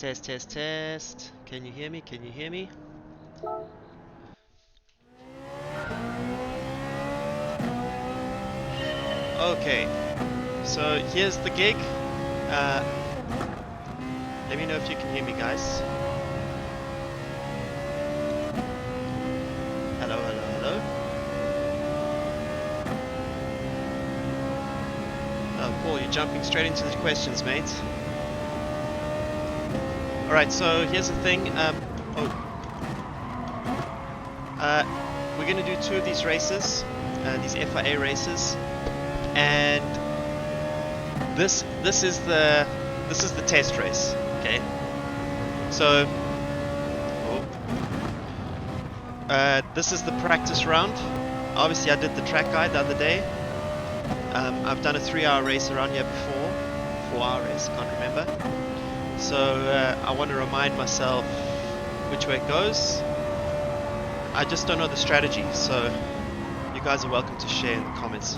Test, test, test. Can you hear me? Can you hear me? Okay, so here's the gig. Uh, Let me know if you can hear me, guys. Hello, hello, hello. Paul, you're jumping straight into the questions, mate. Alright, so here's the thing. We're going to do 2 of these races, these FIA races, and this is the test race. Okay, so this is the practice round. Obviously, I did the track guide the other day. I've done a 3-hour race around here before, 4-hour race, can't remember. So I want to remind myself which way it goes. I just don't know the strategy, so you guys are welcome to share in the comments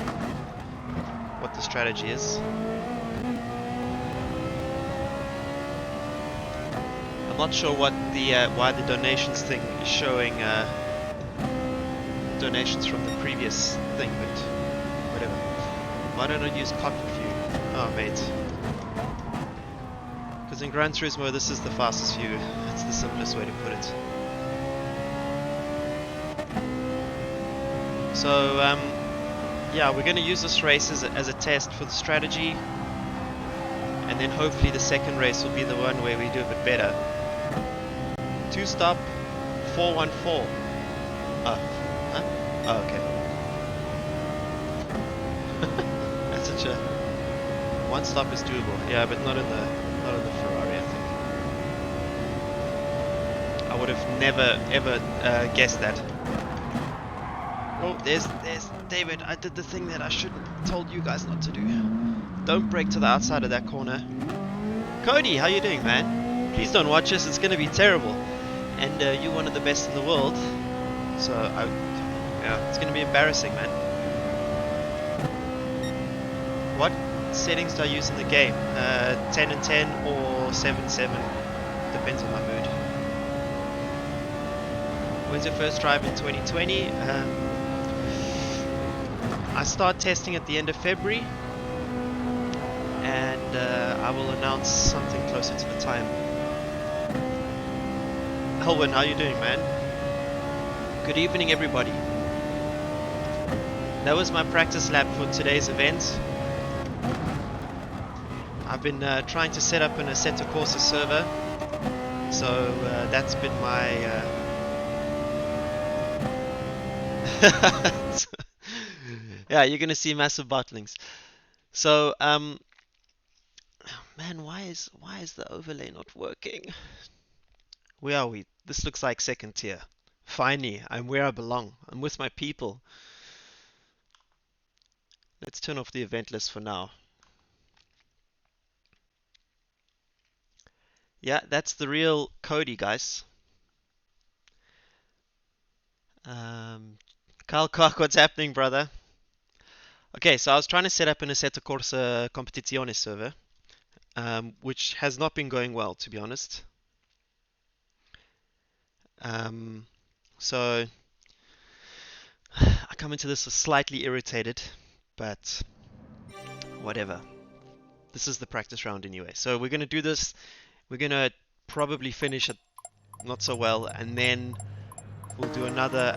what the strategy is. I'm not sure what the why the donations thing is showing donations from the previous thing, but whatever. Why don't I use Cockpit View? Oh, mate. Because in Gran Turismo, this is the fastest view. It's the simplest way to put it. So, yeah, we're going to use this race as a test for the strategy. And then hopefully the second race will be the one where we do a bit better. 2-stop, 414. Oh, huh? Oh, okay. That's such a... 1 stop is doable. Yeah, but not in the Ferrari, I think. I would have never ever guessed that. Oh, there's David. I did the thing that I should have told you guys not to do. Don't brake to the outside of that corner. Cody, how you doing, man? Please don't watch us. It's going to be terrible. And you're one of the best in the world. So, yeah, it's going to be embarrassing, man. What settings do I use in the game? 10 and 10 or 7-7. Depends on my mood. When's your first drive in 2020? I start testing at the end of February, and I will announce something closer to the time. Elwin, how you doing, man? Good evening, everybody. That was my practice lap for today's event. I've been trying to set up an Assetto Corsa server, so that's been my... yeah, you're gonna see massive bottlings. So, man, why is the overlay not working? Where are we? This looks like second tier. Finally, I'm where I belong. I'm with my people. Let's turn off the event list for now. Yeah, that's the real Cody, guys. Kyle Cock, what's happening, brother? Okay, so I was trying to set up an Assetto Corsa Competizione server, which has not been going well, to be honest. So I come into this slightly irritated, but whatever. This is the practice round anyway. So we're going to do this. We're going to probably finish it not so well, and then we'll do another,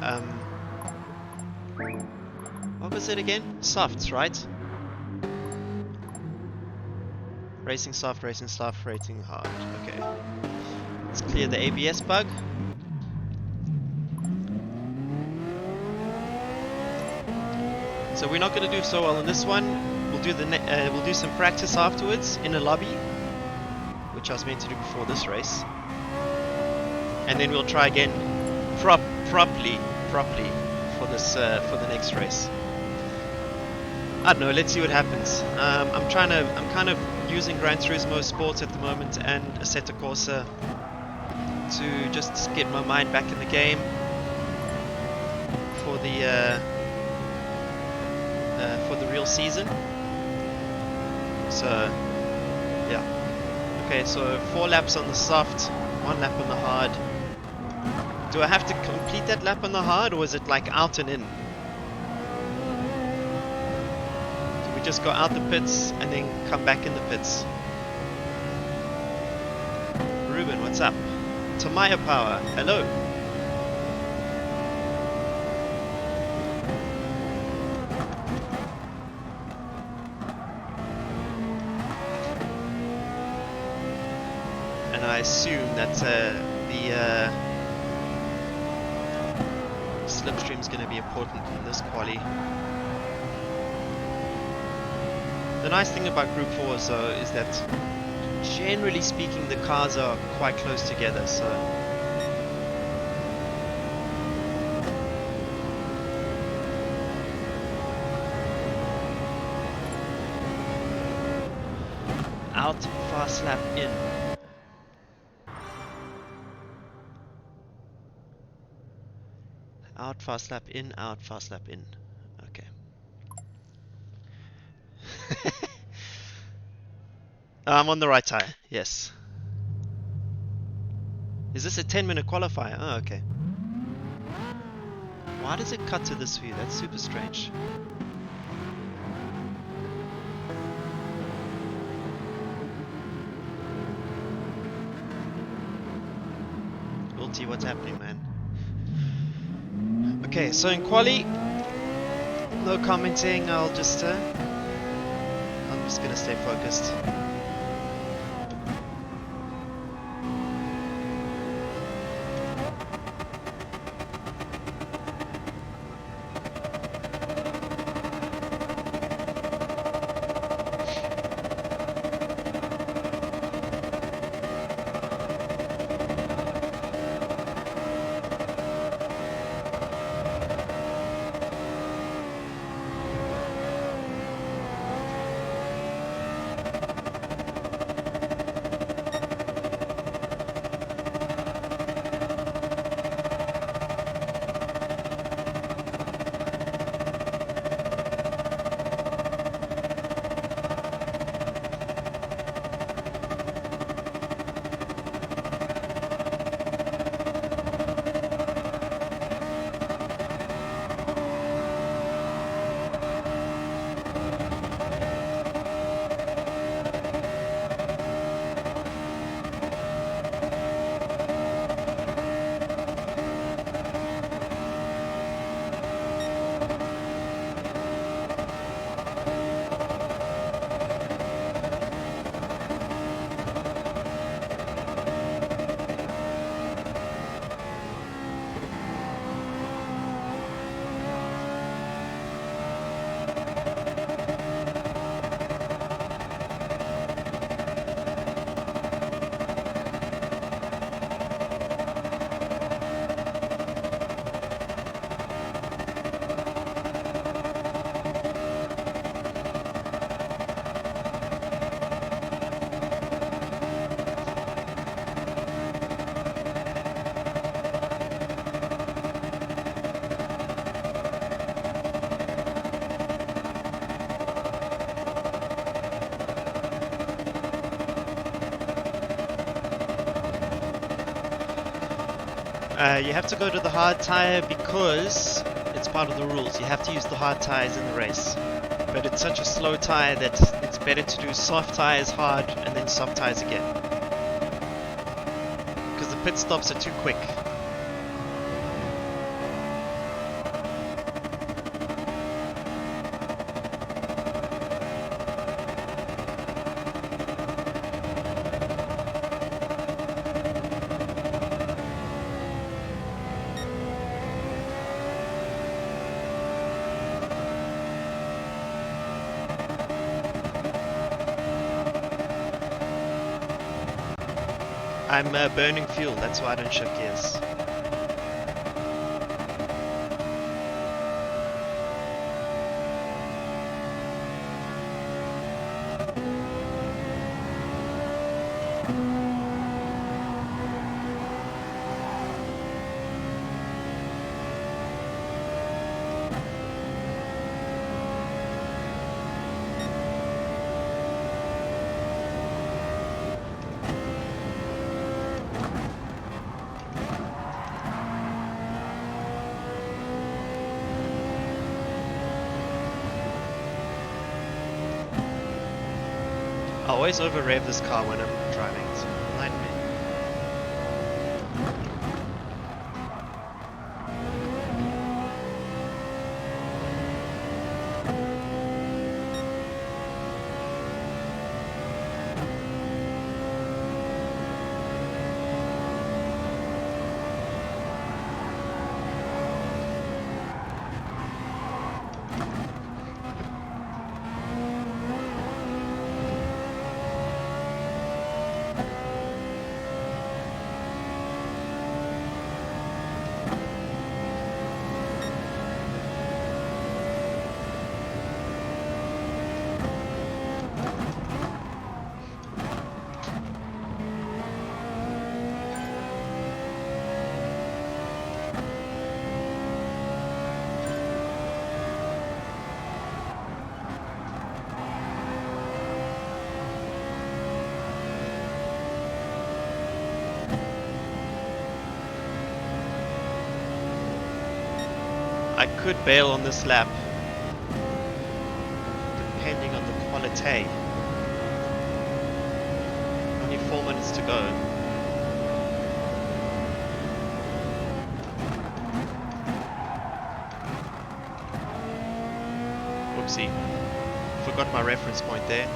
what was it again? Softs, right? Racing soft, racing hard. Okay. Let's clear the ABS bug. So we're not going to do so well in this one. We'll do we'll do some practice afterwards in a lobby, which I was meant to do before this race, and then we'll try again properly for this for the next race. I don't know. Let's see what happens. I'm kind of using Gran Turismo Sport at the moment and Assetto Corsa to just get my mind back in the game for the real season. So, yeah. Okay, so 4 laps on the soft, 1 lap on the hard. Do I have to complete that lap on the hard, or is it like out and in? Do we just go out the pits and then come back in the pits? Ruben, what's up? Tamaya Power, hello. And I assume that the slipstream is going to be important in this quali. The nice thing about Group 4s though is that generally speaking the cars are quite close together, so out, fast lap in. Out, fast lap in, out, fast lap in. Okay. I'm on the right tire, yes. Is this a 10-minute qualifier? Oh, okay. Why does it cut to this view? That's super strange. Ulti, what's happening, man? Okay, so in quali, no commenting. I'm just gonna stay focused. You have to go to the hard tire because it's part of the rules. You have to use the hard tires in the race. But it's such a slow tire that it's better to do soft tires hard and then soft tires again. Because the pit stops are too quick. I'm burning fuel, that's why I don't shift gears. I always over rev this car when I'm driving. It's a nightmare. I could bail on this lap, depending on the quality. Only 4 minutes to go. Whoopsie. Forgot my reference point there.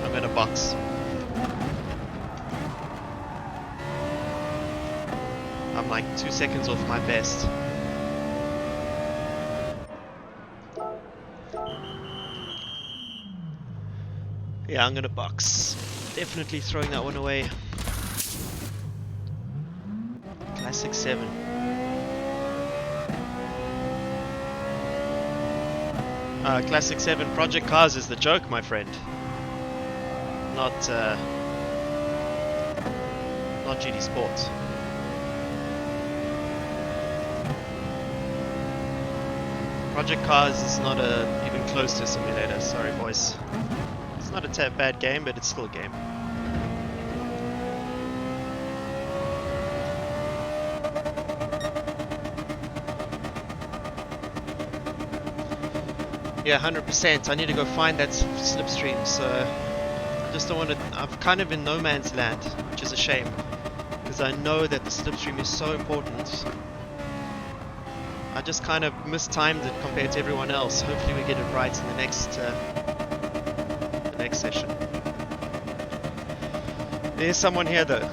I'm in a box. I'm like 2 seconds off my best. Yeah, I'm gonna box. Definitely throwing that one away. Classic 7. Classic 7 Project Cars is the joke, my friend. Not GT Sports. Project Cars is not even close to a simulator. Sorry, boys. It's not a bad game, but it's still a game. Yeah, 100%. I need to go find that slipstream, so I just don't want to. I'm kind of in no man's land, which is a shame, because I know that the slipstream is so important. I just kind of mistimed it compared to everyone else. Hopefully we get it right in the next session. There's someone here though.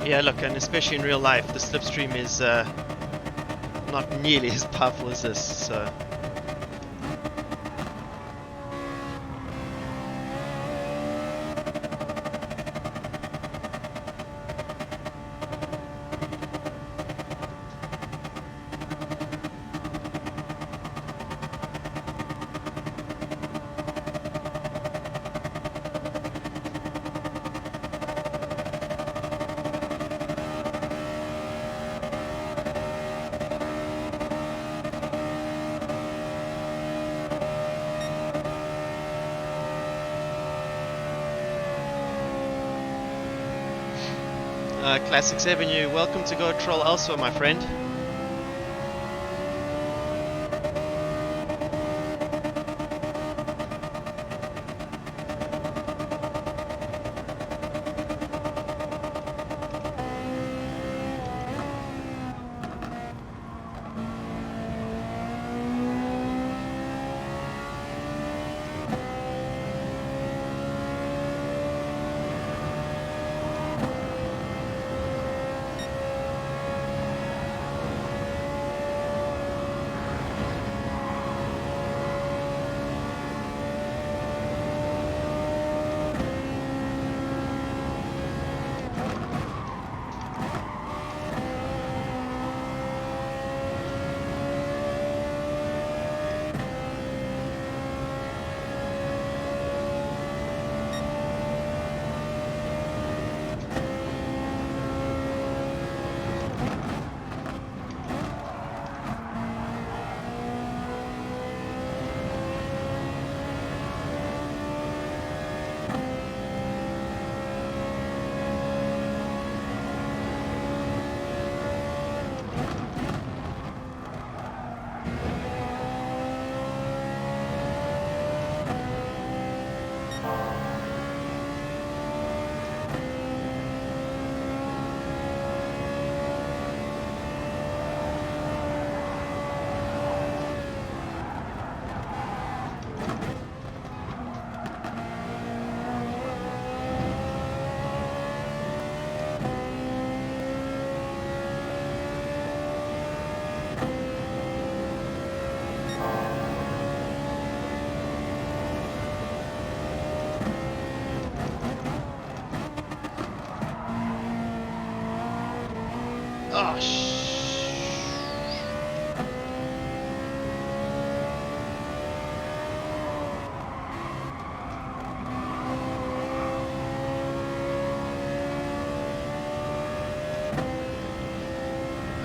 Yeah, look, and especially in real life, the slipstream is not nearly as powerful as this, so... Classics Avenue, welcome to Go Troll elsewhere, my friend.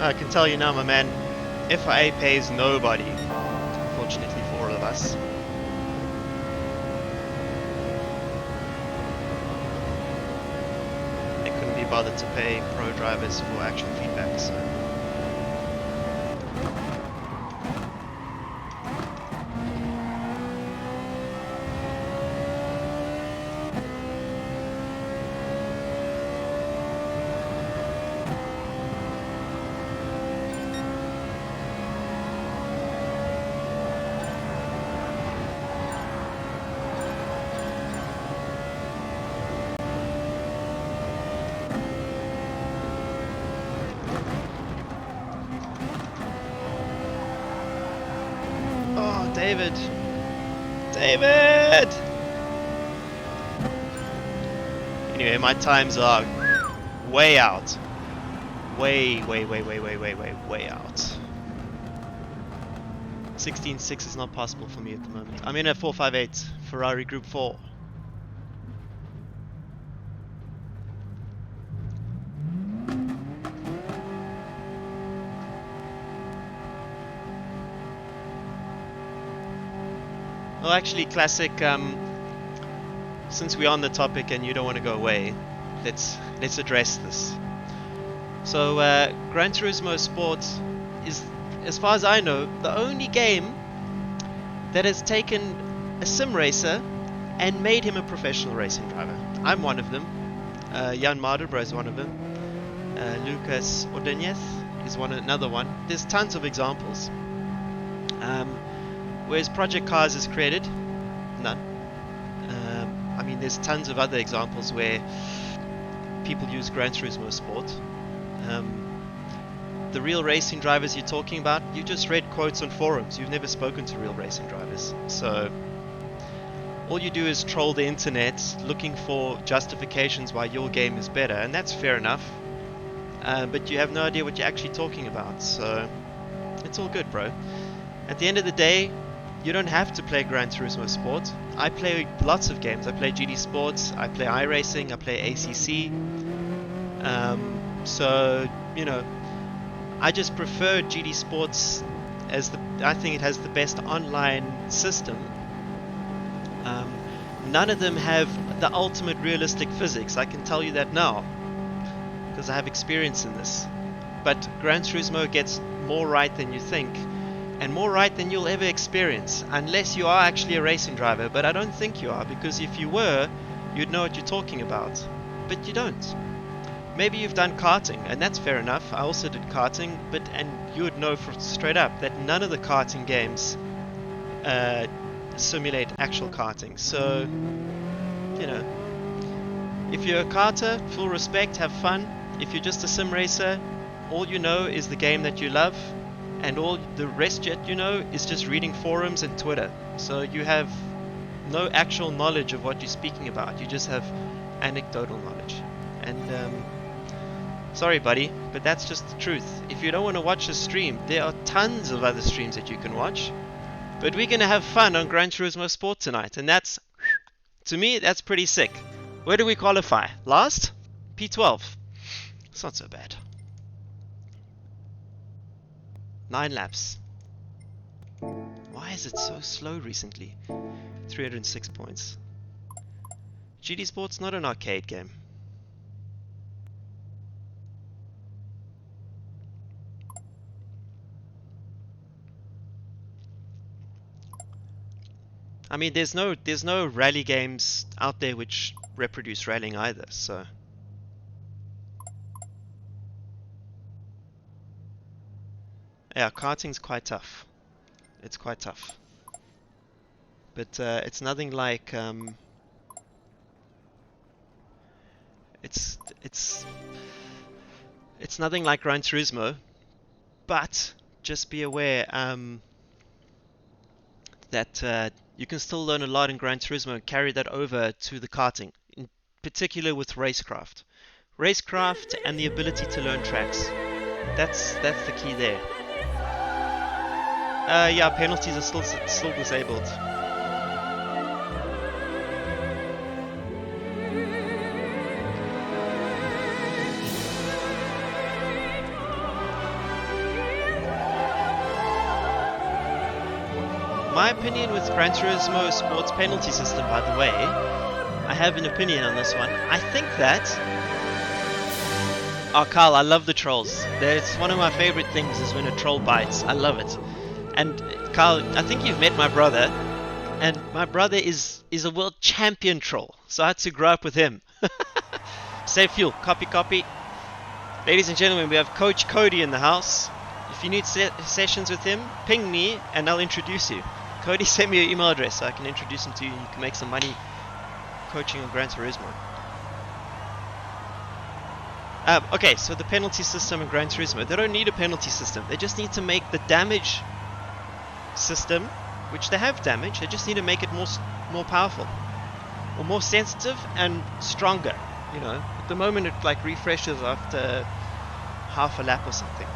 I can tell you now, my man, FIA pays nobody, unfortunately for all of us. They couldn't be bothered to pay pro drivers for actual feedback, so... David! David! Anyway, my times are way out. Way out. 16.6 is not possible for me at the moment. I'm in a 458 Ferrari Group 4. Well, actually, Classic, since we're on the topic and you don't want to go away, let's address this. So, Gran Turismo Sport is, as far as I know, the only game that has taken a sim racer and made him a professional racing driver. I'm one of them. Jan Mardenborough is one of them. Lucas Ordonez is another one. There's tons of examples. Whereas Project Cars is created, none. I mean, there's tons of other examples where people use Gran Turismo Sport. The real racing drivers you're talking about, you just read quotes on forums. You've never spoken to real racing drivers. So all you do is troll the internet looking for justifications why your game is better, and that's fair enough. But you have no idea what you're actually talking about. So it's all good, bro. At the end of the day, you don't have to play Gran Turismo Sport. I play lots of games. I play GT Sports, I play iRacing, I play ACC. So, you know, I just prefer GT Sports as I think it has the best online system. None of them have the ultimate realistic physics. I can tell you that now, because I have experience in this. But Gran Turismo gets more right than you think. And more right than you'll ever experience, unless you are actually a racing driver. But I don't think you are, because if you were, you'd know what you're talking about. But you don't. Maybe you've done karting, and that's fair enough. I also did karting, and you would know straight up that none of the karting games simulate actual karting. So, you know, if you're a karter, full respect, have fun. If you're just a sim racer, all you know is the game that you love. And all the rest yet you know is just reading forums and Twitter. So you have no actual knowledge of what you're speaking about. You just have anecdotal knowledge. And sorry buddy, but that's just the truth. If you don't want to watch a stream, there are tons of other streams that you can watch. But we're going to have fun on Gran Turismo Sport tonight. And that's, to me, that's pretty sick. Where do we qualify? Last? P12. It's not so bad. 9 laps. Why is it so slow recently? 306 points. GT Sport's not an arcade game. I mean, there's no rally games out there which reproduce rallying either, so... Yeah, karting's quite tough. It's quite tough. But it's nothing like it's nothing like Gran Turismo. But just be aware that you can still learn a lot in Gran Turismo and carry that over to the karting, in particular with racecraft. Racecraft and the ability to learn tracks. That's the key there. Yeah, penalties are still disabled. my opinion with Gran Turismo Sports penalty system, by the way, I have an opinion on this one. I think that... Oh, Carl, I love the trolls. It's one of my favorite things is when a troll bites. I love it. And Carl, I think you've met my brother, and my brother is a world champion troll, so I had to grow up with him. Save fuel, copy, copy. Ladies and gentlemen, we have Coach Cody in the house. If you need sessions with him, ping me and I'll introduce you. Cody, send me your email address so I can introduce him to you and you can make some money coaching on Gran Turismo. Okay, so the penalty system in Gran Turismo, they don't need a penalty system. They just need to make the damage system, which they have damage, they just need to make it more powerful or more sensitive and stronger. You know, at the moment it like refreshes after half a lap or something.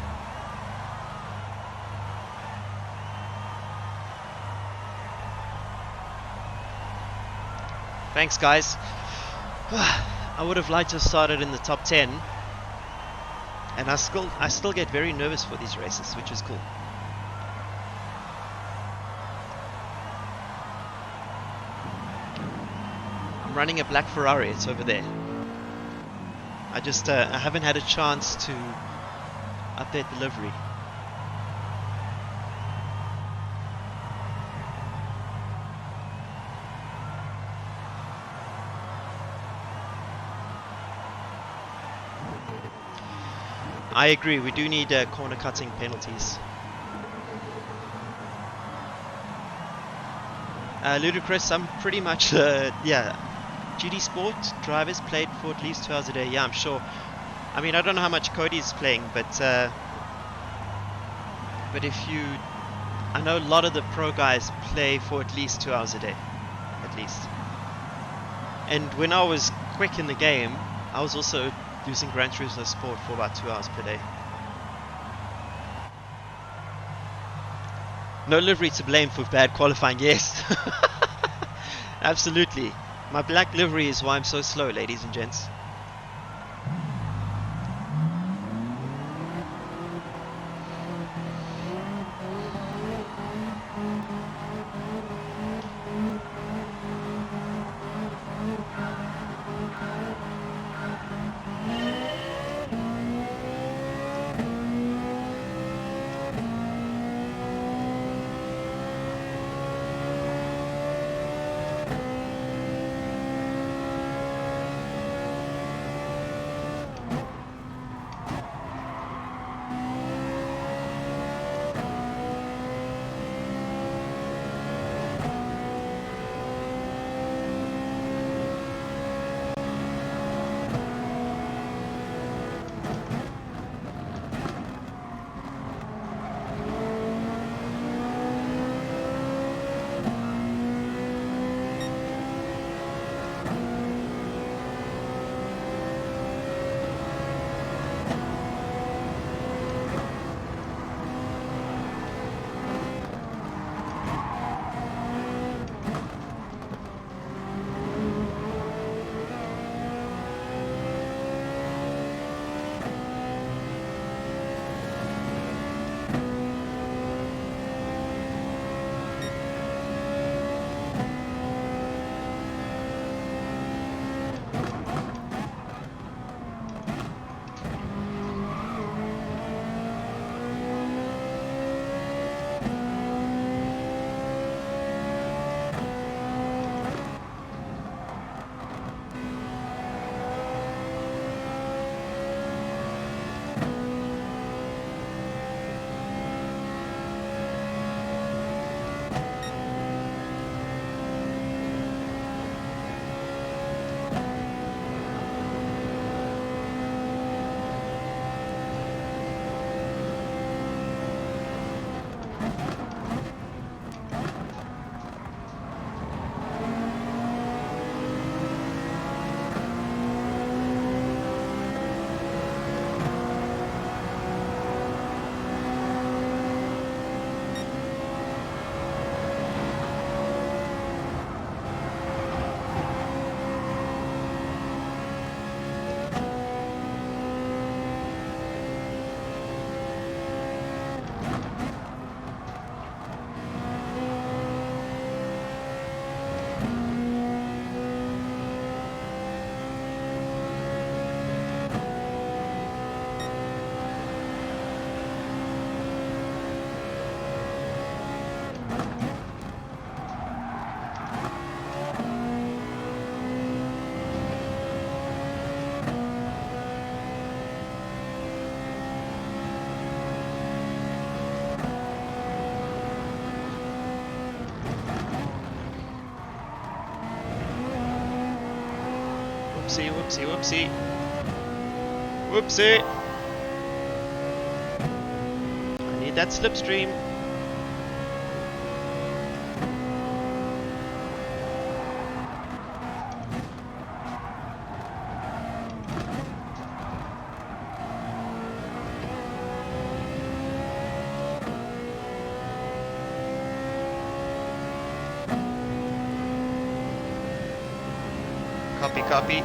Thanks, guys. I would have liked to have started in the top 10, and I still get very nervous for these races, which is cool. I'm running a black Ferrari. It's over there. I haven't had a chance to update the livery. I agree, we do need corner cutting penalties. Ludicrous, I'm pretty much, yeah, GD Sport drivers played for at least 2 hours a day. Yeah, I'm sure. I mean, I don't know how much Cody's playing, but if you, I know a lot of the pro guys play for at least 2 hours a day, at least. And when I was quick in the game, I was also using Gran Turismo Sport for about 2 hours per day. No livery to blame for bad qualifying, yes. Absolutely. My black livery is why I'm so slow, ladies and gents. Whoopsie, whoopsie, whoopsie. Whoopsie! I need that slipstream. Copy, copy.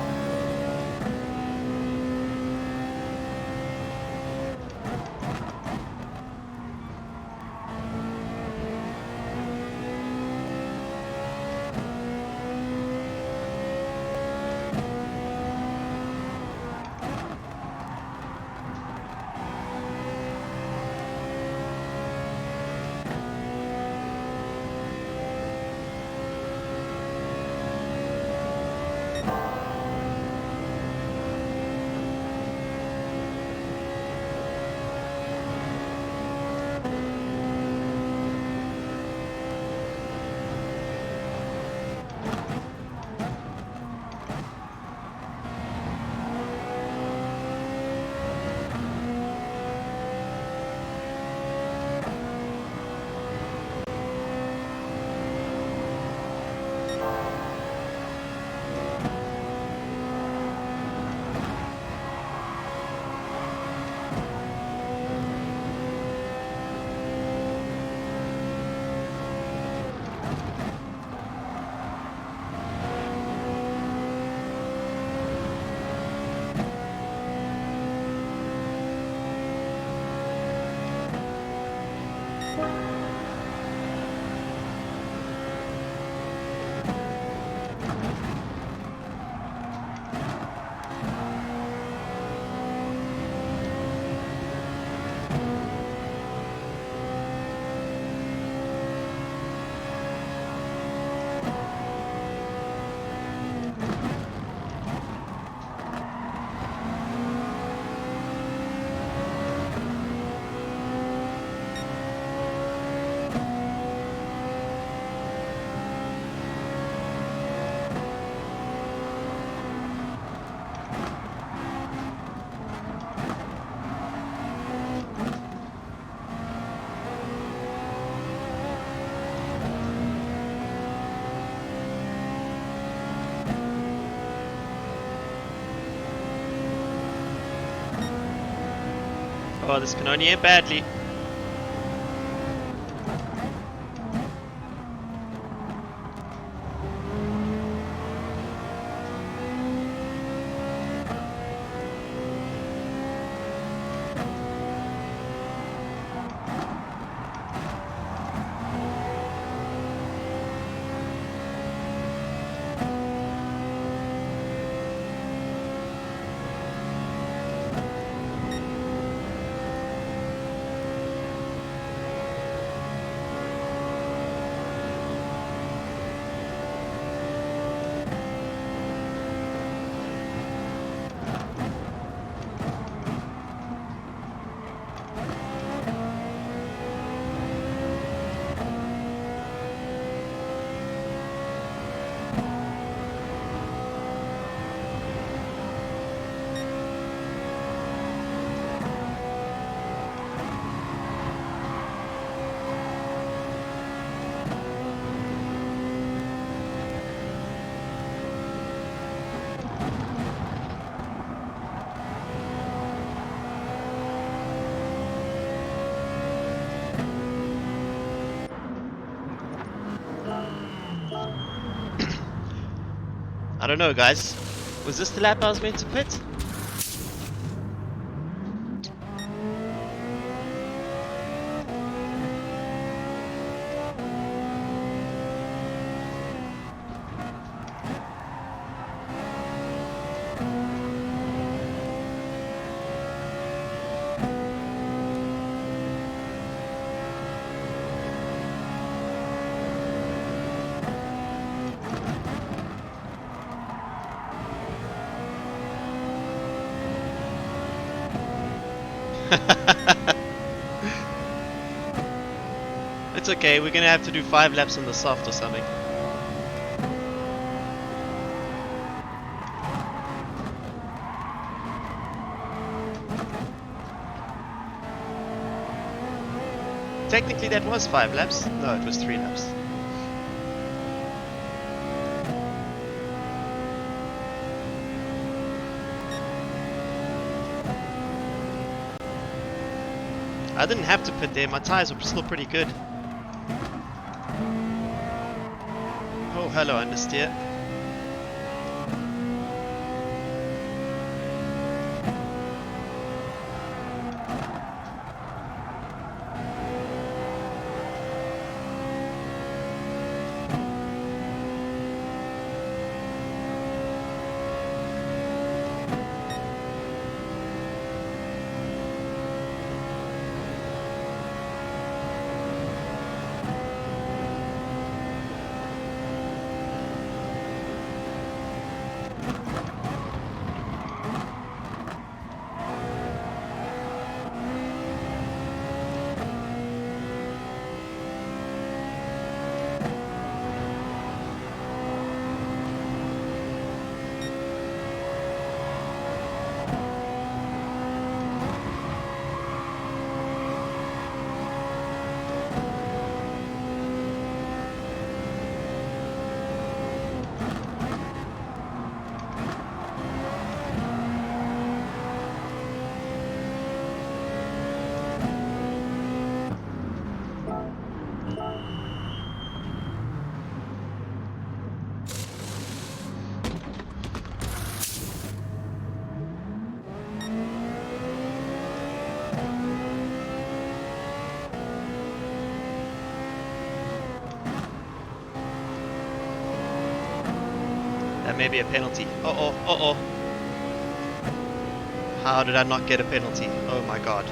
Oh, this can only end badly. I don't know, guys. Was this the lap I was meant to pit? It's okay, we're gonna have to do 5 laps on the soft or something. Technically that was 5 laps. No, it was 3 laps. I didn't have to pit there, my tires were still pretty good. Oh, hello, understeer. That may be a penalty. Uh-oh, uh-oh. How did I not get a penalty? Oh my god.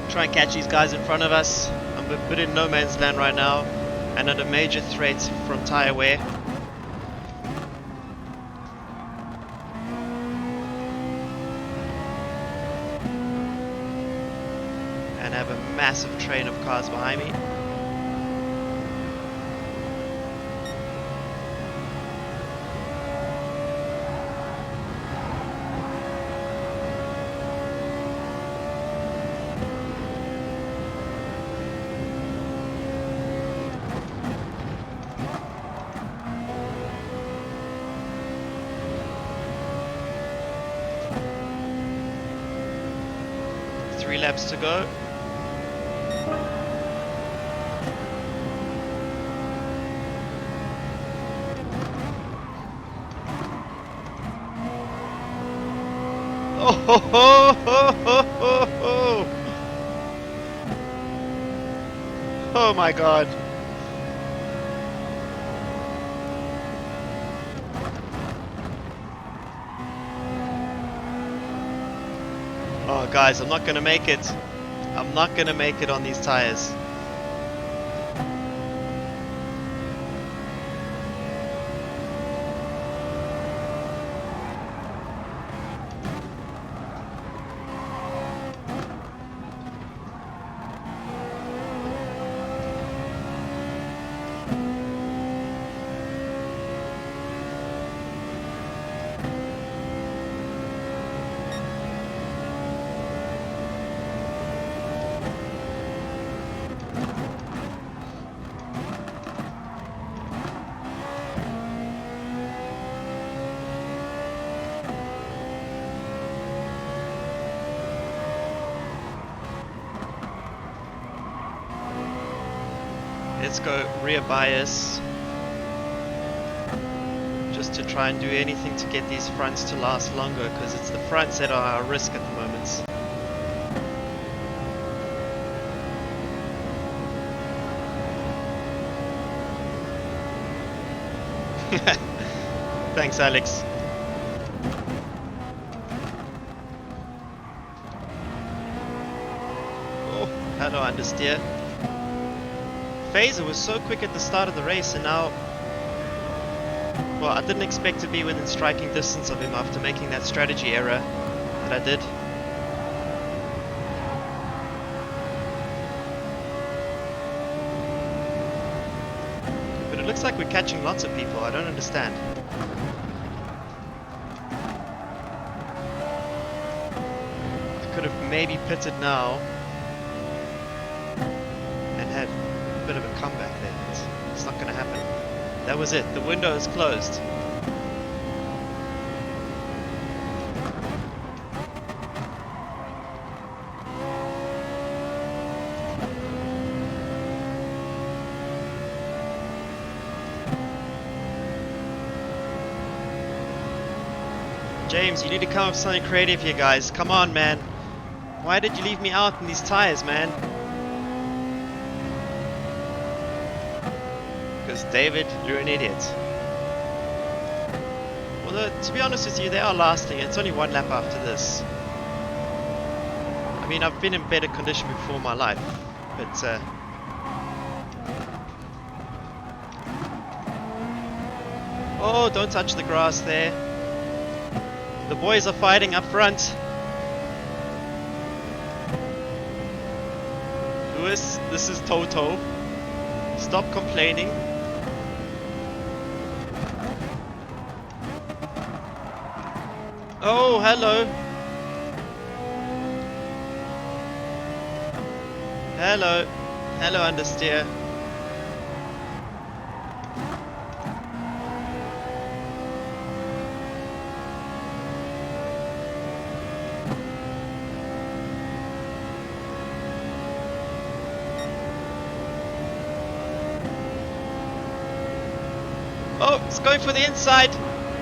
Try and catch these guys in front of us. I'm a bit in no man's land right now, and under major threat from tire wear. And have a massive train of cars behind me. Three laps to go. Oh ho ho ho ho ho ho! Oh my god! Oh guys, I'm not gonna make it. I'm not gonna make it on these tires. Let's go rear bias, just to try and do anything to get these fronts to last longer, because it's the fronts that are at risk at the moment. Thanks, Alex. Oh, hello, understeer. Phaser was so quick at the start of the race, and now, well, I didn't expect to be within striking distance of him after making that strategy error that I did. But it looks like we're catching lots of people. I don't understand. I could have maybe pitted now and had bit of a comeback there. It's not going to happen. That was it. The window is closed. James, you need to come up with something creative here, guys. Come on, man. Why did you leave me out in these tires, man? David, you're an idiot. Although, to be honest with you, they are lasting. It's only one lap after this. I mean, I've been in better condition before in my life, but oh, don't touch the grass there. The boys are fighting up front. Lewis, this is Toto. Stop complaining. Oh, hello. Hello. Hello, understeer. Oh, it's going for the inside.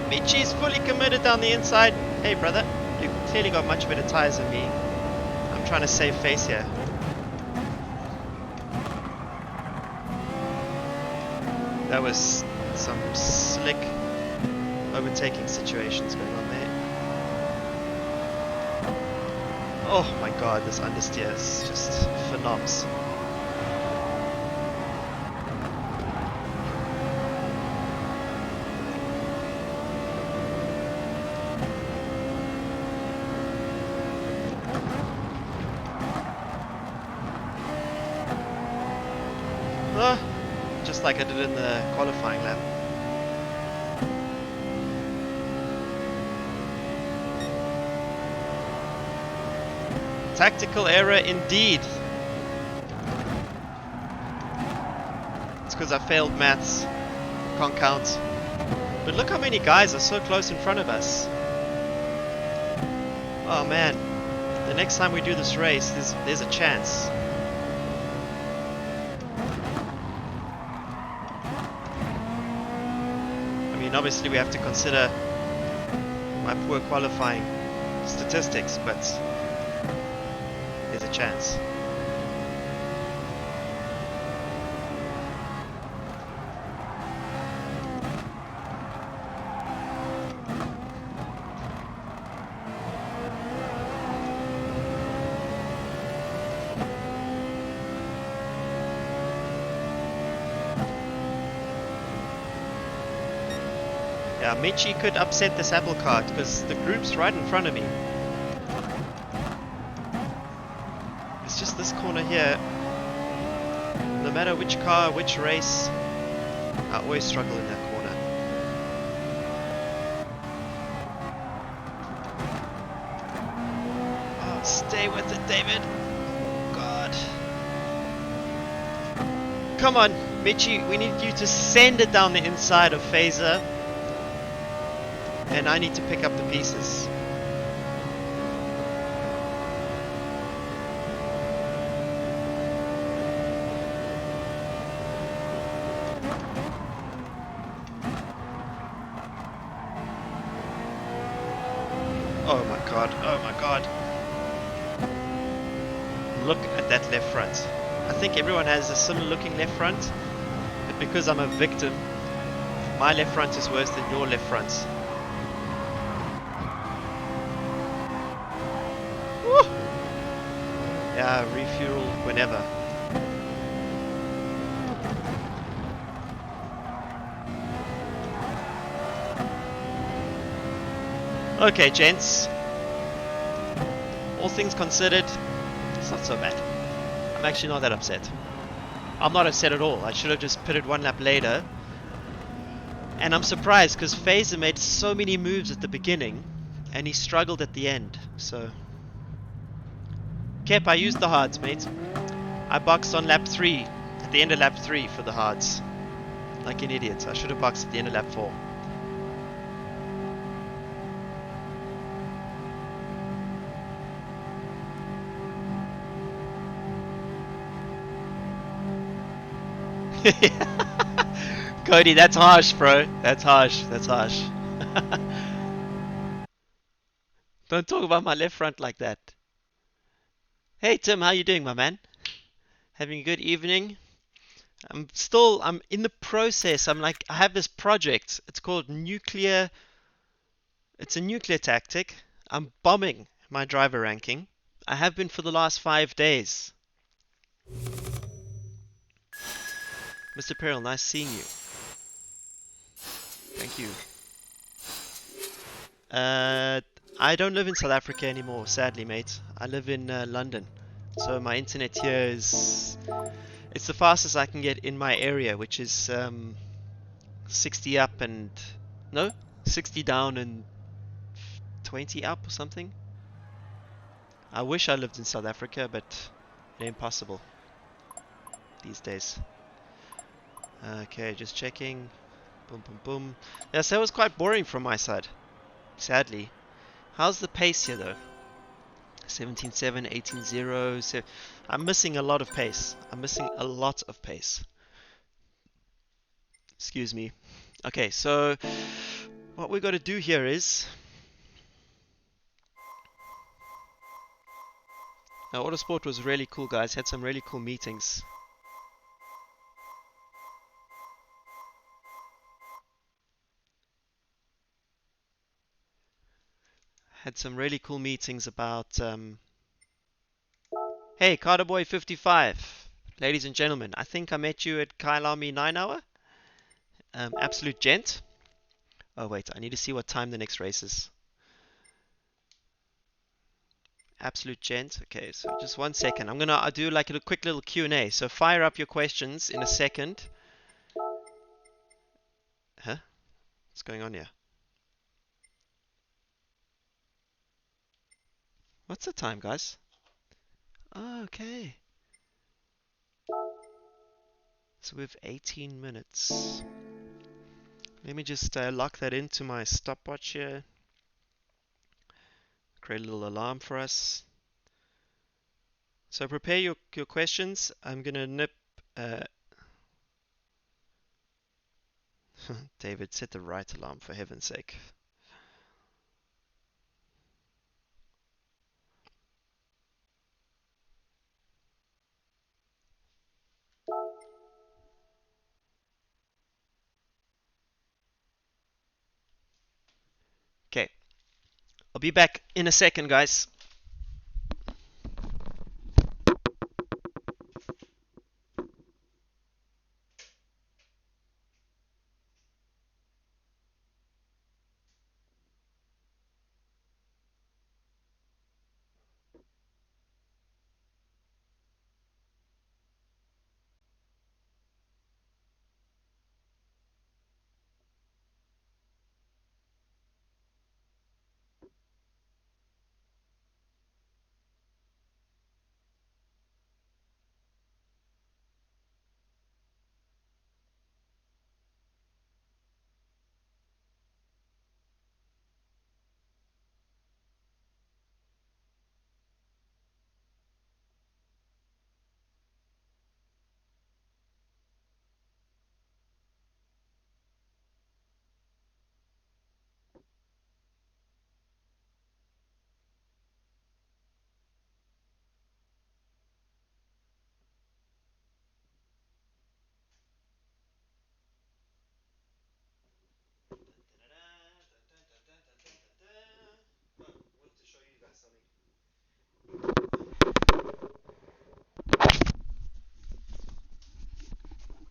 Michi's fully committed down the inside. Hey brother, you've clearly got much better tires than me. I'm trying to save face here. That was some slick overtaking situations going on there. Oh my god, this understeer is just phenoms. Oh, just like I did in the qualifying lap. Tactical error indeed. It's because I failed maths. Can't count. But look how many guys are so close in front of us. Oh man. The next time we do this race, there's a chance. I mean, obviously we have to consider my poor qualifying statistics, but there's a chance. Yeah, Michi could upset this apple cart because the group's right in front of me. It's just this corner here. No matter which car, which race, I always struggle in that corner. Oh, stay with it, David. God. Come on, Michi, we need you to send it down the inside of Phaser. And I need to pick up the pieces. Oh my god, oh my god. Look at that left front. I think everyone has a similar looking left front, but because I'm a victim, my left front is worse than your left front. Woo! Yeah, refuel whenever. Okay, gents. All things considered, it's not so bad. I'm actually not that upset. I'm not upset at all. I should have just pitted one lap later. And I'm surprised because Phaser made so many moves at the beginning and he struggled at the end. So, Kep, I used the hards, mate. I boxed on lap 3, at the end of lap 3 for the hards. Like an idiot. I should have boxed at the end of lap 4. Cody, that's harsh, bro. That's harsh. That's harsh. Don't talk about my left front like that. Hey Tim, how you doing, my man? Having a good evening? I'm in the process. I have this project. It's called nuclear. It's a nuclear tactic. I'm bombing my driver ranking. I have been for the last 5 days. Mr. Peril, nice seeing you. Thank you. Uh, I don't live in South Africa anymore, sadly, mate. I live in London. So my internet here is... It's the fastest I can get in my area, which is 60 up and... No? 60 down and 20 up or something. I wish I lived in South Africa, but it ain't possible these days. Okay, just checking. Boom, boom, boom. Yes, that was quite boring from my side, sadly. How's the pace here, though? 17.7, 18.0. So I'm missing a lot of pace. I'm missing a lot of pace. Excuse me. Okay, so what we got to do here is... Now, Autosport was really cool, guys. Had some really cool meetings. Had some really cool meetings about Hey, Carterboy55. Ladies and gentlemen, I think I met you at Kyle Army 9 hour. Absolute gent. Oh, wait, I need to see what time the next race is. Absolute gent. Okay, so just 1 second. I'm gonna do like a quick little Q&A. So fire up your questions in a second. Huh? What's going on here? What's the time, guys? Oh, okay. So we have 18 minutes. Let me just lock that into my stopwatch here. Create a little alarm for us. So prepare your questions. I'm gonna nip. David, set the right alarm for heaven's sake. Okay, I'll be back in a second, guys.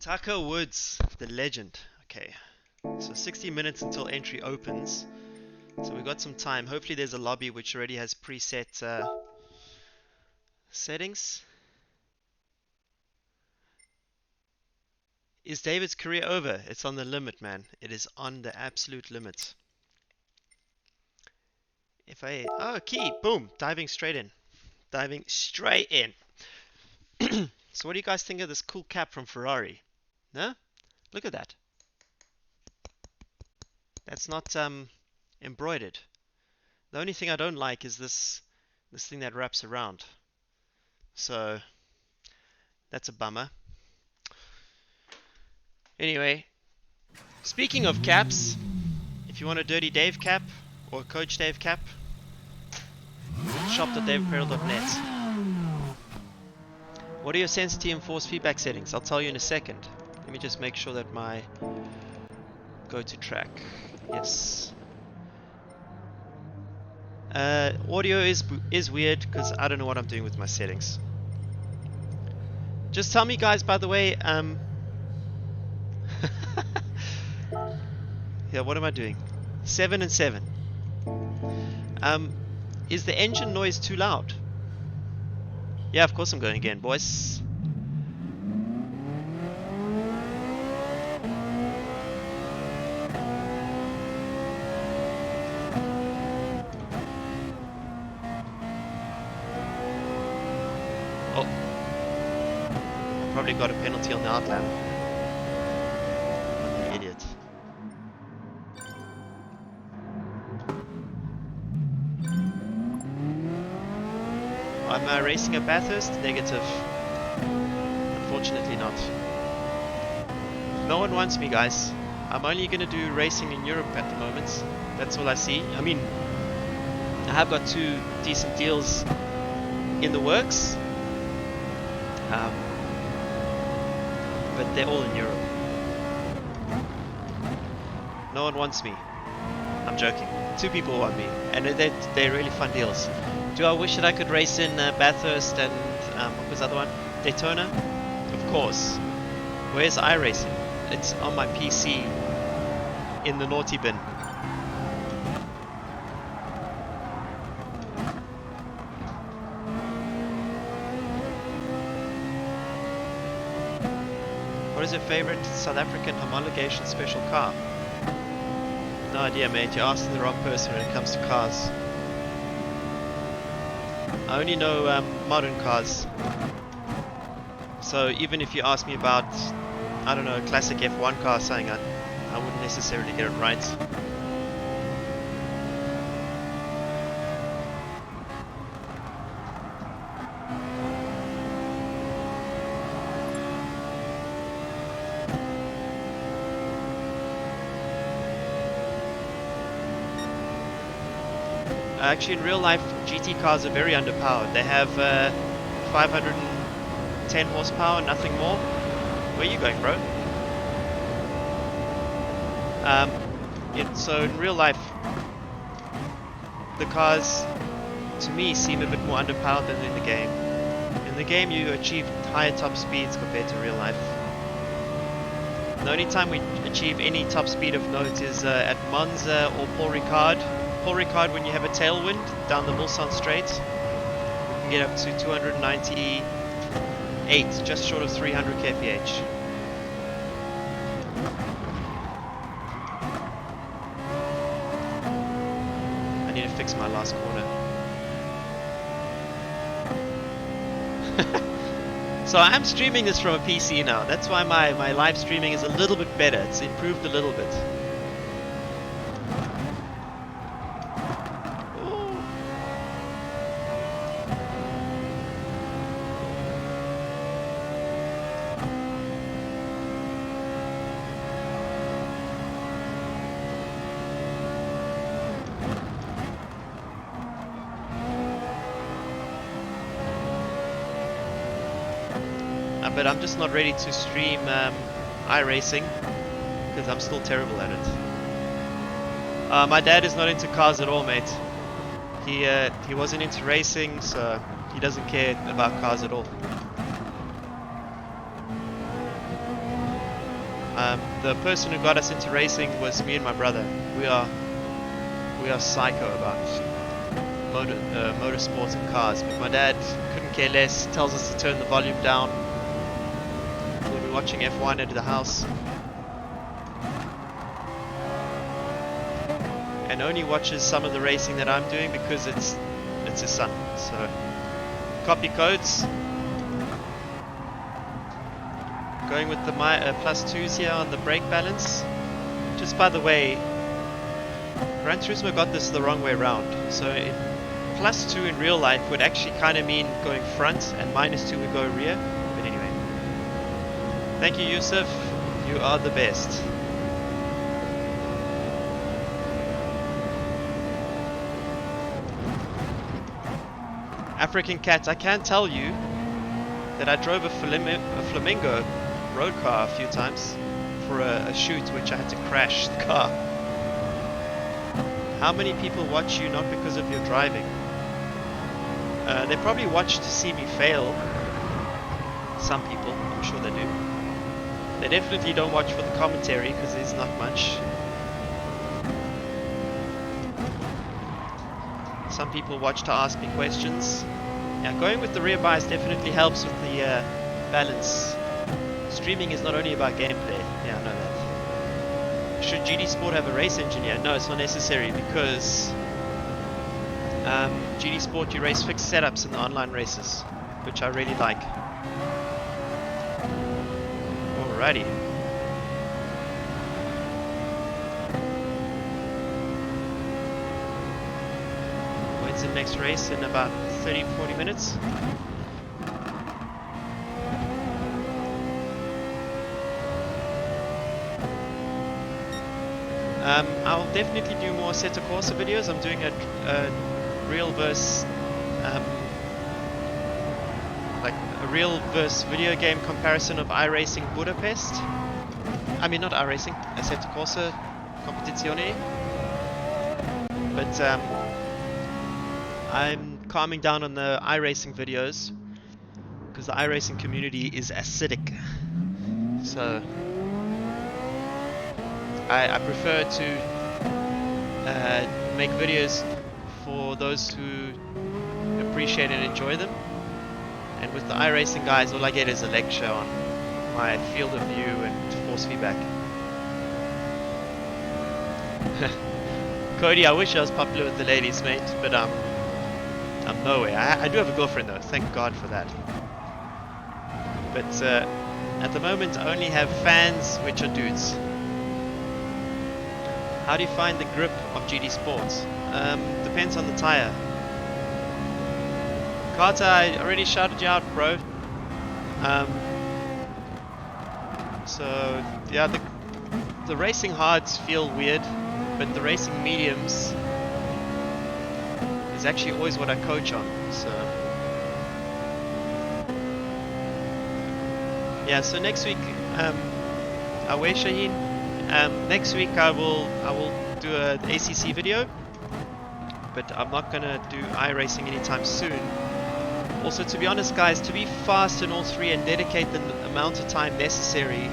Tucker Woods, the legend. Okay, so 60 minutes until entry opens. So we've got some time. Hopefully there's a lobby which already has preset settings. Is David's career over? It's on the limit, man. It is on the absolute limit. Oh, key, boom, diving straight in. Diving straight in. So what do you guys think of this cool cap from Ferrari? No? Look at that. That's not embroidered. The only thing I don't like is this thing that wraps around. So that's a bummer. Anyway, speaking of caps, if you want a Dirty Dave cap or a Coach Dave cap, shop.daveapparel.net. What are your sensitivity and force feedback settings? I'll tell you in a second. Let me just make sure that my go to track. Yes. Audio is weird because I don't know what I'm doing with my settings. Just tell me, guys, by the way, yeah, what am I doing? 7 and 7. Is the engine noise too loud? Yeah, of course I'm going again, boys. Oh, I probably got a penalty on the outlap. What an idiot. I'm racing at Bathurst? Negative. Unfortunately not. No one wants me, guys. I'm only going to do racing in Europe at the moment. That's all I see. I mean, I have got 2 decent deals in the works. But they're all in Europe. No one wants me. I'm joking. 2 people want me. And they're really fun deals. Do I wish that I could race in Bathurst and what was the other one? Daytona? Of course. Where's iRacing? It's on my PC in the naughty bin. What is your favorite South African homologation special car? No idea, mate. You're asking the wrong person when it comes to cars. I only know modern cars. So even if you ask me about, I don't know, a classic F1 car or something, I wouldn't necessarily get it right. Actually, in real life, GT cars are very underpowered. They have 510 horsepower, nothing more. Where are you going, bro? So in real life, the cars, to me, seem a bit more underpowered than in the game. In the game, you achieve higher top speeds compared to real life. The only time we achieve any top speed of note is at Monza or Paul Ricard. Paul Ricard, when you have a tailwind down the Mulsanne Straight, you can get up to 298, just short of 300 kph. I need to fix my last corner. So I'm streaming this from a PC now. That's why my live streaming is a little bit better. It's improved a little bit. But I'm just not ready to stream iRacing because I'm still terrible at it. My dad is not into cars at all, mate. He wasn't into racing, so he doesn't care about cars at all. The person who got us into racing was me and my brother. We are psycho about motorsports and cars, but my dad couldn't care less. Tells us to turn the volume down. Watching F1 at the house, and only watches some of the racing that I'm doing because it's his son. So copy codes. Going with the +2s here on the brake balance. Just by the way, Gran Turismo got this the wrong way around. So +2 in real life would actually kind of mean going front, and -2 would go rear. Thank you, Yusuf. You are the best. African Cat, I can tell you that I drove a Flamingo road car a few times for a shoot, which I had to crash the car. How many people watch you not because of your driving? They probably watch to see me fail. Some people, I'm sure they do. They definitely don't watch for the commentary because there's not much. Some people watch to ask me questions. Yeah, going with the rear bias definitely helps with the balance. Streaming is not only about gameplay. Yeah, I know that. Should GD Sport have a race engineer? No, it's not necessary because GD Sport, you race fixed setups in the online races, which I really like. Alrighty. When's the next race? In about 30-40 minutes. I'll definitely do more Assetto Corsa videos. I'm doing a real verse video game comparison of iRacing Budapest. I mean, not iRacing, Assetto Corsa Competizione. But I'm calming down on the iRacing videos because the iRacing community is acidic. So I prefer to make videos for those who appreciate and enjoy them. And with the iRacing guys, all I get is a lecture on my field of view and force feedback. Cody, I wish I was popular with the ladies, mate, but I'm no way. I do have a girlfriend though, thank God for that. But at the moment I only have fans which are dudes. How do you find the grip of GT Sports? Depends on the tire. Carter, I already shouted you out, bro. So yeah, the racing hards feel weird, but the racing mediums is actually always what I coach on. So yeah, so next week, Away Shaheen. Next week I will do an ACC video, but I'm not gonna do iRacing anytime soon. Also, to be honest, guys, to be fast in all three and dedicate the amount of time necessary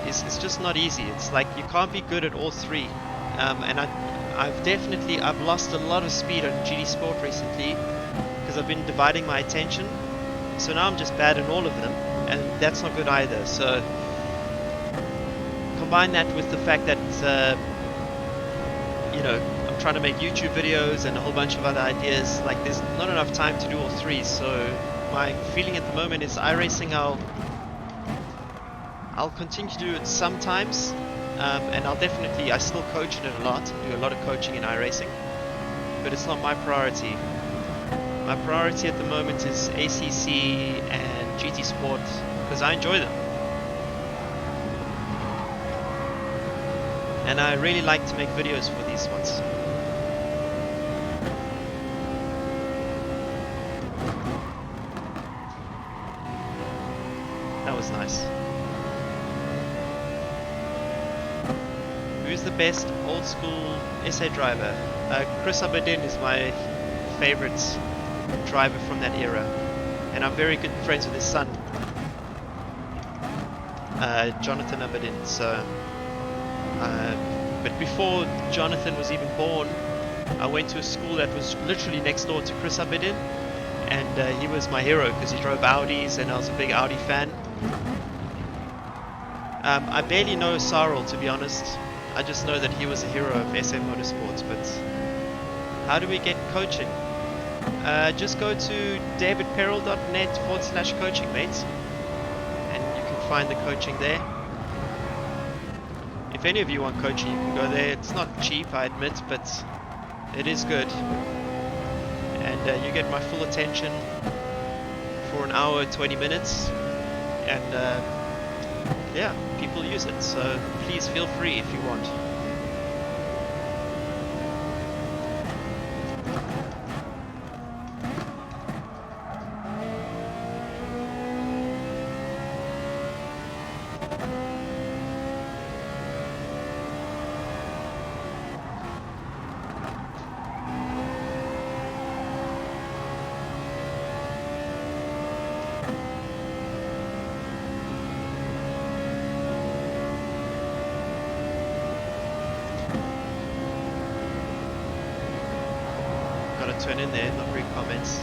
is just not easy. It's like you can't be good at all three. And I've lost a lot of speed on GT Sport recently because I've been dividing my attention. So now I'm just bad in all of them, and that's not good either. So combine that with the fact that you know, I'm trying to make YouTube videos and a whole bunch of other ideas. Like, there's not enough time to do all three. So my feeling at the moment is iRacing, I'll continue to do it sometimes, and I still coach in it a lot, do a lot of coaching in iRacing, but it's not my priority. My priority at the moment is ACC and GT Sport because I enjoy them. And I really like to make videos for these ones. That was nice. Who's the best old school SA driver? Chris Aberdeen is my favorite driver from that era. And I'm very good friends with his son, Jonathan Aberdeen. So, but before Jonathan was even born, I went to a school that was literally next door to Chris Aberdeen, and he was my hero because he drove Audis and I was a big Audi fan. I barely know Sarl, to be honest. I just know that he was a hero of SA Motorsports. But how do we get coaching? Just go to davidperrell.net/coaching, mates, and you can find the coaching there. If any of you want coaching, you can go there. It's not cheap, I admit, but it is good. And you get my full attention for an hour, 20 minutes. And yeah, people use it. So please feel free if you want. Turn in there, not read comments.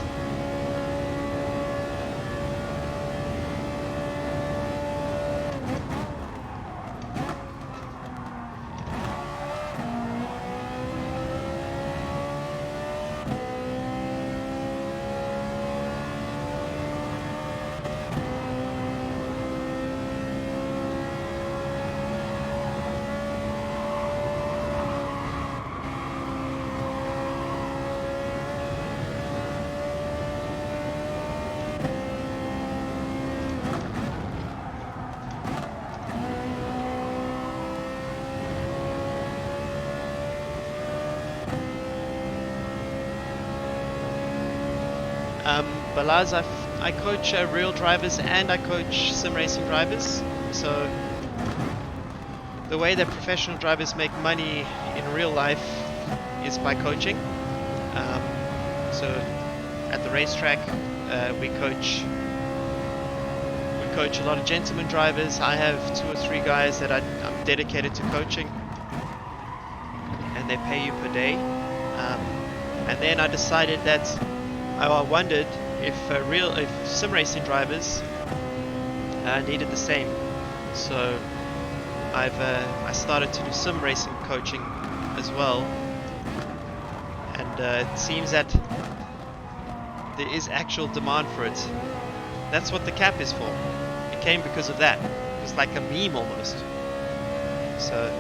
Balaz, I coach real drivers and I coach sim racing drivers. So the way that professional drivers make money in real life is by coaching. So at the racetrack, we coach coach a lot of gentleman drivers. I have 2 or 3 guys that I'm dedicated to coaching, and they pay you per day. And then I decided that I wondered if sim racing drivers needed the same. So I started to do sim racing coaching as well, and it seems that there is actual demand for it. That's what the cap is for. It came because of that. It was like a meme almost. So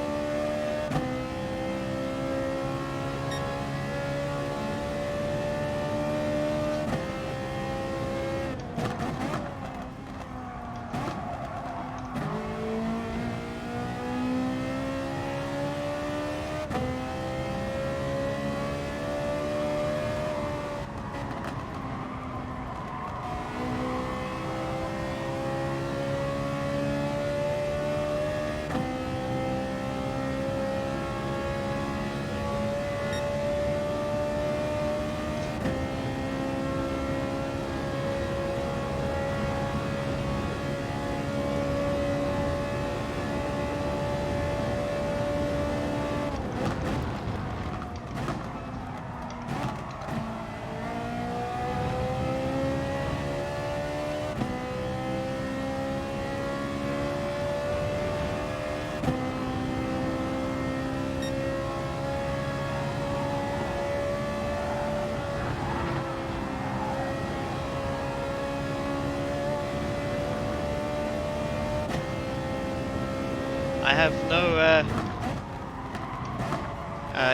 I have no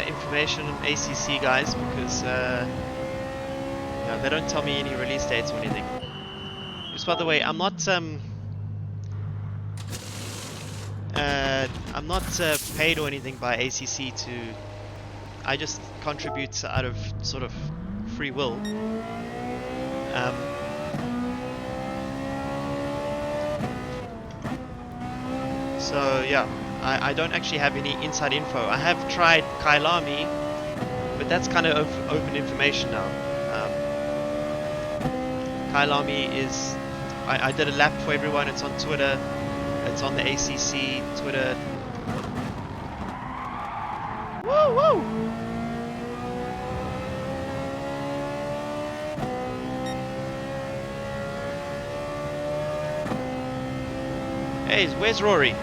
information on ACC guys because they don't tell me any release dates or anything. Just by the way, I'm not paid or anything by ACC to. I just contribute out of sort of free will. So yeah, I don't actually have any inside info. I have tried Kailami, but that's kind of open information now. Kailami is, I did a lap for everyone. It's on Twitter. It's on the ACC Twitter. Woo woo! Hey, where's Rory?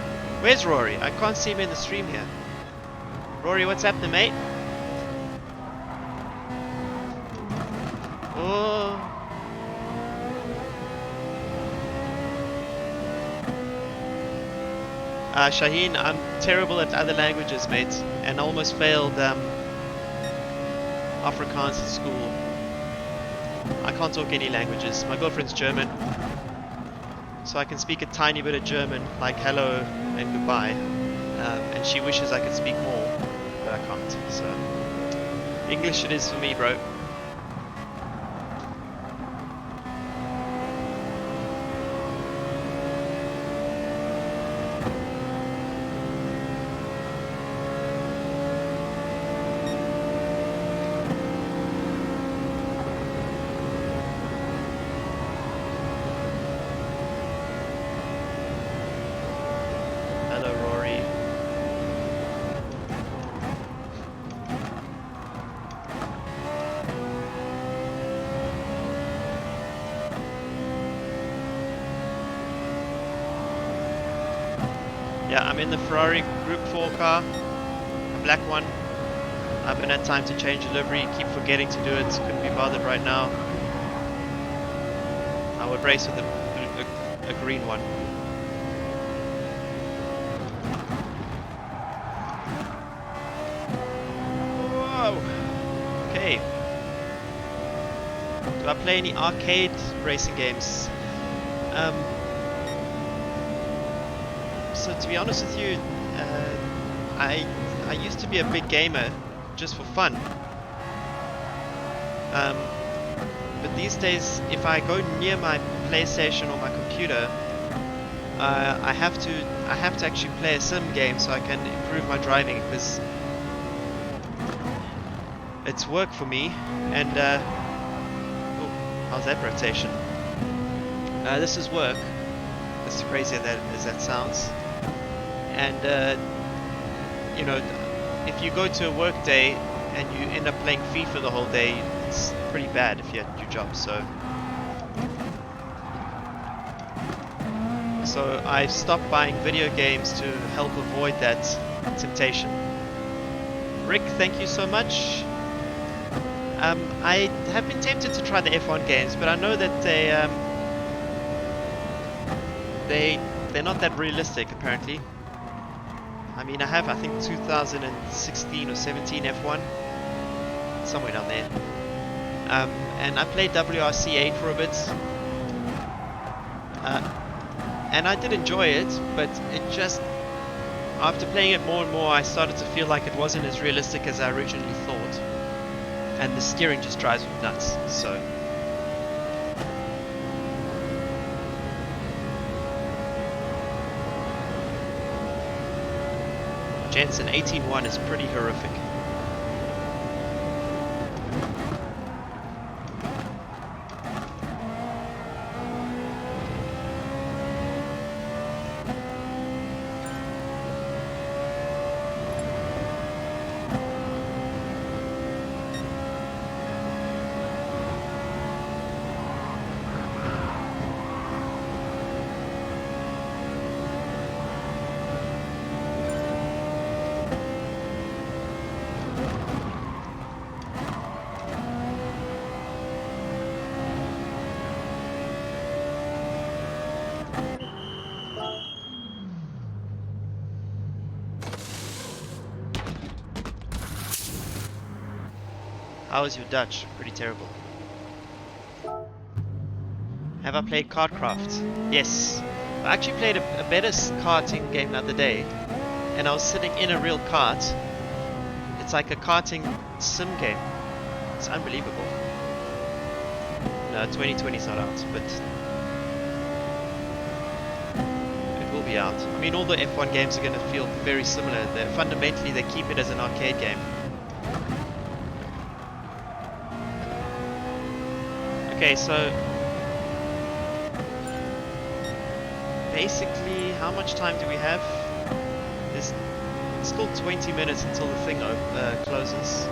Where's Rory? I can't see him in the stream here. Rory, what's happening, mate? Oh. Shaheen, I'm terrible at other languages, mate, and almost failed Afrikaans at school. I can't talk any languages. My girlfriend's German, so I can speak a tiny bit of German, like hello and goodbye, and she wishes I could speak more, but I can't. So English it is for me, bro. Yeah, I'm in the Ferrari Group 4 car, a black one. I haven't had time to change the livery, keep forgetting to do it, couldn't be bothered right now. I would race with a green one. Whoa! Okay. Do I play any arcade racing games? So to be honest with you, I used to be a big gamer just for fun. But these days, if I go near my PlayStation or my computer, I have to actually play a sim game so I can improve my driving, because it's work for me. And oh, how's that rotation? This is work. as crazy as that sounds. And you know, if you go to a work day and you end up playing FIFA the whole day, it's pretty bad if you had your job. So I've stopped buying video games to help avoid that temptation. Rick, thank you so much. I have been tempted to try the F1 games, but I know that they're not that realistic apparently. I mean, I think 2016 or 17 F1, somewhere down there. And I played WRC8 for a bit. And I did enjoy it, but it just, after playing it more and more, I started to feel like it wasn't as realistic as I originally thought. And the steering just drives me nuts, so. Jensen 18.1 is pretty horrific. How is your Dutch? Pretty terrible. Have I played Kartcraft? Yes. I actually played a better karting game the other day, and I was sitting in a real kart. It's like a karting sim game. It's unbelievable. No, 2020 is not out, but it will be out. I mean, all the F1 games are going to feel very similar. Fundamentally, they keep it as an arcade game. Okay, so basically, how much time do we have? There's still 20 minutes until the thing closes.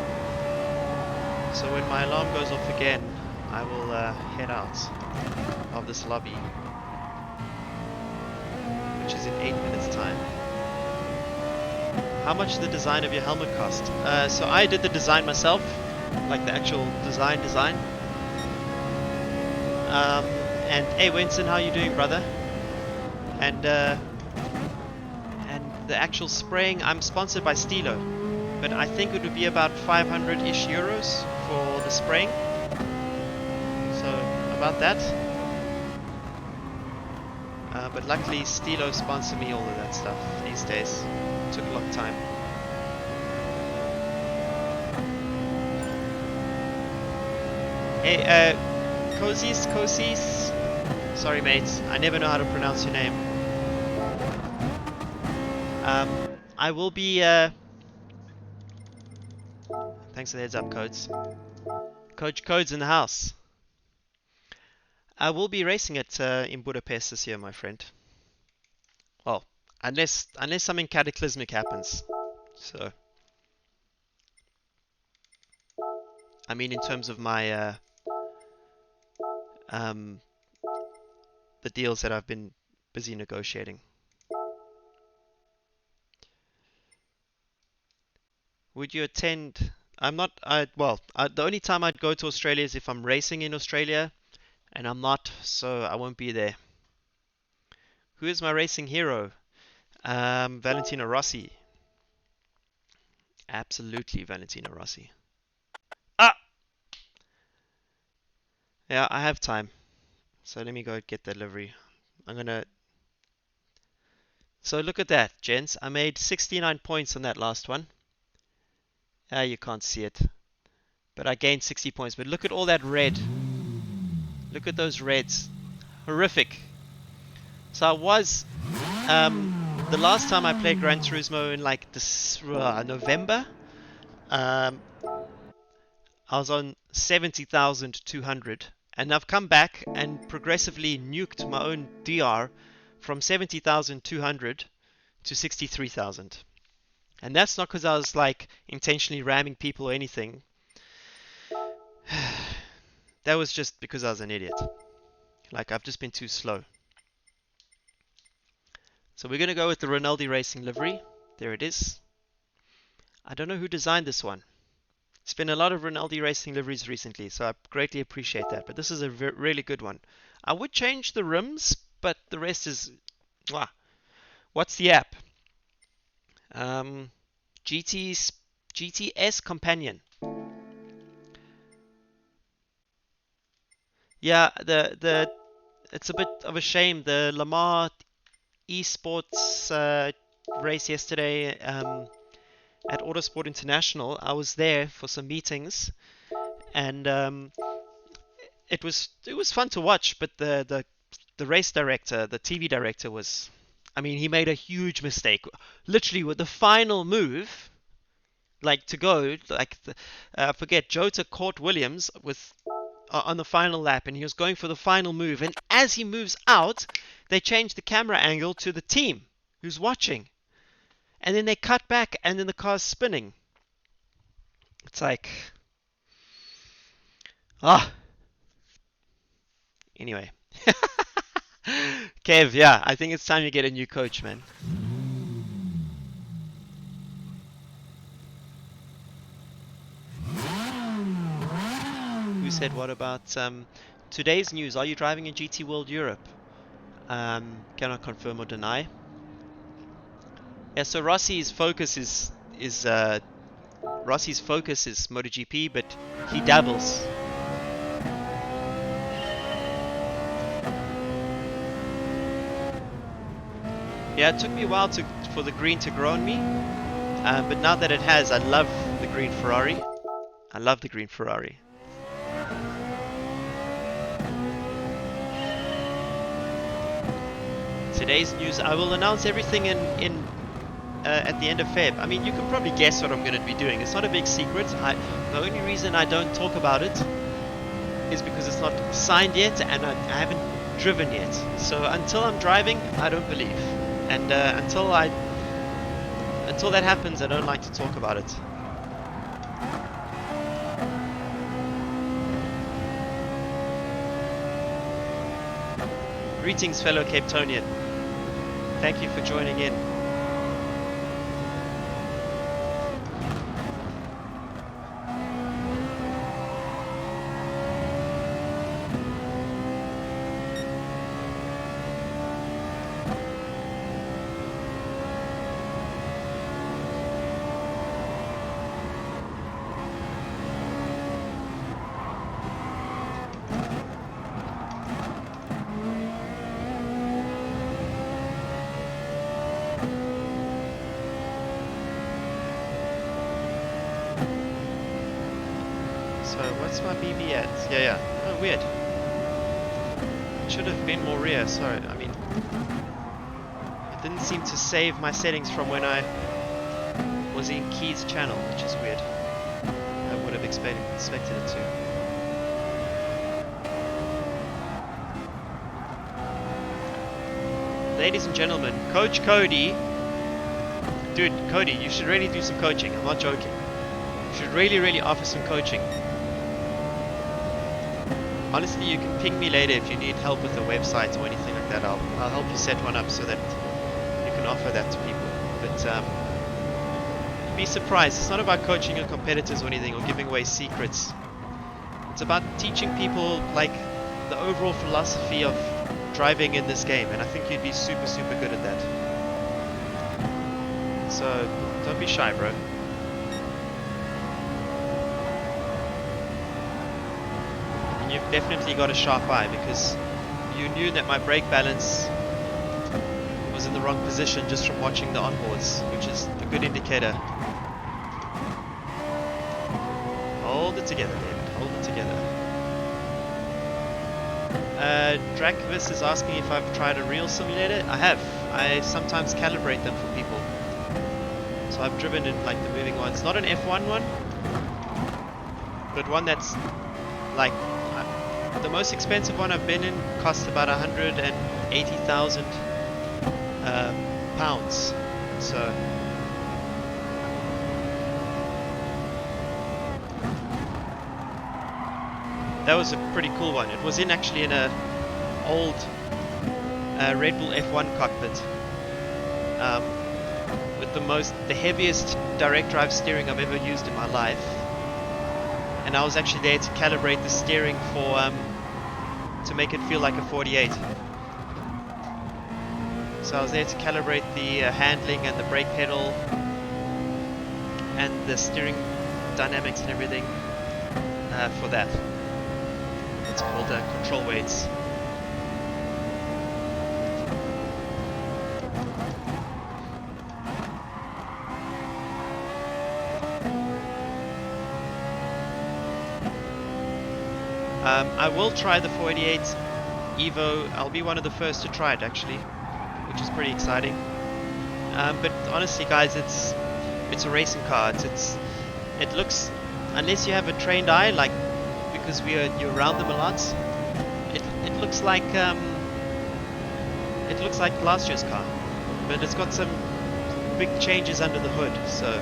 So when my alarm goes off again, I will head out of this lobby, which is in 8 minutes time. How much did the design of your helmet cost? So I did the design myself, like the actual design. And hey Winston, how you doing, brother? And the actual spraying, I'm sponsored by Stilo, but I think it would be about 500-ish euros for the spraying. So about that. But luckily Stilo sponsor me all of that stuff these days. It took a long time. Hey, Kosis. Sorry, mate. I never know how to pronounce your name. I will be. Thanks for the heads up, Codes. Coach Codes in the house. I will be racing it in Budapest this year, my friend. Well, unless something cataclysmic happens. So, I mean, in terms of my the deals that I've been busy negotiating. Would you attend? I'm not. The only time I'd go to Australia is if I'm racing in Australia, and I'm not, so I won't be there. Who is my racing hero? Valentino Rossi. Absolutely, Valentino Rossi. Ah! Yeah, I have time. So let me go get that livery. So look at that, gents. I made 69 points on that last one. You can't see it. But I gained 60 points. But look at all that red. Look at those reds. Horrific. So I was... the last time I played Gran Turismo in like this, November, I was on 70,200. And I've come back and progressively nuked my own DR from 70,200 to 63,000. And that's not because I was like intentionally ramming people or anything. That was just because I was an idiot. Like, I've just been too slow. So we're going to go with the Rinaldi Racing livery. There it is. I don't know who designed this one. It's been a lot of Rinaldi Racing liveries recently, so I greatly appreciate that. But this is a really good one. I would change the rims, but the rest is... Mwah. What's the app? GTS Companion. Yeah, it's a bit of a shame. The Lamar esports race yesterday at Autosport International. I was there for some meetings, and it was fun to watch. But the race director, the TV director, was, I mean, he made a huge mistake. Literally, with the final move, like to go, like I forget, Jota caught Williams with on the final lap, and he was going for the final move. And as he moves out, they change the camera angle to the team who's watching, and then they cut back, and then the car's spinning. It's like, ah. Anyway, Kev, yeah, I think it's time you get a new coach, man. Who said what about today's news? Are you driving in GT World Europe? Cannot confirm or deny. Yeah, so Rossi's focus is MotoGP, but he dabbles. Yeah, it took me a while for the green to grow on me, but now that it has, I love the green Ferrari. I love the green Ferrari. Today's news, I will announce everything at the end of Feb. I mean, you can probably guess what I'm going to be doing. It's not a big secret. The only reason I don't talk about it is because it's not signed yet and I haven't driven yet. So until I'm driving, I don't believe. And until that happens, I don't like to talk about it. Greetings, fellow Cape Townian. Thank you for joining in. What's my BB at? Yeah. Oh, weird. It should have been more rear. Sorry, I mean, it didn't seem to save my settings from when I was in Key's channel, which is weird. I would have expected it to. Ladies and gentlemen, Coach Cody. Dude, Cody, you should really do some coaching. I'm not joking. You should really offer some coaching. Honestly, you can ping me later if you need help with the website or anything like that. I'll help you set one up so that you can offer that to people. But you'd be surprised. It's not about coaching your competitors or anything or giving away secrets. It's about teaching people like the overall philosophy of driving in this game, and I think you'd be super good at that. So don't be shy, bro. You've definitely got a sharp eye because you knew that my brake balance was in the wrong position just from watching the onboards, which is a good indicator. Hold it together, David. Hold it together. Drakvis is asking if I've tried a real simulator. I have. I sometimes calibrate them for people. So I've driven in like the moving ones. Not an F1 one, but one that's like the most expensive one I've been in cost about 180,000 pounds. So that was a pretty cool one. It was actually in a old Red Bull F1 cockpit with the heaviest direct drive steering I've ever used in my life. And I was actually there to calibrate the steering for to make it feel like a 48. So I was there to calibrate the handling and the brake pedal and the steering dynamics and everything for that. It's called control weights. I will try the 488 Evo. I'll be one of the first to try it actually, which is pretty exciting. But honestly, guys, it's a racing car. It looks, unless you have a trained eye, like because you're around them a lot, it looks like last year's car, but it's got some big changes under the hood. So.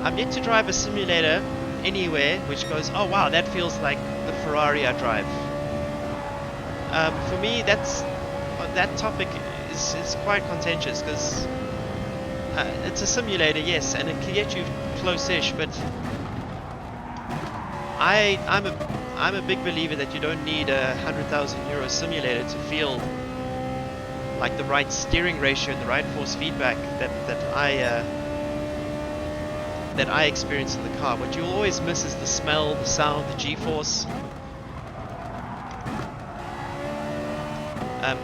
I'm yet to drive a simulator anywhere which goes, oh wow, that feels like the Ferrari I drive. For me, that topic is quite contentious because it's a simulator, yes, and it can get you close-ish, but I'm a big believer that you don't need a €100,000 simulator to feel like the right steering ratio and the right force feedback that I experience in the car. What you always miss is the smell, the sound, the G-force.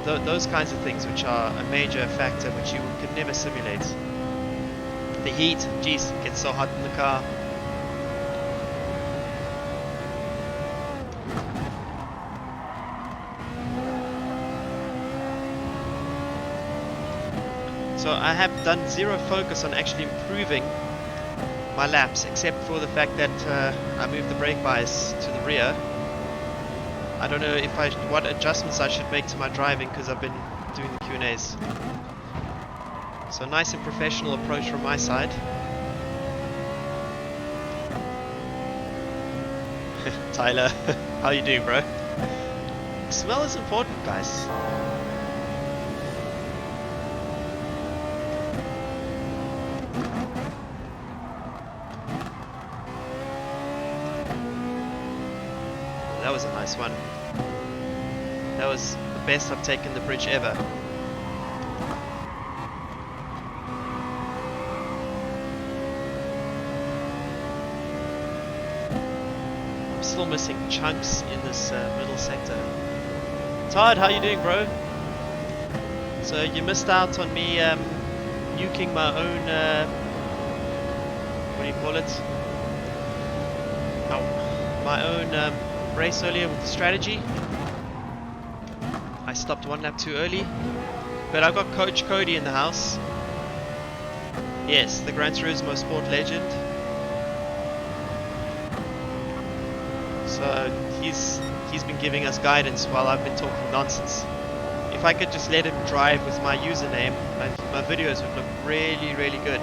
Those kinds of things which are a major factor which you could never simulate. The heat, geez, it gets so hot in the car. So I have done zero focus on actually improving my laps, except for the fact that I moved the brake bias to the rear. I don't know what adjustments I should make to my driving because I've been doing the Q&As. So nice and professional approach from my side. Tyler, how you doing, bro? Smell is important, guys. That was a nice one. That was the best I've taken the bridge ever. I'm still missing chunks in this middle sector. Todd, how you doing, bro? So you missed out on me nuking my own, what do you call it? Oh, my own race earlier with the strategy. I stopped one lap too early, but I've got Coach Cody in the house. Yes, the Gran Turismo Sport legend. So he's been giving us guidance while I've been talking nonsense. If I could just let him drive with my username, my videos would look really, really good.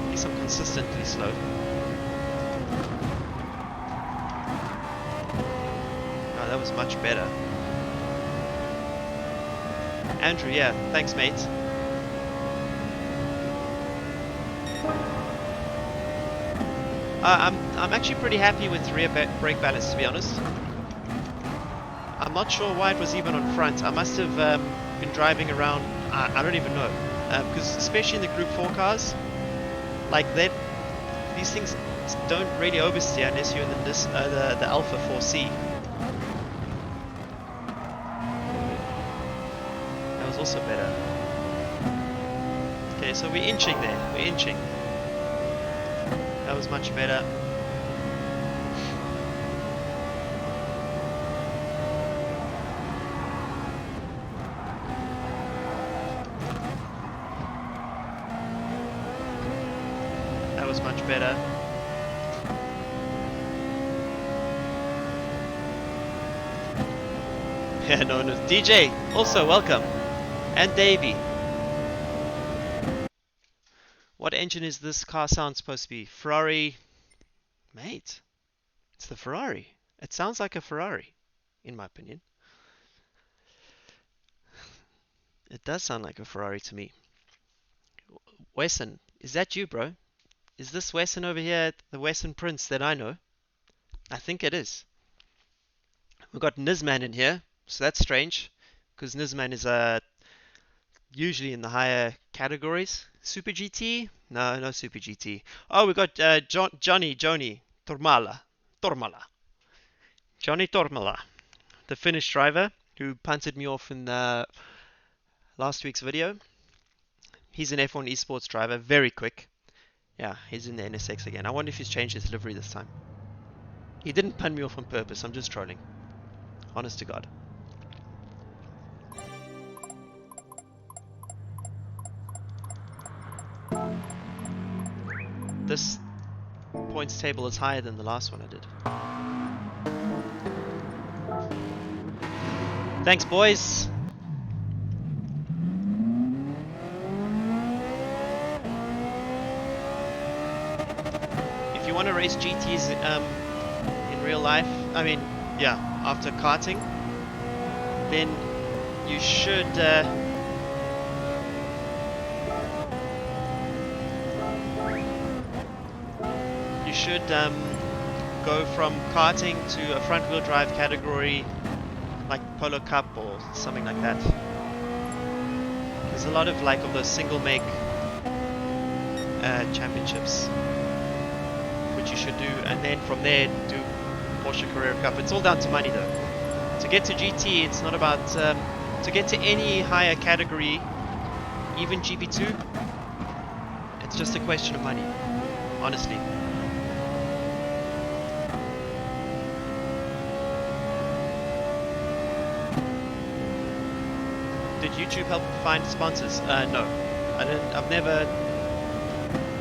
At least I'm consistently slow. That was much better. Andrew, yeah, thanks, mate. I'm actually pretty happy with rear brake balance, to be honest. I'm not sure why it was even on front. I must have been driving around. I don't even know, because especially in the Group 4 cars, like these things don't really oversteer unless you're in the Alpha 4C. Also better. Okay, so we're inching there. We're inching. That was much better. was much better. Yeah, no. DJ, also welcome. And Davey. What engine is this car sound supposed to be? Ferrari. Mate, it's the Ferrari. It sounds like a Ferrari, in my opinion. It does sound like a Ferrari to me. Wesson, is that you, bro? Is this Wesson over here, the Wesson Prince that I know? I think it is. We've got Nizman in here, so that's strange, because Nizman is usually in the higher categories. Super GT? No, no Super GT. Oh, we got Johnny Tormala. Johnny Tormala, the Finnish driver who punted me off in last week's video. He's an F1 esports driver, very quick. Yeah, he's in the NSX again. I wonder if he's changed his livery this time. He didn't punt me off on purpose, I'm just trolling. Honest to God. This points table is higher than the last one I did. Thanks, boys. If you want to race GTs in real life, I mean, yeah, after karting, then you should go from karting to a front-wheel drive category like Polo Cup or something like that. There's a lot of those single make championships which you should do, and then from there do Porsche Carrera Cup. It's all down to money though. To get to GT, it's not about to get to any higher category, even GP2, it's just a question of money, honestly. Did YouTube help find sponsors? No, I didn't. I've never.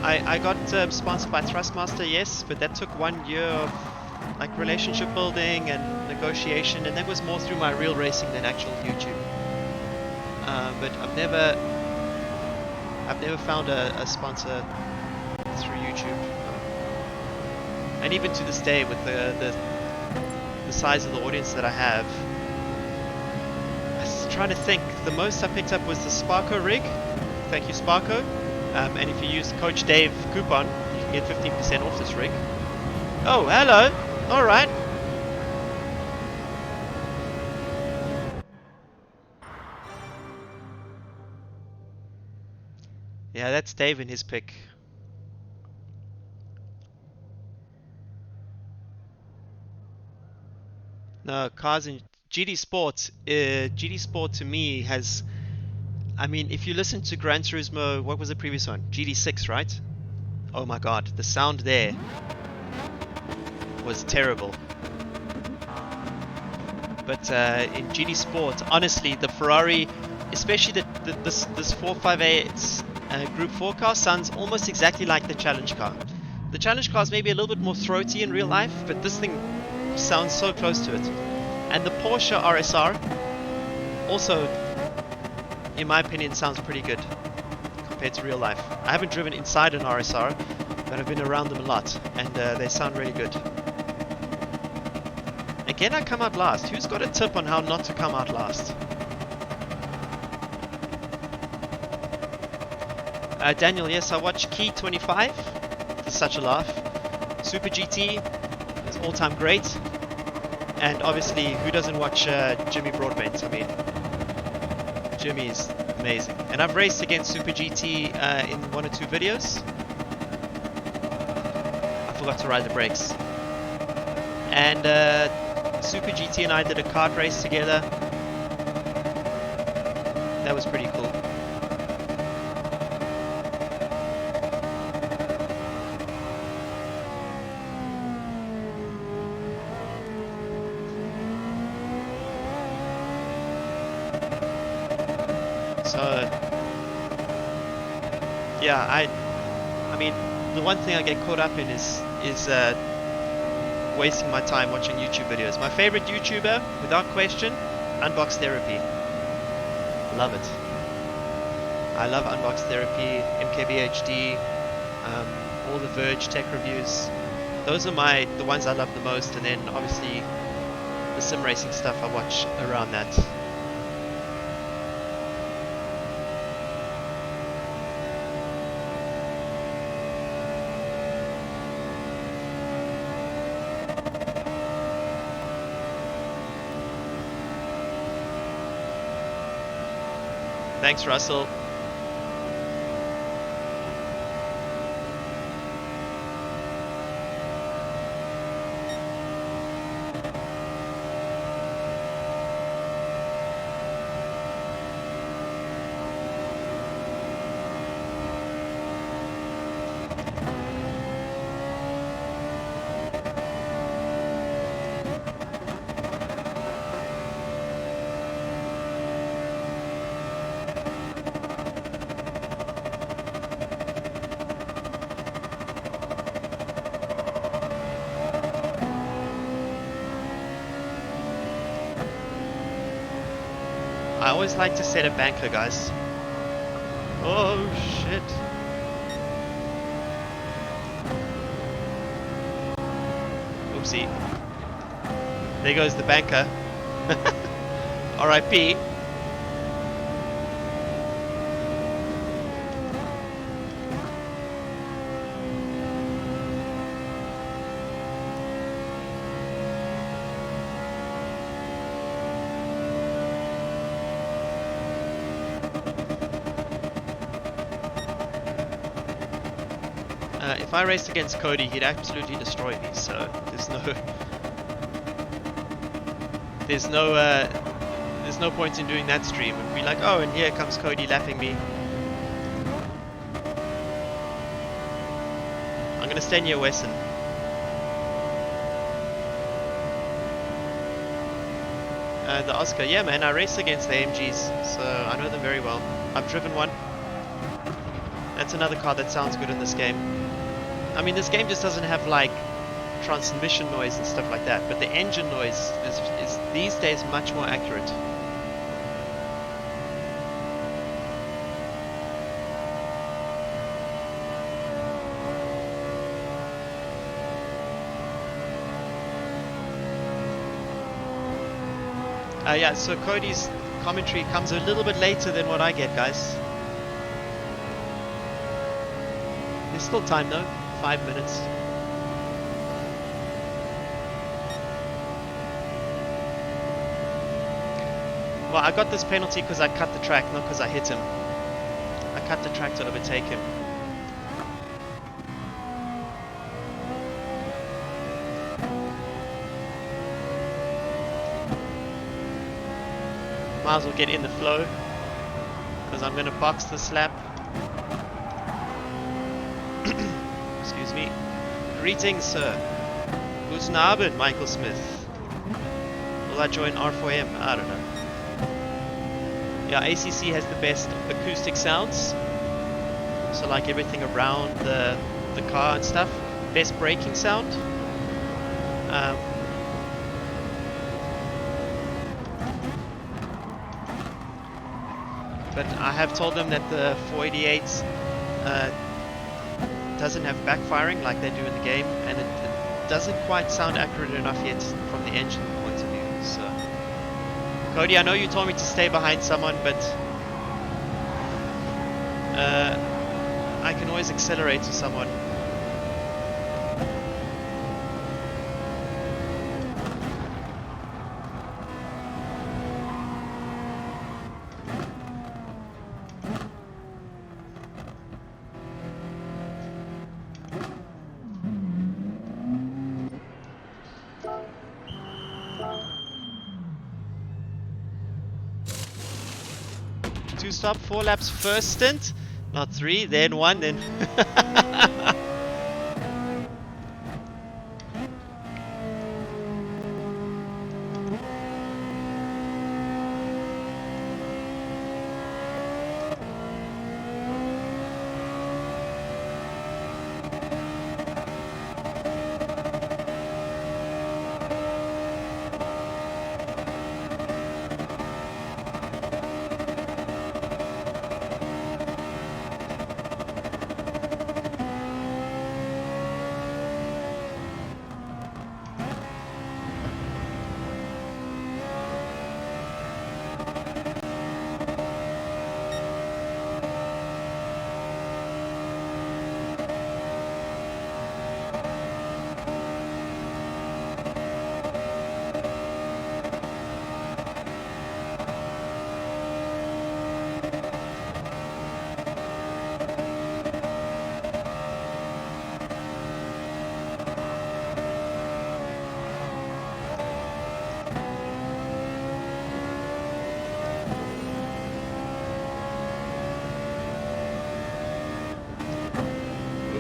I got sponsored by Thrustmaster, yes, but that took 1 year of relationship building and negotiation, and that was more through my real racing than actual YouTube. But I've never found a sponsor through YouTube, and even to this day, with the size of the audience that I have. Trying to think, the most I picked up was the Sparko rig. Thank you, Sparko. And if you use Coach Dave coupon, you can get 15% off this rig. Oh, hello. All right. Yeah, that's Dave and his pick. No, cars in GD Sport. GD Sport to me has, I mean, if you listen to Gran Turismo, what was the previous one? GD6, right? Oh my God, the sound there was terrible. But in GD Sport, honestly, the Ferrari, especially this 458 Group 4 car, sounds almost exactly like the Challenge car. The Challenge car is maybe a little bit more throaty in real life, but this thing sounds so close to it. And the Porsche RSR also, in my opinion, sounds pretty good compared to real life. I haven't driven inside an RSR, but I've been around them a lot, and they sound really good. Again, I come out last. Who's got a tip on how not to come out last? Daniel, yes, I watched Key 25. It's such a laugh. Super GT is all-time great. And obviously, who doesn't watch Jimmy Broadbent? I mean, Jimmy is amazing. And I've raced against Super GT in 1 or 2 videos. I forgot to ride the brakes. And Super GT and I did a kart race together. That was pretty cool. Yeah, I mean, the one thing I get caught up in is wasting my time watching YouTube videos. My favorite YouTuber, without question, Unbox Therapy. Love it. I love Unbox Therapy, MKBHD, all the Verge tech reviews. Those are the ones I love the most, and then obviously the sim racing stuff I watch around that. Thanks, Russell. I always like to set a banker, guys. Oh shit. Oopsie. There goes the banker. RIP. If I raced against Cody, he'd absolutely destroy me. So there's no point in doing that stream. It'd be like, oh, and here comes Cody lapping me. I'm gonna stay near Wesson. The Oscar, yeah, man, I race against the AMGs, so I know them very well. I've driven one. That's another car that sounds good in this game. I mean, this game just doesn't have like transmission noise and stuff like that, but the engine noise is these days much more accurate. Yeah, so Cody's commentary comes a little bit later than what I get, guys. There's still time though, 5 minutes. Well, I got this penalty because I cut the track, not because I hit him. I cut the track to overtake him. Might as well get in the flow, because I'm going to box this lap. Excuse me. Greetings, sir. Guten Abend, Michael Smith. Will I join R4M? I don't know. Yeah, ACC has the best acoustic sounds. So like everything around the car and stuff. Best braking sound. But I have told them that the 488 doesn't have backfiring like they do in the game, and it doesn't quite sound accurate enough yet from the engine point of view. So, Cody, I know you told me to stay behind someone, but I can always accelerate to someone. Stop, 4 laps first stint, not 3, then 1, then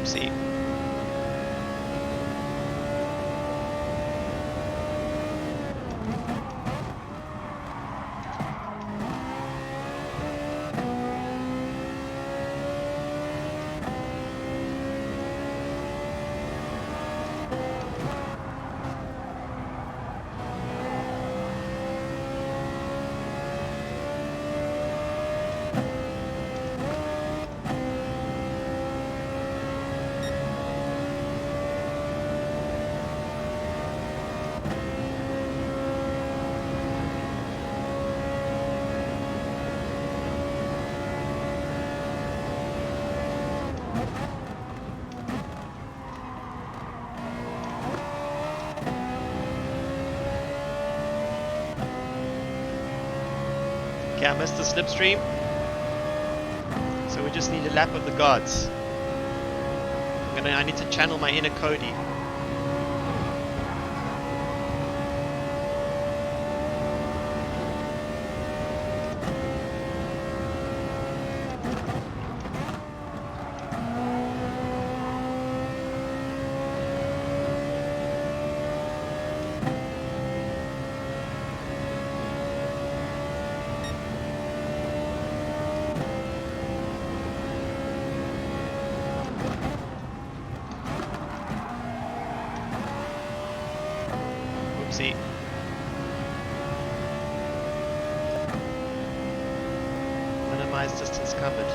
Whoopsie. Okay, I missed the slipstream. So we just need a lap of the gods. I need to channel my inner Cody. Whoopsie. Minimize distance covered.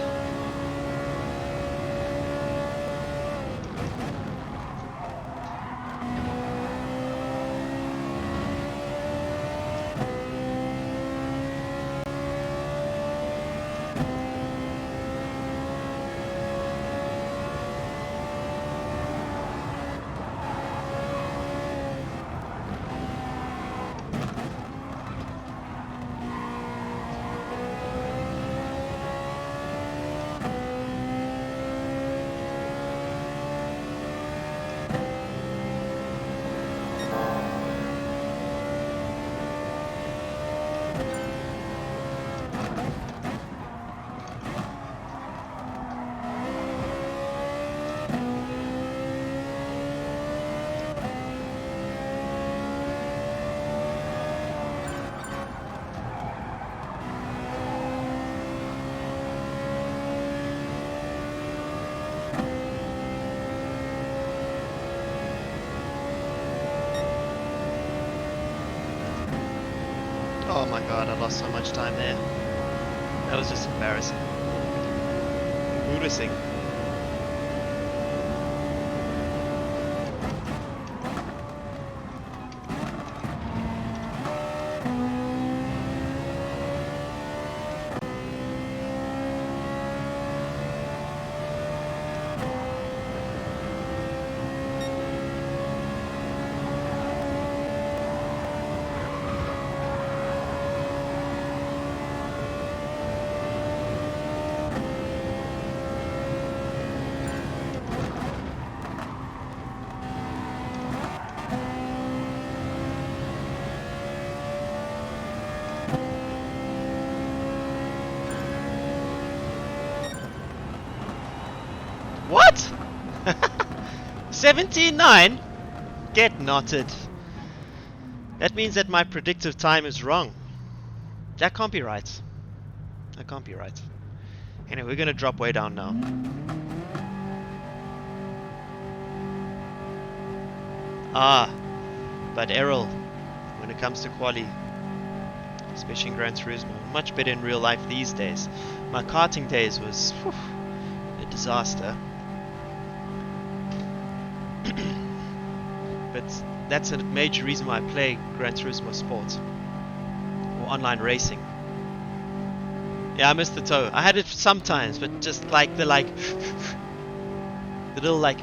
Oh my god, I lost so much time there. That was just embarrassing. Embarrassing. What? 17.9? Get knotted. That means that my predictive time is wrong. That can't be right. That can't be right. Anyway, we're gonna drop way down now. Ah, but Errol, when it comes to quali, especially in Gran Turismo, much better in real life these days. My karting days was a disaster. But that's a major reason why I play Gran Turismo Sport or online racing. Yeah, I missed the toe. I had it sometimes, but just like the little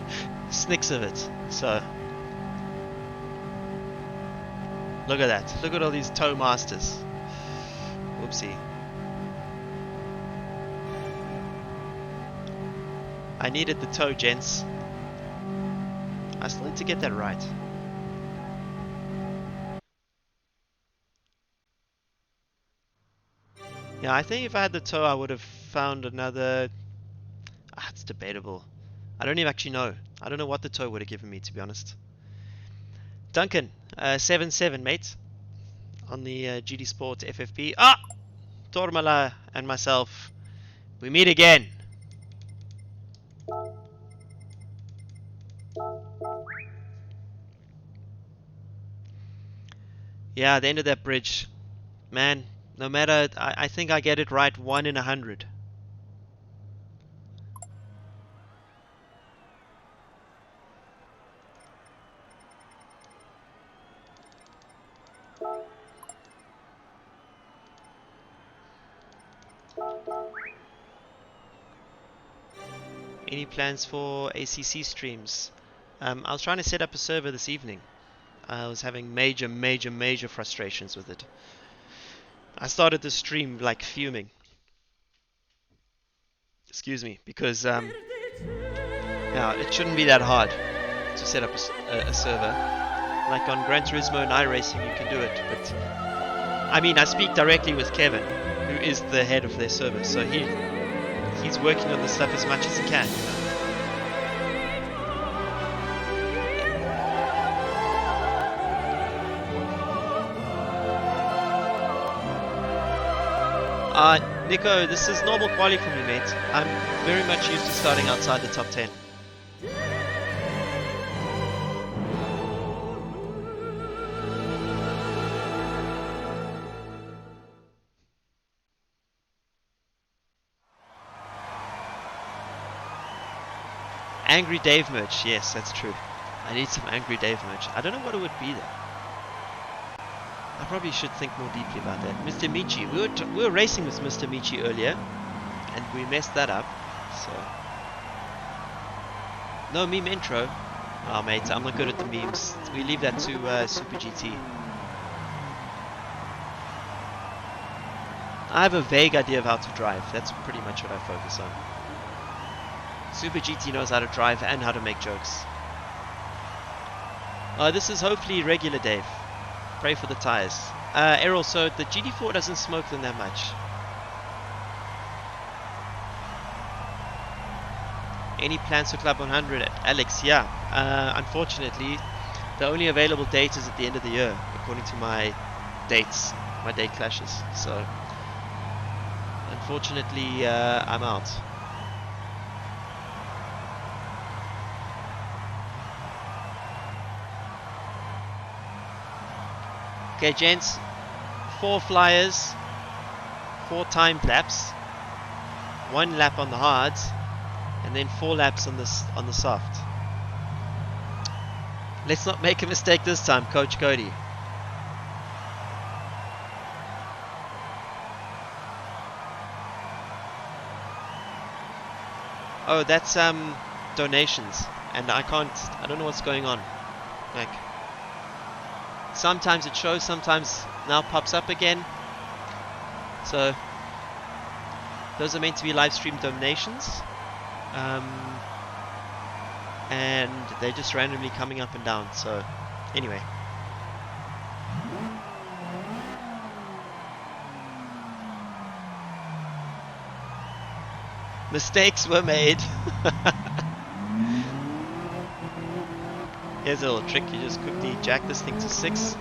snicks of it. So look at that. Look at all these toe masters. Whoopsie. I needed the toe, gents. I still need to get that right. Yeah, I think if I had the toe, I would have found another... it's debatable. I don't even actually know. I don't know what the tow would have given me, to be honest. Duncan, 7-7, mate. On the GD Sport FFP. Ah! Tormala and myself. We meet again. Yeah, the end of that bridge. Man, no matter, I think I get it right 1 in 100. Any plans for ACC streams? I was trying to set up a server this evening. I was having major frustrations with it. I started the stream like fuming. Excuse me, because yeah, it shouldn't be that hard to set up a server. Like on Gran Turismo and iRacing, you can do it. But I mean, I speak directly with Kevin, who is the head of their server, so he's working on this stuff as much as he can. You know? Nico, this is normal quali for me, mate. I'm very much used to starting outside the top 10. Angry Dave merch, yes, that's true. I need some Angry Dave merch. I don't know what it would be though. I probably should think more deeply about that. Mr. Michi, we were racing with Mr. Michi earlier, and we messed that up. So no meme intro. Oh mate, I'm not good at the memes. We leave that to Super GT. I have a vague idea of how to drive. That's pretty much what I focus on. Super GT knows how to drive and how to make jokes. This is hopefully regular Dave. Pray for the tires. Errol, so the GD4 doesn't smoke them that much. Any plans for Club 100? Alex, yeah. Unfortunately, the only available date is at the end of the year, according to my dates, my date clashes. So, unfortunately, I'm out. Okay, gents, 4 flyers, 4 time laps, 1 lap on the hards, and then 4 laps on the soft. Let's not make a mistake this time, Coach Cody. Oh, that's donations, and I don't know what's going on. Like, sometimes it shows, sometimes now pops up again. So those are meant to be live stream donations, and they're just randomly coming up and down. So anyway, mistakes were made. Here's a little trick. You just quickly jack this thing to 6.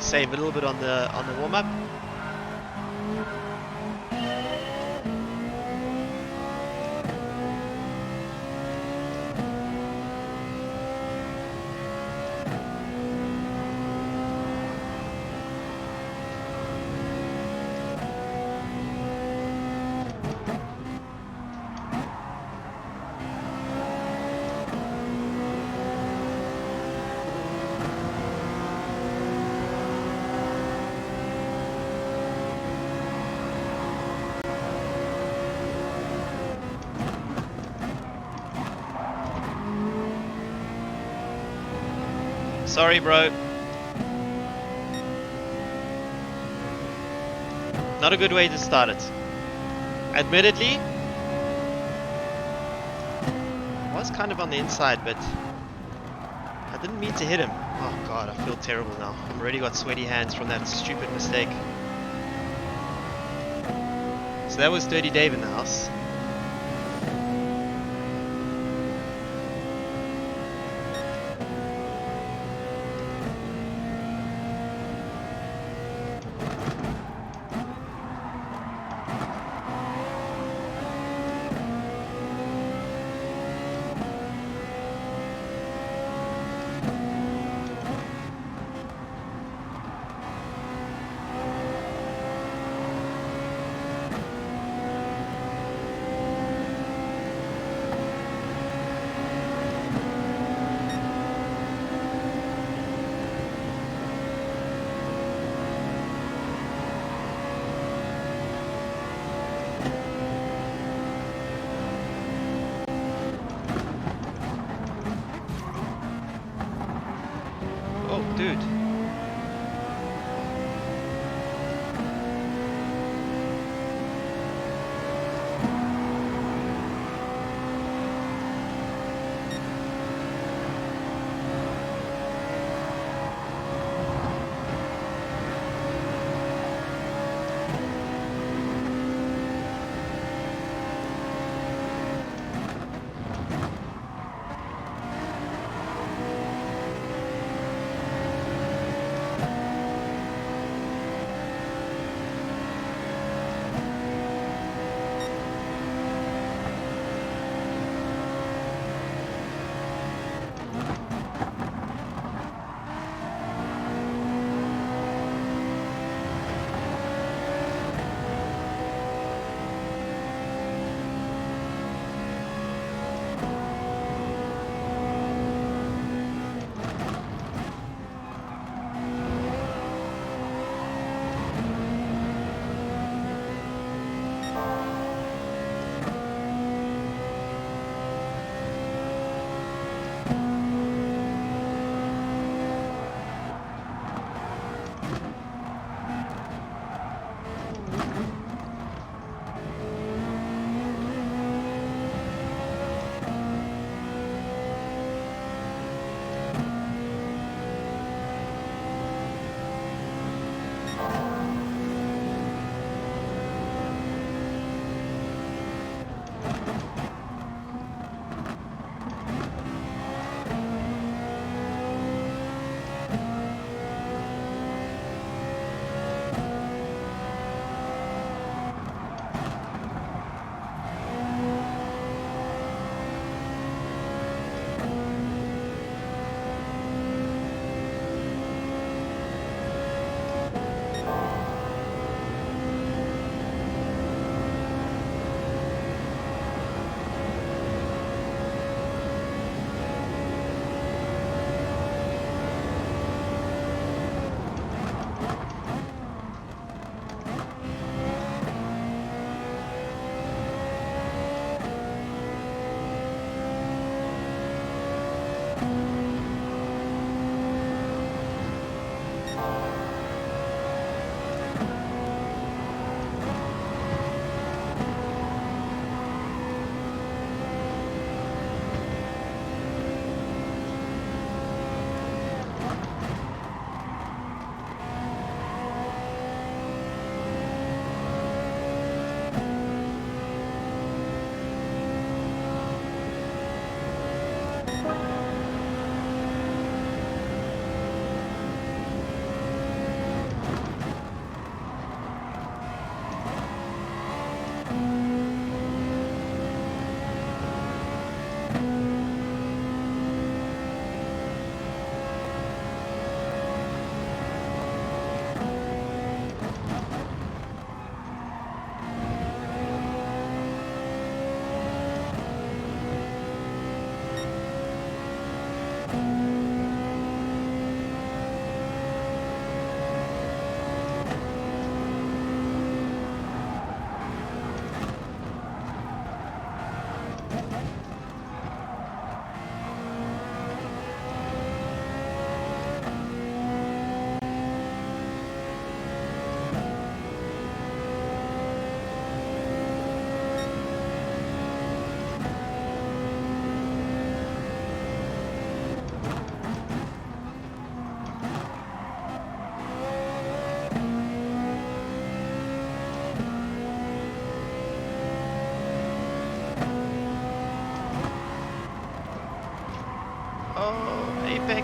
Save a little bit on the warm-up. Sorry, bro. Not a good way to start it. Admittedly, was kind of on the inside, but I didn't mean to hit him. Oh god, I feel terrible now. I've already got sweaty hands from that stupid mistake. So that was Dirty Dave in the house. Oh, dude.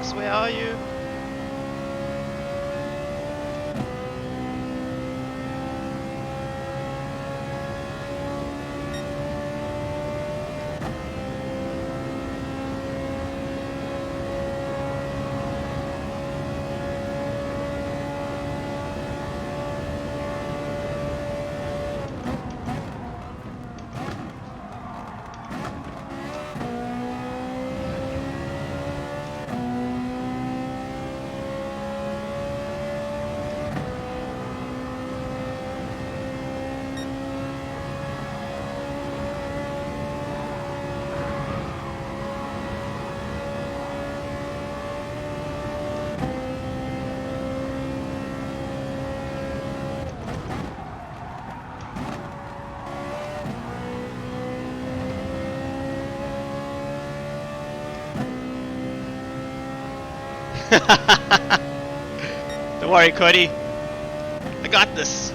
Max, where are you? Don't worry, Cody. I got this.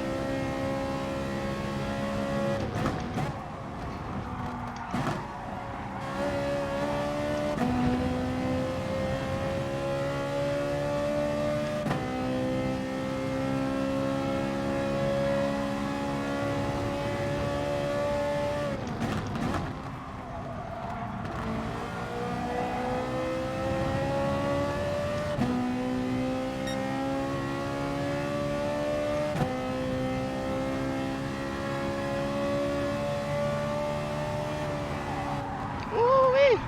Ooh-wee.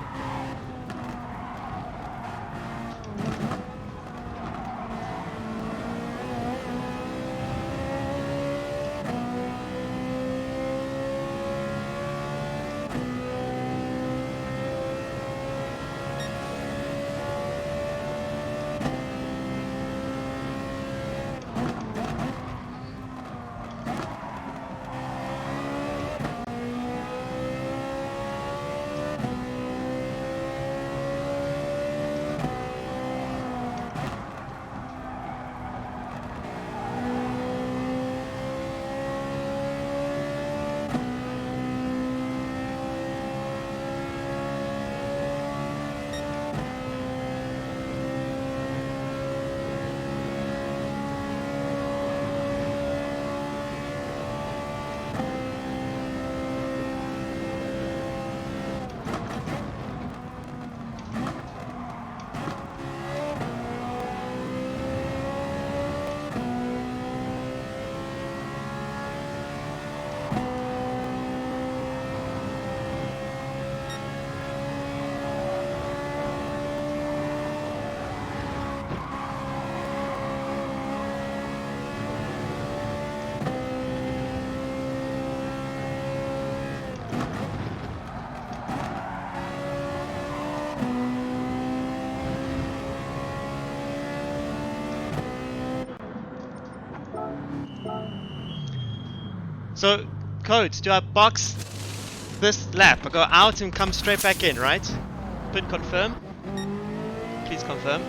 So, Codes, do I box this lap? I go out and come straight back in, right? Put confirm. Please confirm.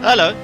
Hello.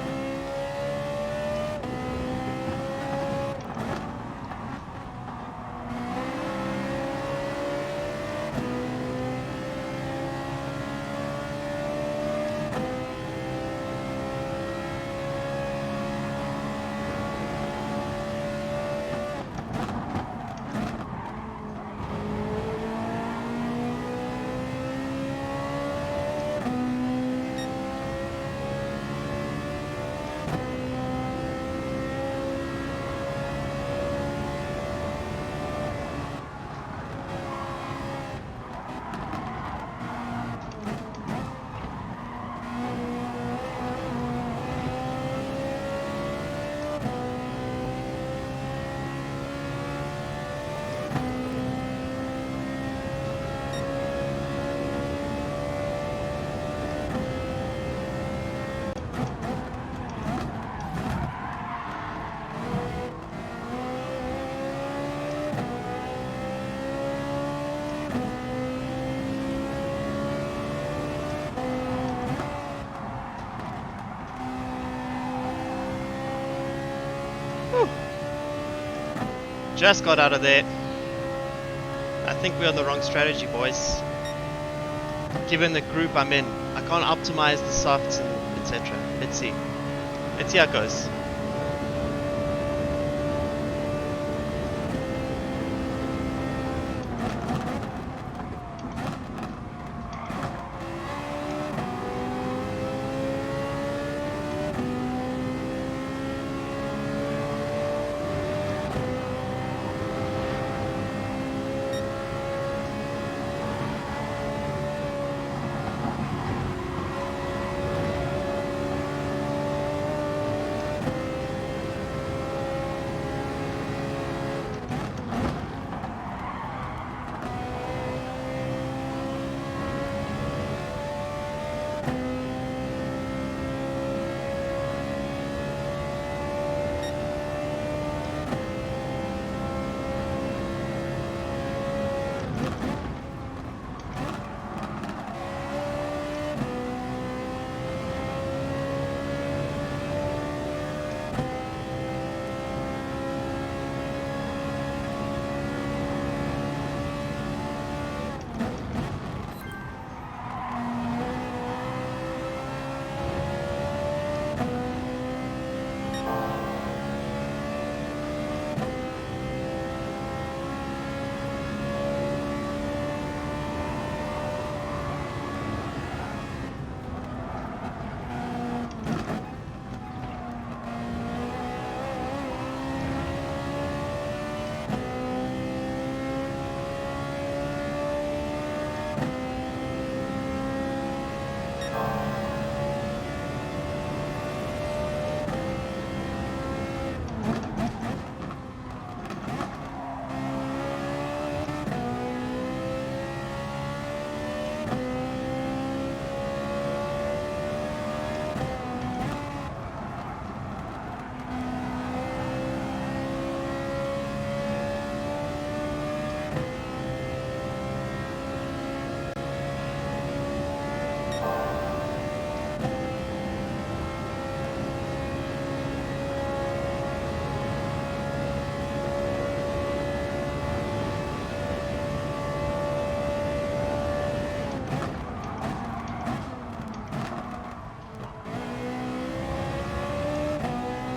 Whew. Just got out of there. I think we're on the wrong strategy, boys. Given the group I'm in, I can't optimize the softs and etc. Let's see. Let's see how it goes.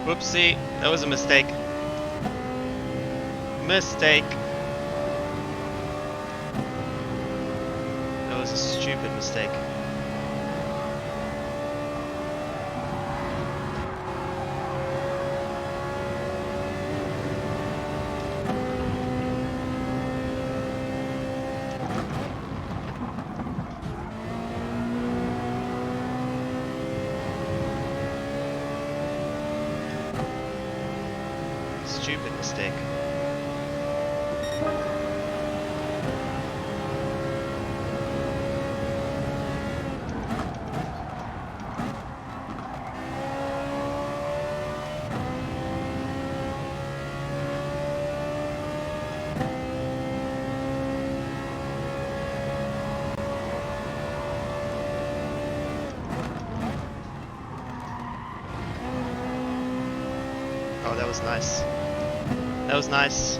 Whoopsie, that was a mistake. Mistake. That was a stupid mistake. Stupid mistake. was nice. That was nice.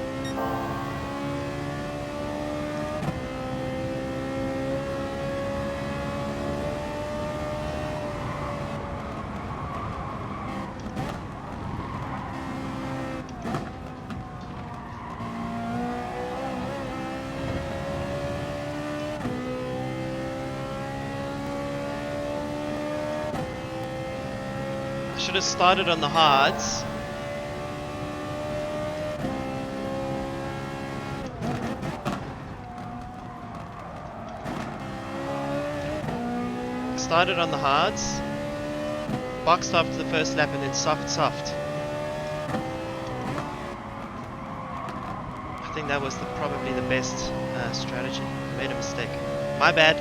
Should have started on the hards. Started on the hards, boxed after the first lap, and then soft. I think that was probably the best strategy. I made a mistake. My bad.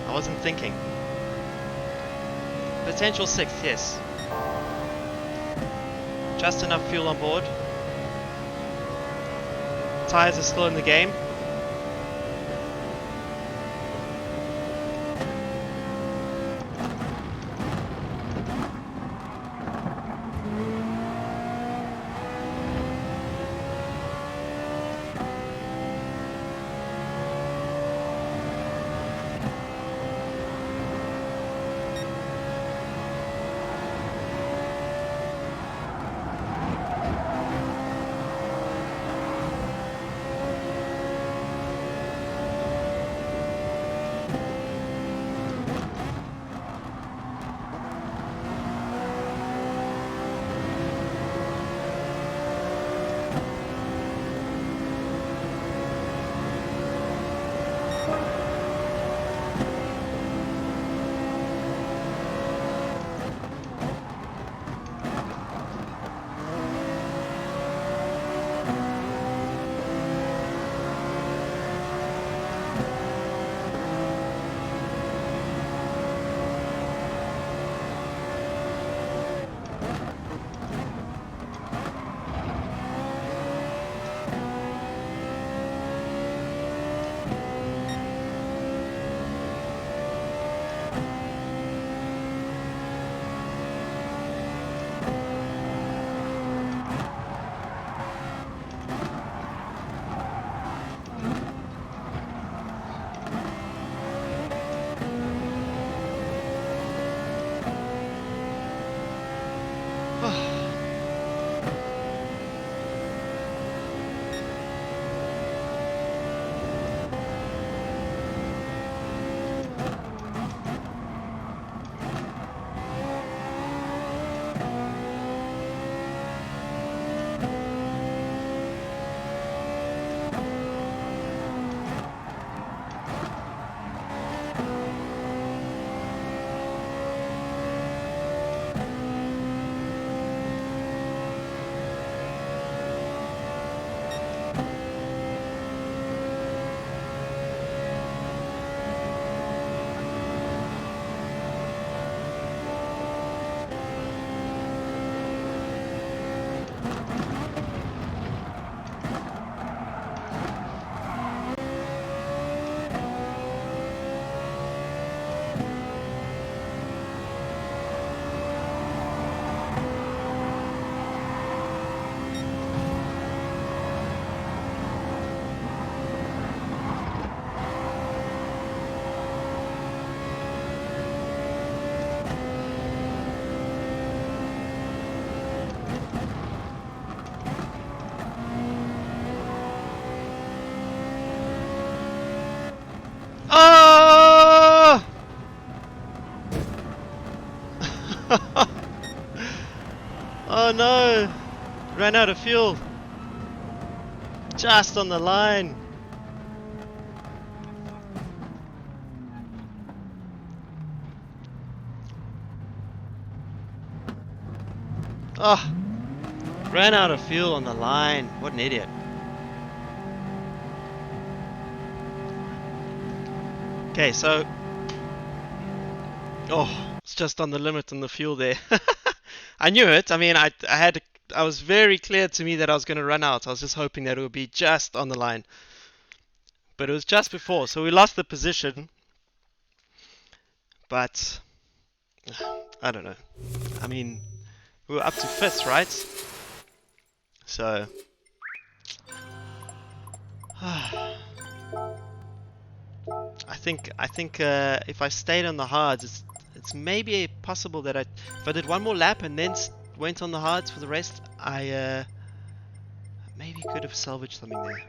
I wasn't thinking. Potential 6th, yes. Just enough fuel on board. Tires are still in the game. Oh! Oh no! Ran out of fuel. Just on the line. Oh! Ran out of fuel on the line. What an idiot. Okay, so... Oh, it's just on the limit on the fuel there. I knew it. I mean, I was very clear to me that I was going to run out. I was just hoping that it would be just on the line. But it was just before, so we lost the position. But I don't know. I mean, We were up to 5th, right? So I think if I stayed on the hards, it's maybe possible that if I did one more lap and then went on the hards for the rest, I maybe could have salvaged something there.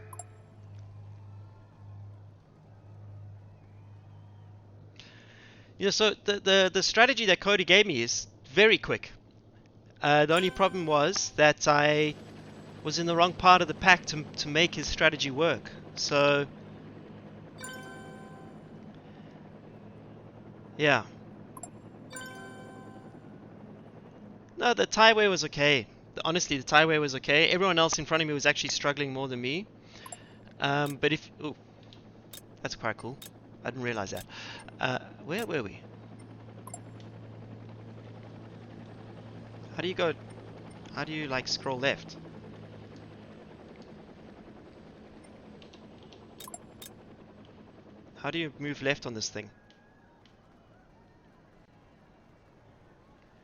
You know, so the strategy that Cody gave me is very quick. The only problem was that I was in the wrong part of the pack to make his strategy work. So yeah. No, the tieway was okay. Honestly, the tieway was okay. Everyone else in front of me was actually struggling more than me. But if... Ooh, that's quite cool. I didn't realize that. Where were we? How do you go... How do you, like, scroll left? How do you move left on this thing?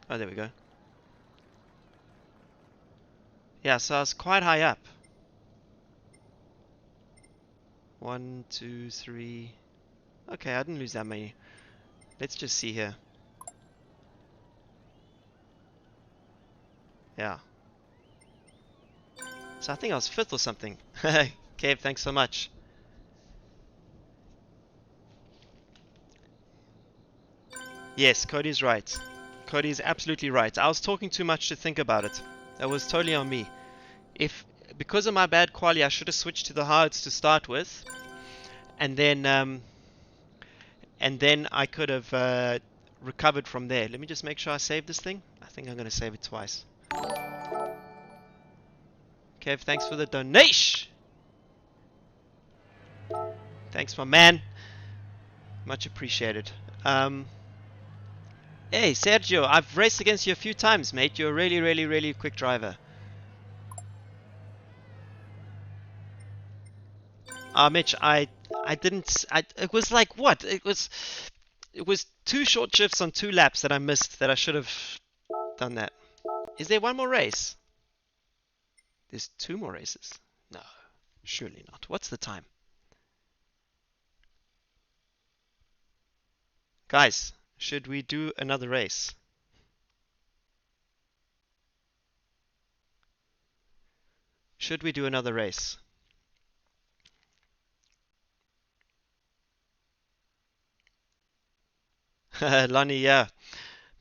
Oh, there we go. Yeah, so I was quite high up. 1, 2, 3... Okay, I didn't lose that many. Let's just see here. Yeah. So I think I was 5th or something. Cave, thanks so much. Yes, Cody's right. Cody is absolutely right. I was talking too much to think about it. That was totally on me. Because of my bad quali, I should have switched to the hards to start with, and then I could have recovered from there. Let me just make sure I save this thing. I think I'm going to save it twice. Kev, thanks for the donation. Thanks, my man. Much appreciated. Hey, Sergio, I've raced against you a few times, mate. You're a really, really, really quick driver. Mitch, it was like what? It was 2 short shifts on 2 laps that I missed that I should have done that. Is there one more race? There's 2 more races. No, surely not. What's the time? Guys, should we do another race? Should we do another race? Lonnie, yeah.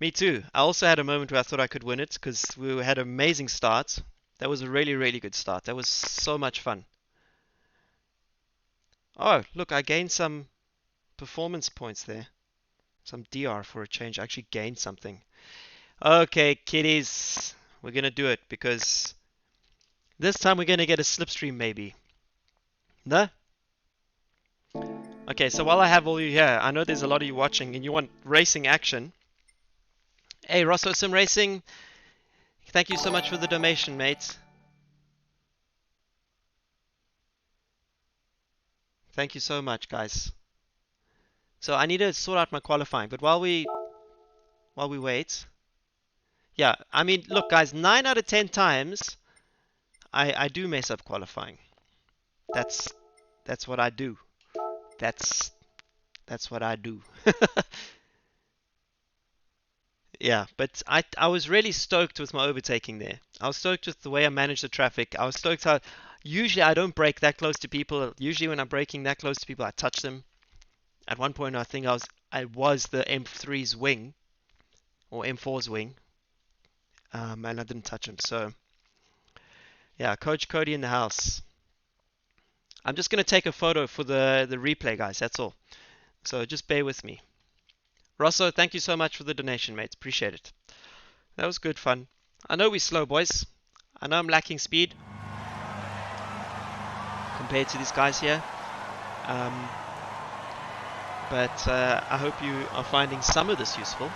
Me too. I also had a moment where I thought I could win it because we had an amazing start. That was a really, really good start. That was so much fun. Oh, look, I gained some performance points there. Some DR for a change. I actually gained something. Okay, kiddies. We're going to do it because this time we're going to get a slipstream maybe. No? Okay, so while I have all you here, I know there's a lot of you watching and you want racing action. Hey, Rosso Sim Racing. Thank you so much for the donation, mate. Thank you so much, guys. So I need to sort out my qualifying, but while we wait, yeah, I mean, look, guys, 9 out of 10 times I do mess up qualifying. That's what I do. That's what I do. Yeah, but I was really stoked with my overtaking there. I was stoked with the way I managed the traffic. I was stoked how usually I don't brake that close to people. Usually when I'm braking that close to people, I touch them. At one point, I think I was the M3's wing or M4's wing, and I didn't touch him. So yeah, Coach Cody in the house. I'm just gonna take a photo for the replay, guys. That's all. So just bear with me. Rosso, thank you so much for the donation, mate. Appreciate it. That was good fun. I know we're slow, boys. I know I'm lacking speed compared to these guys here. But I hope you are finding some of this useful.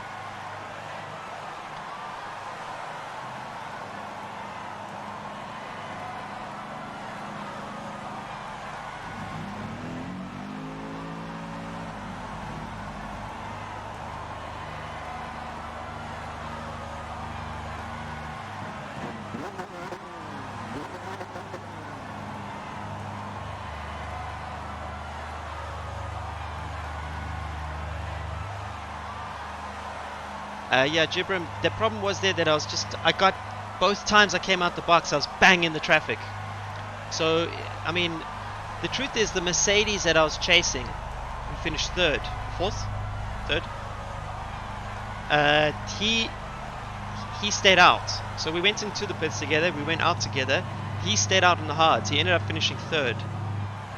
Yeah, Gibram, the problem was there that I got, both times I came out the box, I was bang in the traffic. So, I mean, the truth is the Mercedes that I was chasing, who finished third, fourth, third, uh, he he stayed out. So we went into the pits together, we went out together. He stayed out in the hards. He ended up finishing third.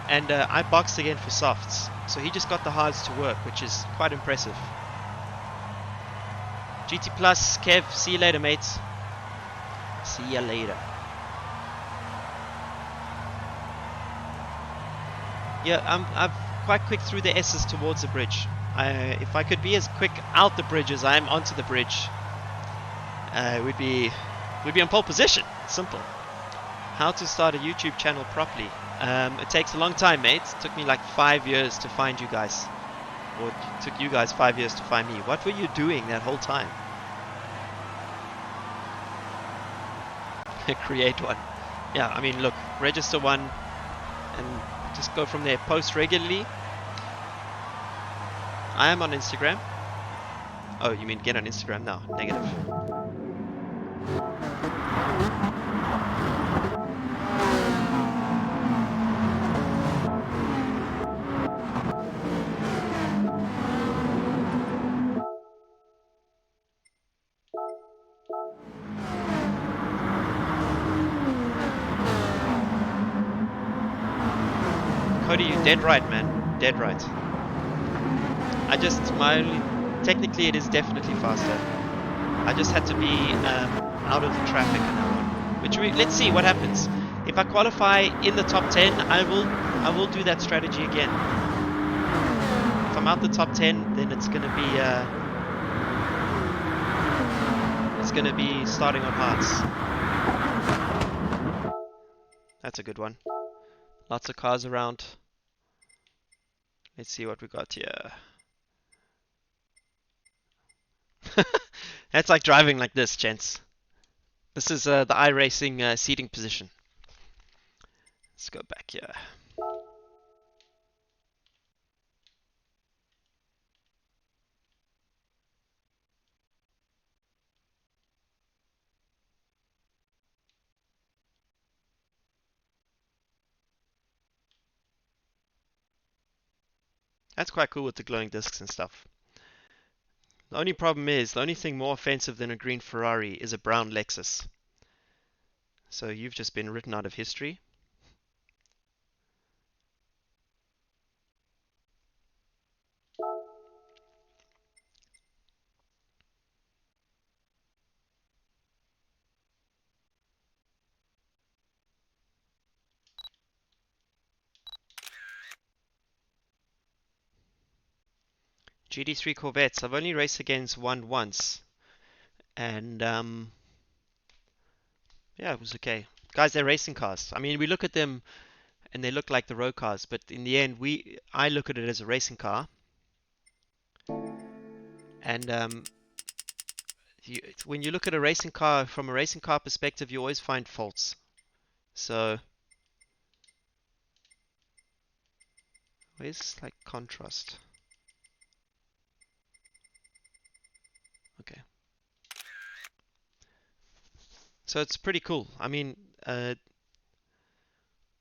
And I boxed again for softs. So he just got the hards to work, which is quite impressive. GT Plus, Kev, see you later, mates. See ya later. Yeah, I'm quite quick through the S's towards the bridge. If I could be as quick out the bridge as I am onto the bridge, we'd be on pole position. Simple. How to start a YouTube channel properly. It takes a long time, mate. It took me like 5 years to find you guys. Or it took you guys 5 years to find me. What were you doing that whole time? Create one. Yeah, I mean, look, register one and just go from there. Post regularly. I am on Instagram. Oh, you mean get on Instagram now? Negative. Cody, you dead right, man. Dead right. Technically it is definitely faster. I just had to be out of the traffic on that one. Let's see what happens. If I qualify in the top 10, I will do that strategy again. If I'm out the top 10, then it's gonna be starting on hards. That's a good one. Lots of cars around. Let's see what we got here. That's like driving like this, gents. This is the iRacing seating position. Let's go back here. That's quite cool with the glowing discs and stuff. The only problem is, the only thing more offensive than a green Ferrari is a brown Lexus. So you've just been written out of history. GD3 Corvettes, I've only raced against one once. And yeah, it was okay. Guys, they're racing cars. I mean, we look at them and they look like the road cars, but in the end, I look at it as a racing car. And when you look at a racing car from a racing car perspective, you always find faults. So where's like contrast? Okay. So it's pretty cool. I mean, the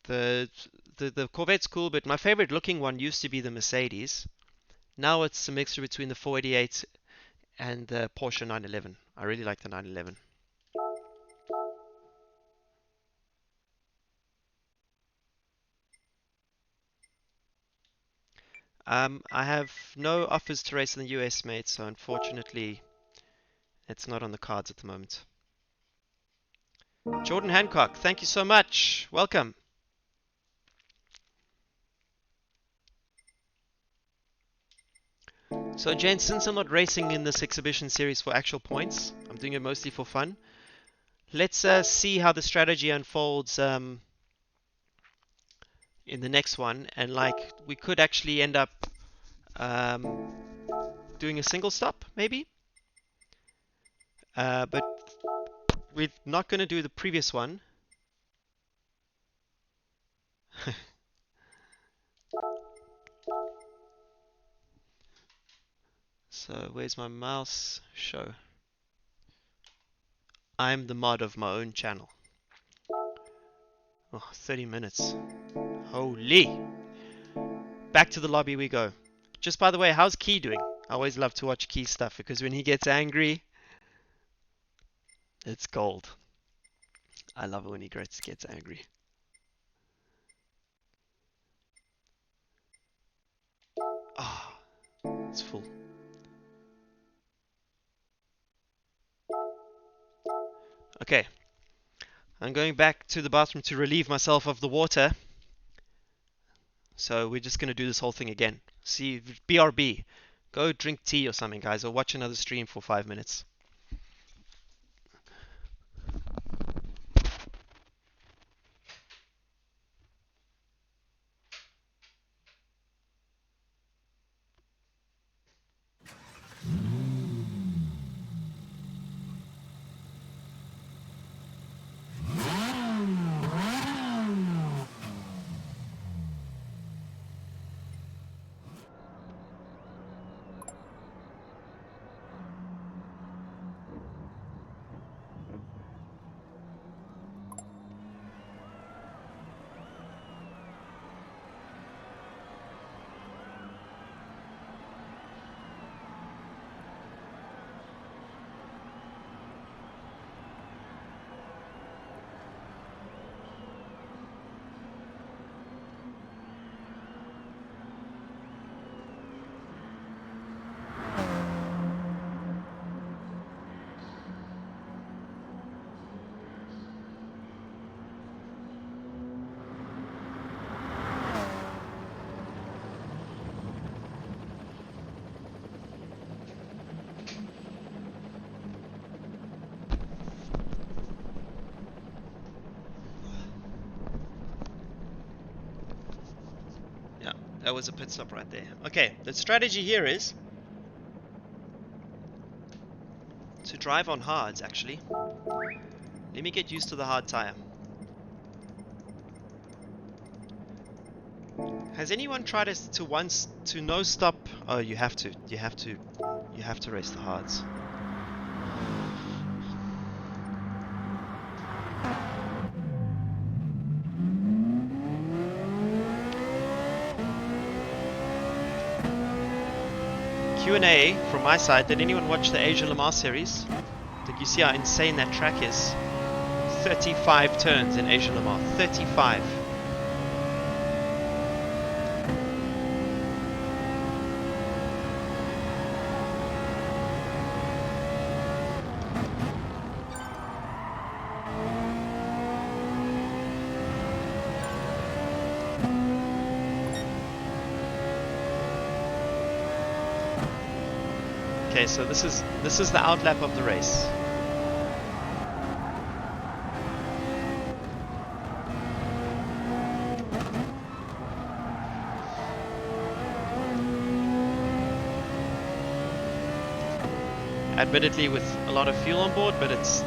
the Corvette's cool, but my favorite looking one used to be the Mercedes. Now it's a mixture between the 488 and the Porsche 911. I really like the 911. I have no offers to race in the US, mate, so unfortunately, it's not on the cards at the moment. Jordan Hancock, thank you so much. Welcome. So, Jane, since I'm not racing in this exhibition series for actual points, I'm doing it mostly for fun. Let's see how the strategy unfolds in the next one, and like we could actually end up um, doing a single stop, maybe. But we're not going to do the previous one. So where's my mouse? Show. I'm the mod of my own channel. Oh, 30 minutes. Holy! Back to the lobby we go. Just by the way, how's Key doing? I always love to watch Key stuff because when he gets angry, it's gold. I love it when he gets angry. Ah, oh, it's full. Okay. I'm going back to the bathroom to relieve myself of the water. So we're just going to do this whole thing again. See, BRB. Go drink tea or something, guys, or watch another stream for 5 minutes. Yeah, that was a pit stop right there. Okay, the strategy here is to drive on hards, actually. Let me get used to the hard tire. Has anyone tried to no stop? Oh, you have to race the hards. Q&A from my side. Did anyone watch the Asia Le Mans series? Did you see how insane that track is? 35 turns in Asia Le Mans. 35. Okay, so this is the outlap of the race. Admittedly with a lot of fuel on board, but it's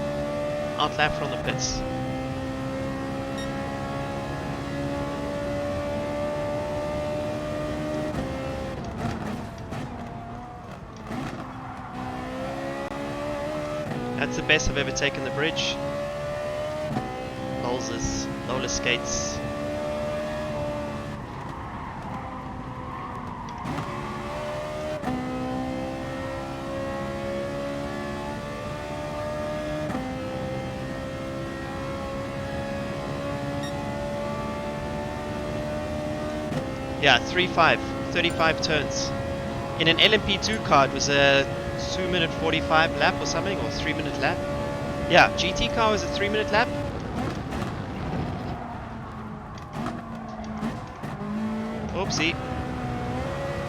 outlap from the pits. That's the best I've ever taken the bridge. Bowsers, roller skates. Yeah, 35 turns. In an LMP2 car, it was a 2-minute 45 lap or something, or 3-minute lap. Yeah, GT car was a 3-minute lap. Oopsie.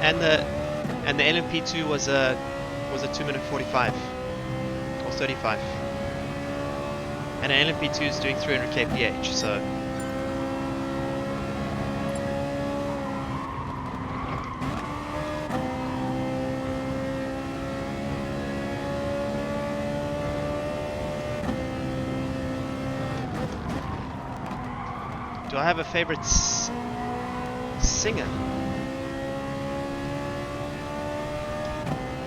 And the LMP2 was a 2-minute 45 or 35. And an LMP2 is doing 300 kph, so. Do I have a favorite singer?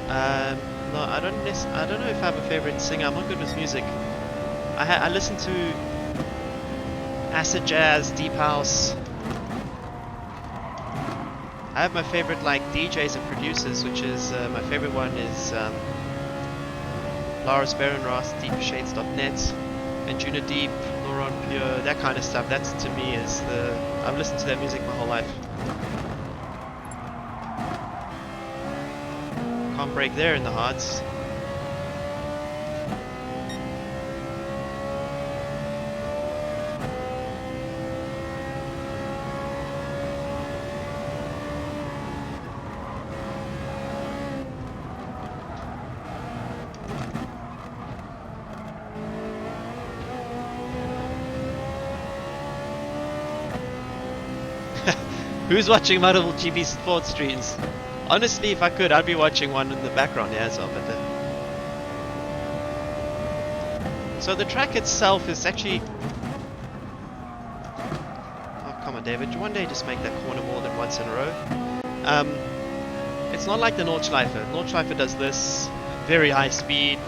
No, I don't know if I have a favorite singer. I'm not good with music. I listen to acid jazz, deep house. I have my favorite like DJs and producers, which is my favorite one is Lars Behrenroth, deepshades.net, and Juna Deep, Laurent Pure, that kind of stuff. That's to me is I've listened to their music my whole life. Can't break there in the hearts. Who's watching multiple GP sports streams? Honestly, if I could, I'd be watching one in the background, yeah, as well. But so the track itself is actually... Oh, come on, David. One day just make that corner more than once in a row. It's not like the Nordschleife. Nordschleife does this very high speed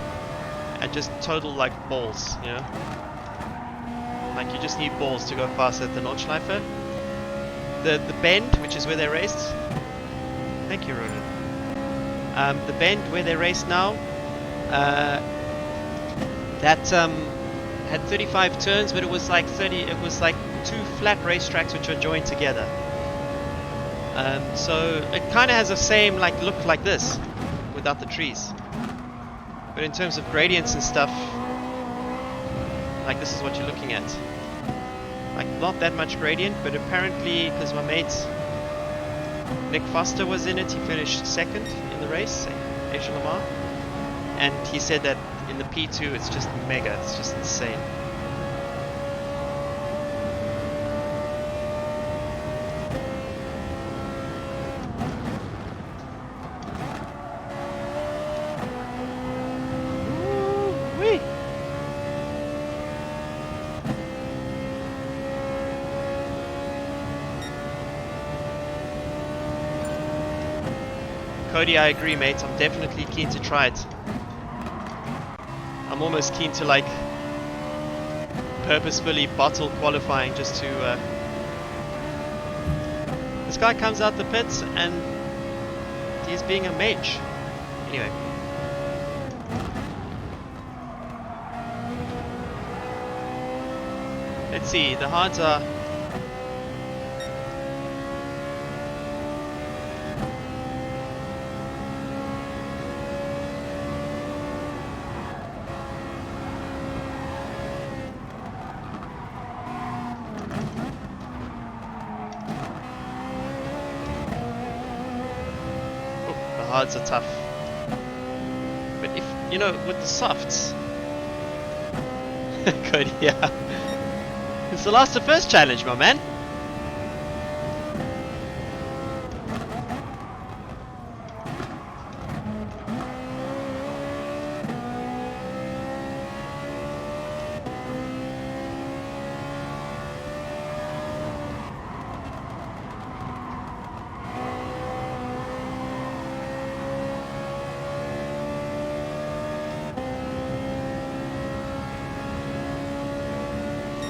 and just total like balls, you know? Like you just need balls to go faster than the Nordschleife. The bend, which is where they raced. Thank you, Ronan. The bend where they race now, that had 35 turns, but it was like 30. It was like two flat racetracks which are joined together. So it kind of has the same like look like this, without the trees. But in terms of gradients and stuff, like this is what you're looking at. Like not that much gradient, but apparently because my mate Nick Foster was in it, he finished second in the race, Asia Le Mans, and he said that in the P2 it's just mega, it's just insane. Woo-wee. Cody, I agree, mate. I'm definitely keen to try it. I'm almost keen to like purposefully bottle qualifying just to this guy comes out the pits and he's being a mage. Anyway. Let's see, the hards are hards are tough. But if, you know, with the softs... Good, yeah. It's the last of first challenge, my man.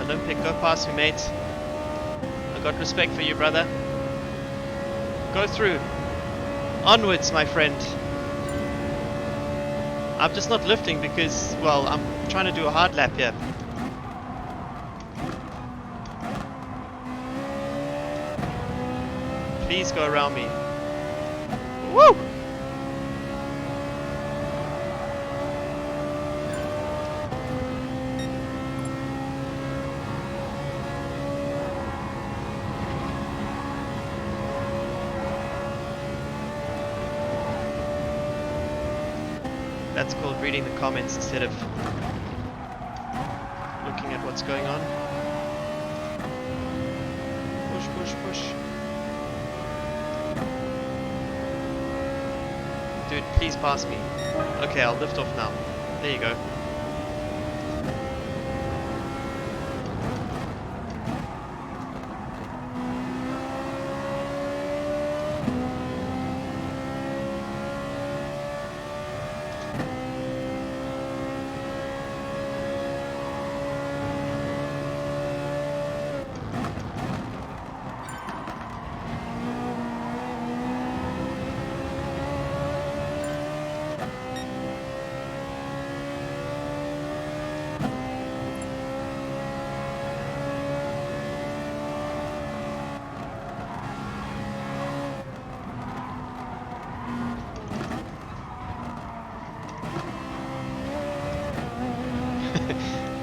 Olympic, go past me, mate. I got respect for you, brother. Go through. Onwards, my friend. I'm just not lifting because, well, I'm trying to do a hard lap here. Please go around me. Woo! That's called reading the comments instead of looking at what's going on. Push, push, push. Dude, please pass me. Okay, I'll lift off now. There you go.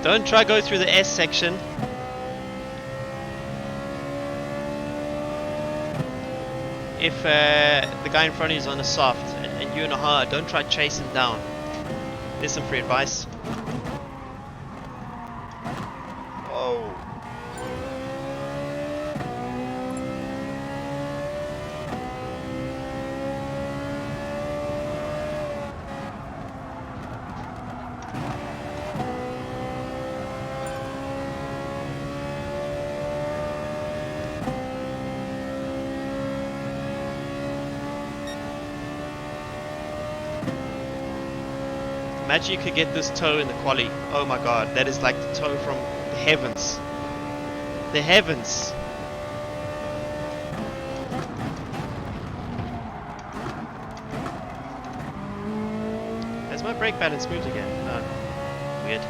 Don't try go through the S section. If the guy in front of you is on a soft and you're in a hard, don't try chase him down. There's some free advice. Oh. Imagine you could get this toe in the quali. Oh my god, that is like the toe from the heavens. The heavens. Has my brake balance moved again? Oh, weird.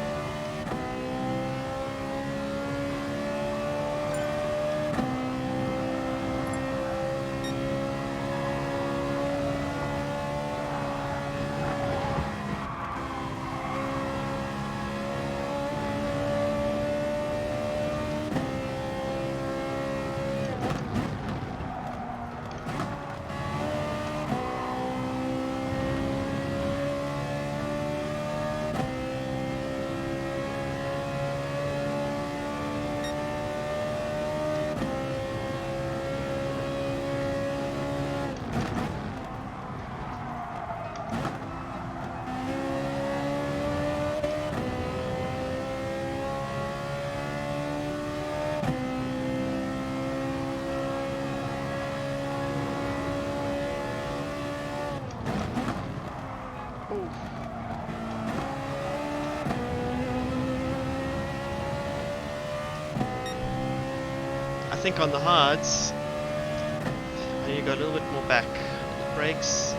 I think on the hards, I need to go a little bit more back. The brakes,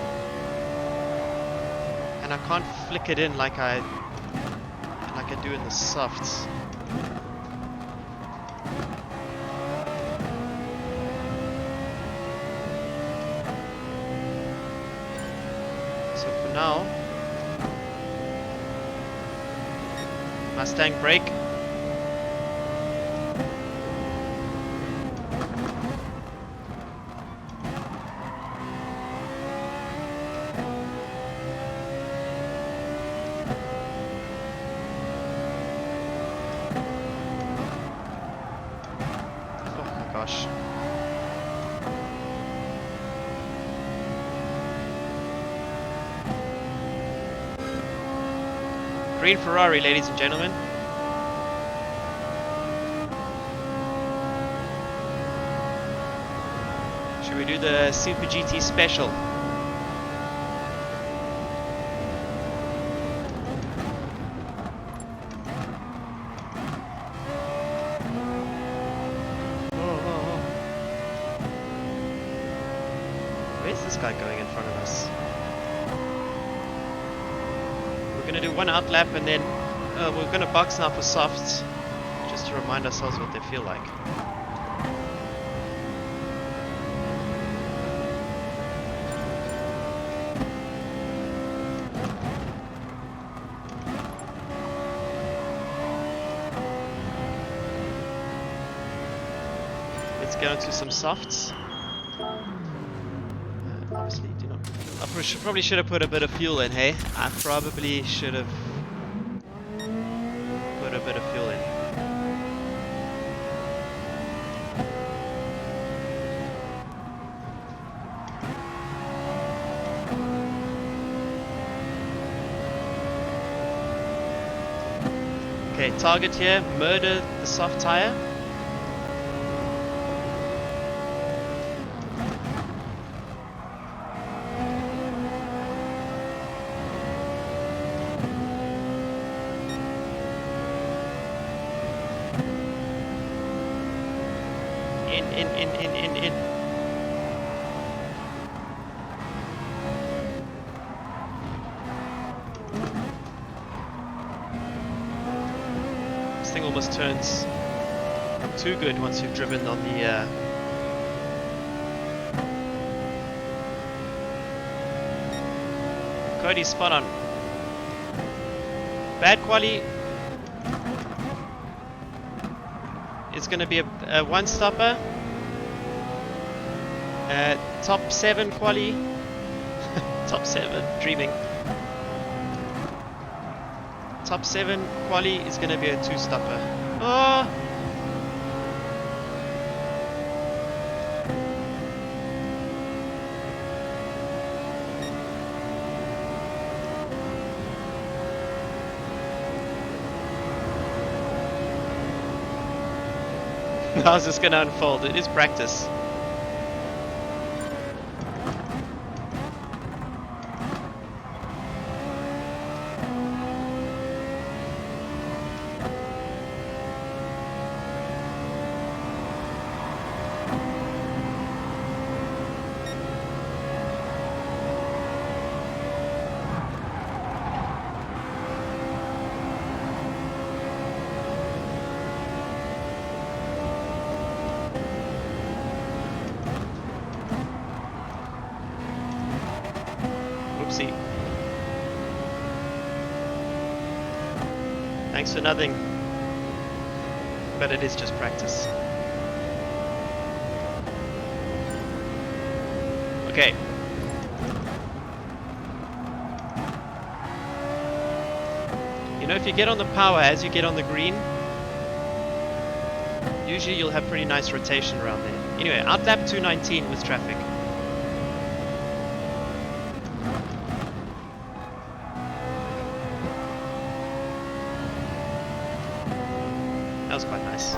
and I can't flick it in like I do in the softs. So for now, Mustang brake. Green Ferrari, ladies and gentlemen. Should we do the Super GT special? Where's this guy going in front of us? We're going to do one out lap and then we're going to box now for softs just to remind ourselves what they feel like. Let's go into some softs. Obviously do not. I probably should have put a bit of fuel in, hey? I probably should have put a bit of fuel in. Okay, target here, murder the soft tire. In. This thing almost turns too good once you've driven on the Cody, spot on. Bad quality. is going to be a one-stopper. Top 7 quali. Top 7, dreaming. Top 7 quali is going to be a two-stopper. Oh! How's this going to unfold? It is practice. Oopsie. Thanks for nothing. But it is just practice. Okay. You know, if you get on the power as you get on the green, usually you'll have pretty nice rotation around there. Anyway, out lap 219 with traffic. That was quite nice.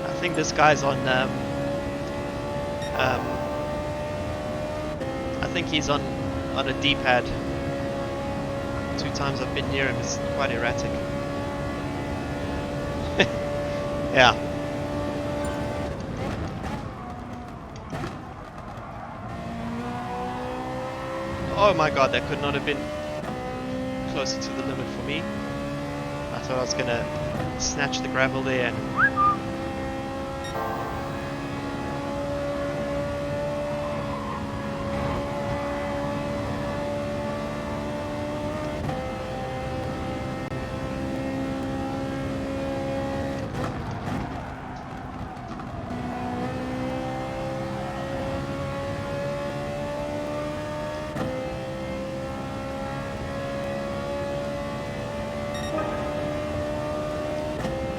I think this guy's on. I think he's on a D-pad. 2 times I've been near him. It's quite erratic. Yeah. Oh my God, that could not have been closer to the limit for me. I thought I was gonna snatch the gravel there and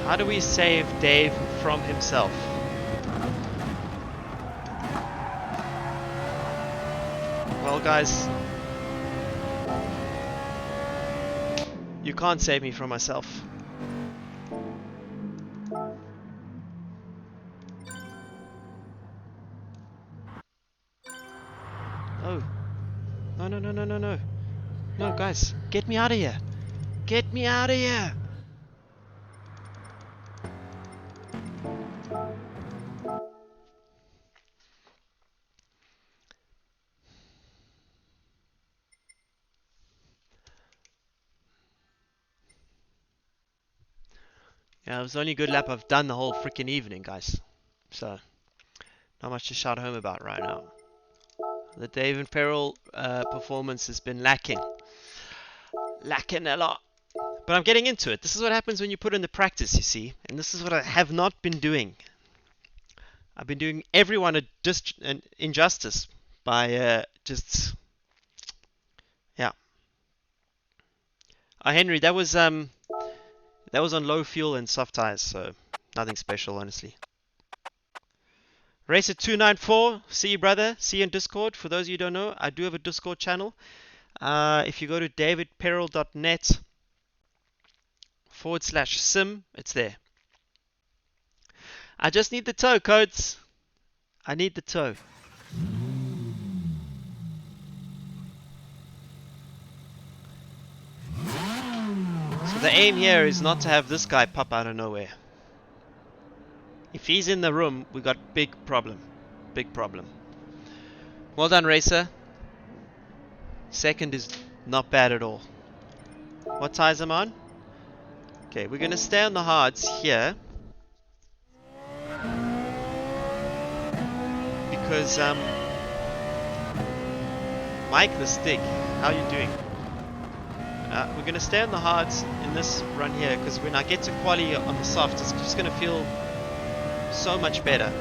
how do we save Dave from himself? Well, guys, you can't save me from myself. Oh. No, no, no, no, no, no. No, guys, get me out of here. Get me out of here. Yeah, it was the only good lap I've done the whole freaking evening, guys. So, not much to shout home about right now. The Dave and Peril performance has been lacking. Lacking a lot. But I'm getting into it. This is what happens when you put in the practice, you see. And this is what I have not been doing. I've been doing everyone an injustice by just... Yeah. Henry, that was on low fuel and soft tires, so nothing special, honestly. Racer294, see you, brother. See you in Discord. For those of you who don't know, I do have a Discord channel. If you go to davidperrell.net/sim, it's there. I just need the tow, codes. I need the tow. So the aim here is not to have this guy pop out of nowhere. If he's in the room, we got big problem. Big problem. Well done, racer. Second is not bad at all. What tires am I on? Okay, we're going to stay on the hards here. Because, Mike the Stick, how you doing? We're going to stay on the hards in this run here, because when I get to quali on the soft, it's just going to feel so much better.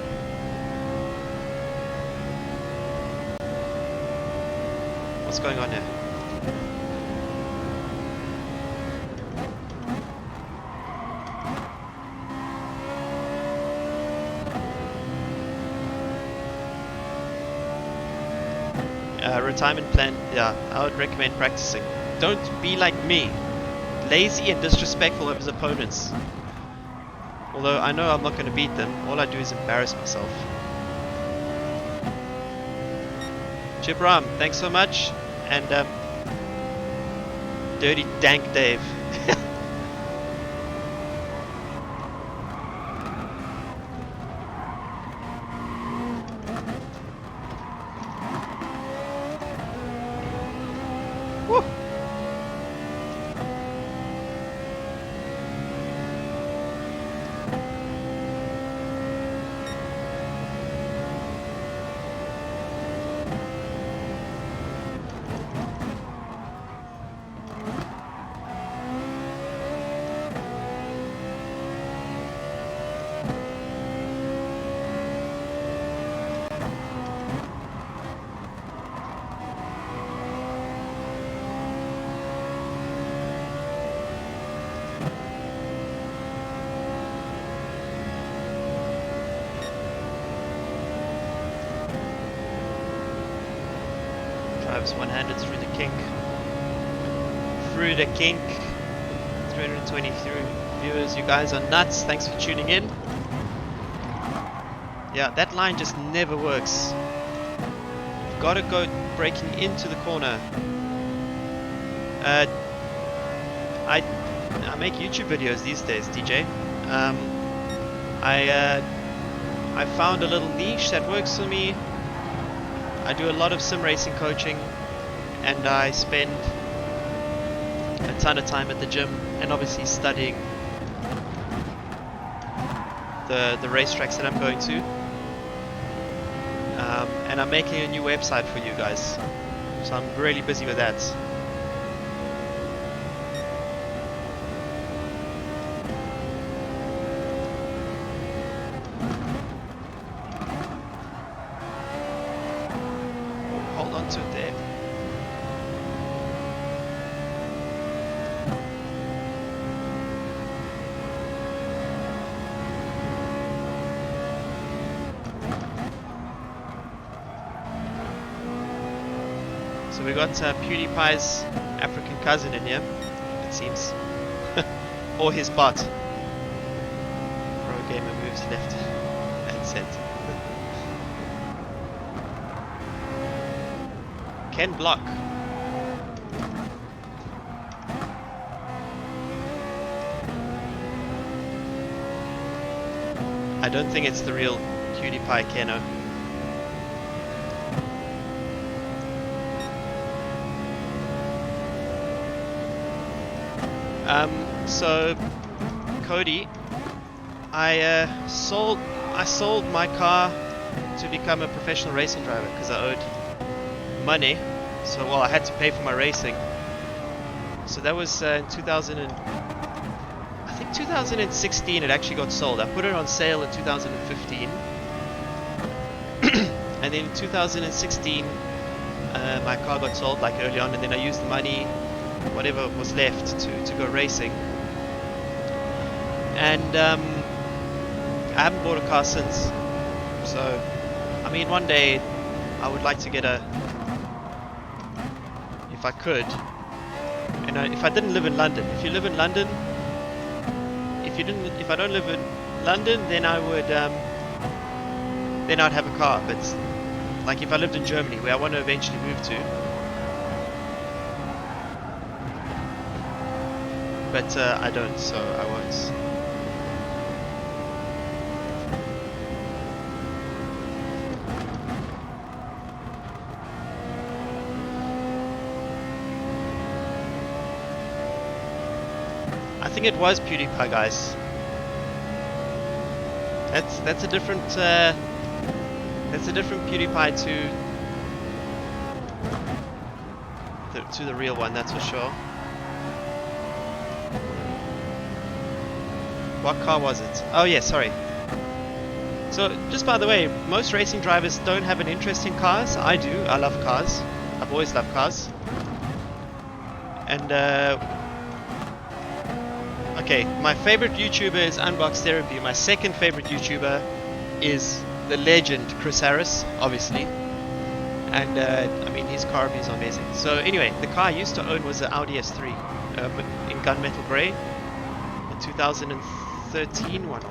What's going on here? Retirement plan, yeah, I would recommend practicing. Don't be like me, lazy and disrespectful of his opponents. Although I know I'm not going to beat them, all I do is embarrass myself. Chip Ram, thanks so much. And Dirty Dank Dave. Woo. Drives one-handed through the kink. Through the kink. 323 viewers, you guys are nuts. Thanks for tuning in. Yeah, that line just never works. You've got to go braking into the corner. I make YouTube videos these days, DJ. I found a little niche that works for me. I do a lot of sim racing coaching, and I spend a ton of time at the gym and obviously studying the racetracks that I'm going to. And I'm making a new website for you guys, so I'm really busy with that. Hold on to it there. So we got PewDiePie's African cousin in here, it seems. Or his bot. Pro gamer moves left and center. Ken Block. I don't think it's the real PewDiePie Keno. So Cody, I sold my car to become a professional racing driver because I owed money. So well, I had to pay for my racing. So that was in 2016 it actually got sold. I put it on sale in 2015. And then in 2016 my car got sold like early on, and then I used the money, whatever was left, to go racing. And I haven't bought a car since. So I mean, one day I would like to get a, if I could, and if I didn't live in London. If you live in London, if I don't live in London, then I would, then I'd have a car. But like if I lived in Germany, where I want to eventually move to, but I don't, so I won't. I think it was PewDiePie, guys. That's a different PewDiePie to the real one, that's for sure. What car was it? Oh yeah, sorry. So just by the way, most racing drivers don't have an interest in cars. I do. I love cars. I've always loved cars. And okay, my favorite YouTuber is Unbox Therapy. My second favorite YouTuber is the legend Chris Harris, obviously. And I mean, his car reviews are amazing. So anyway, the car I used to own was an Audi S3 in gunmetal grey, a 2013 one.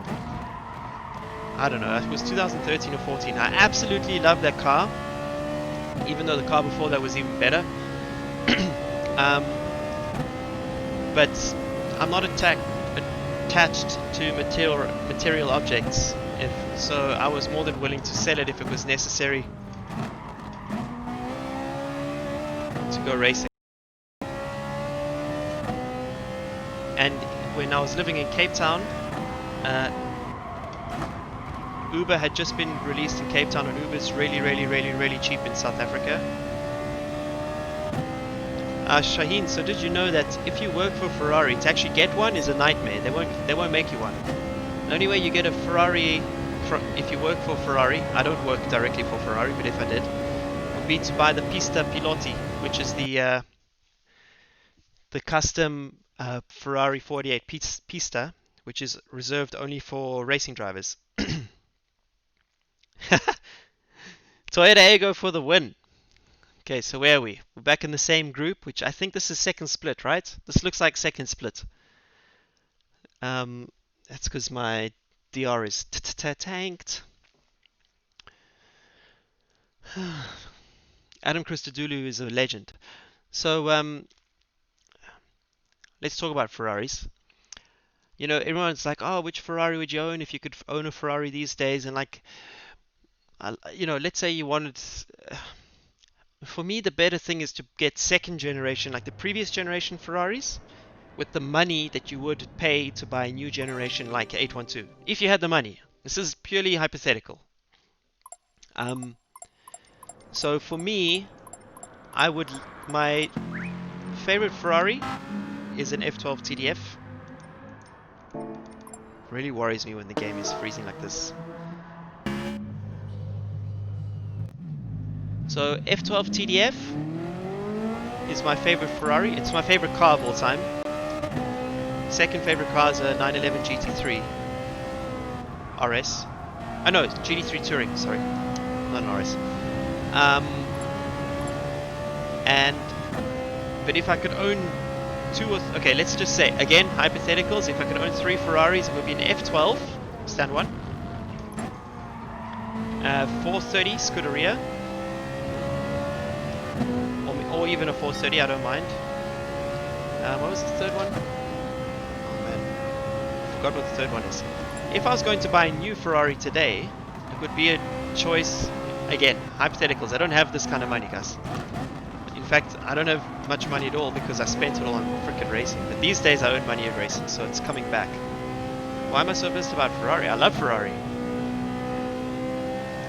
I don't know, it was 2013 or 14. I absolutely love that car, even though the car before that was even better. But I'm not attached to material objects, so I was more than willing to sell it if it was necessary to go racing. And when I was living in Cape Town, Uber had just been released in Cape Town, and Uber's really cheap in South Africa. Shaheen, so did you know that if you work for Ferrari, to actually get one is a nightmare? They won't make you one. The only way you get a Ferrari, if you work for Ferrari, I don't work directly for Ferrari, but if I did, would be to buy the Pista Piloti, which is the custom Ferrari 48 Pista, which is reserved only for racing drivers. Toyota Ego for the win. Okay, so where are we? We're back in the same group, which I think this is second split, right? This looks like second split. That's because my DR is tanked. Adam Christodoulou is a legend. So let's talk about Ferraris. You know, everyone's like, oh, which Ferrari would you own if you could own a Ferrari these days? And like, you know, let's say you wanted... For me, the better thing is to get second generation, like the previous generation Ferraris, with the money that you would pay to buy a new generation like 812. If you had the money. This is purely hypothetical. So for me, my favorite Ferrari is an F12 TDF. Really worries me when the game is freezing like this. So F12 TDF is my favorite Ferrari. It's my favorite car of all time. Second favorite car is a 911 GT3 RS. Oh no, it's GT3 Touring, sorry. Not an RS. But if I could own okay, let's just say, again, hypotheticals, if I could own 3 Ferraris, it would be an F12, stand 1. 430 Scuderia. Or even a 430, I don't mind. What was the third one? Oh man, I forgot what the third one is. If I was going to buy a new Ferrari today, it would be a choice, again, hypotheticals. I don't have this kind of money, guys. In fact, I don't have much money at all because I spent it all on freaking racing. But these days I earn money at racing, so it's coming back. Why am I so pissed about Ferrari? I love Ferrari.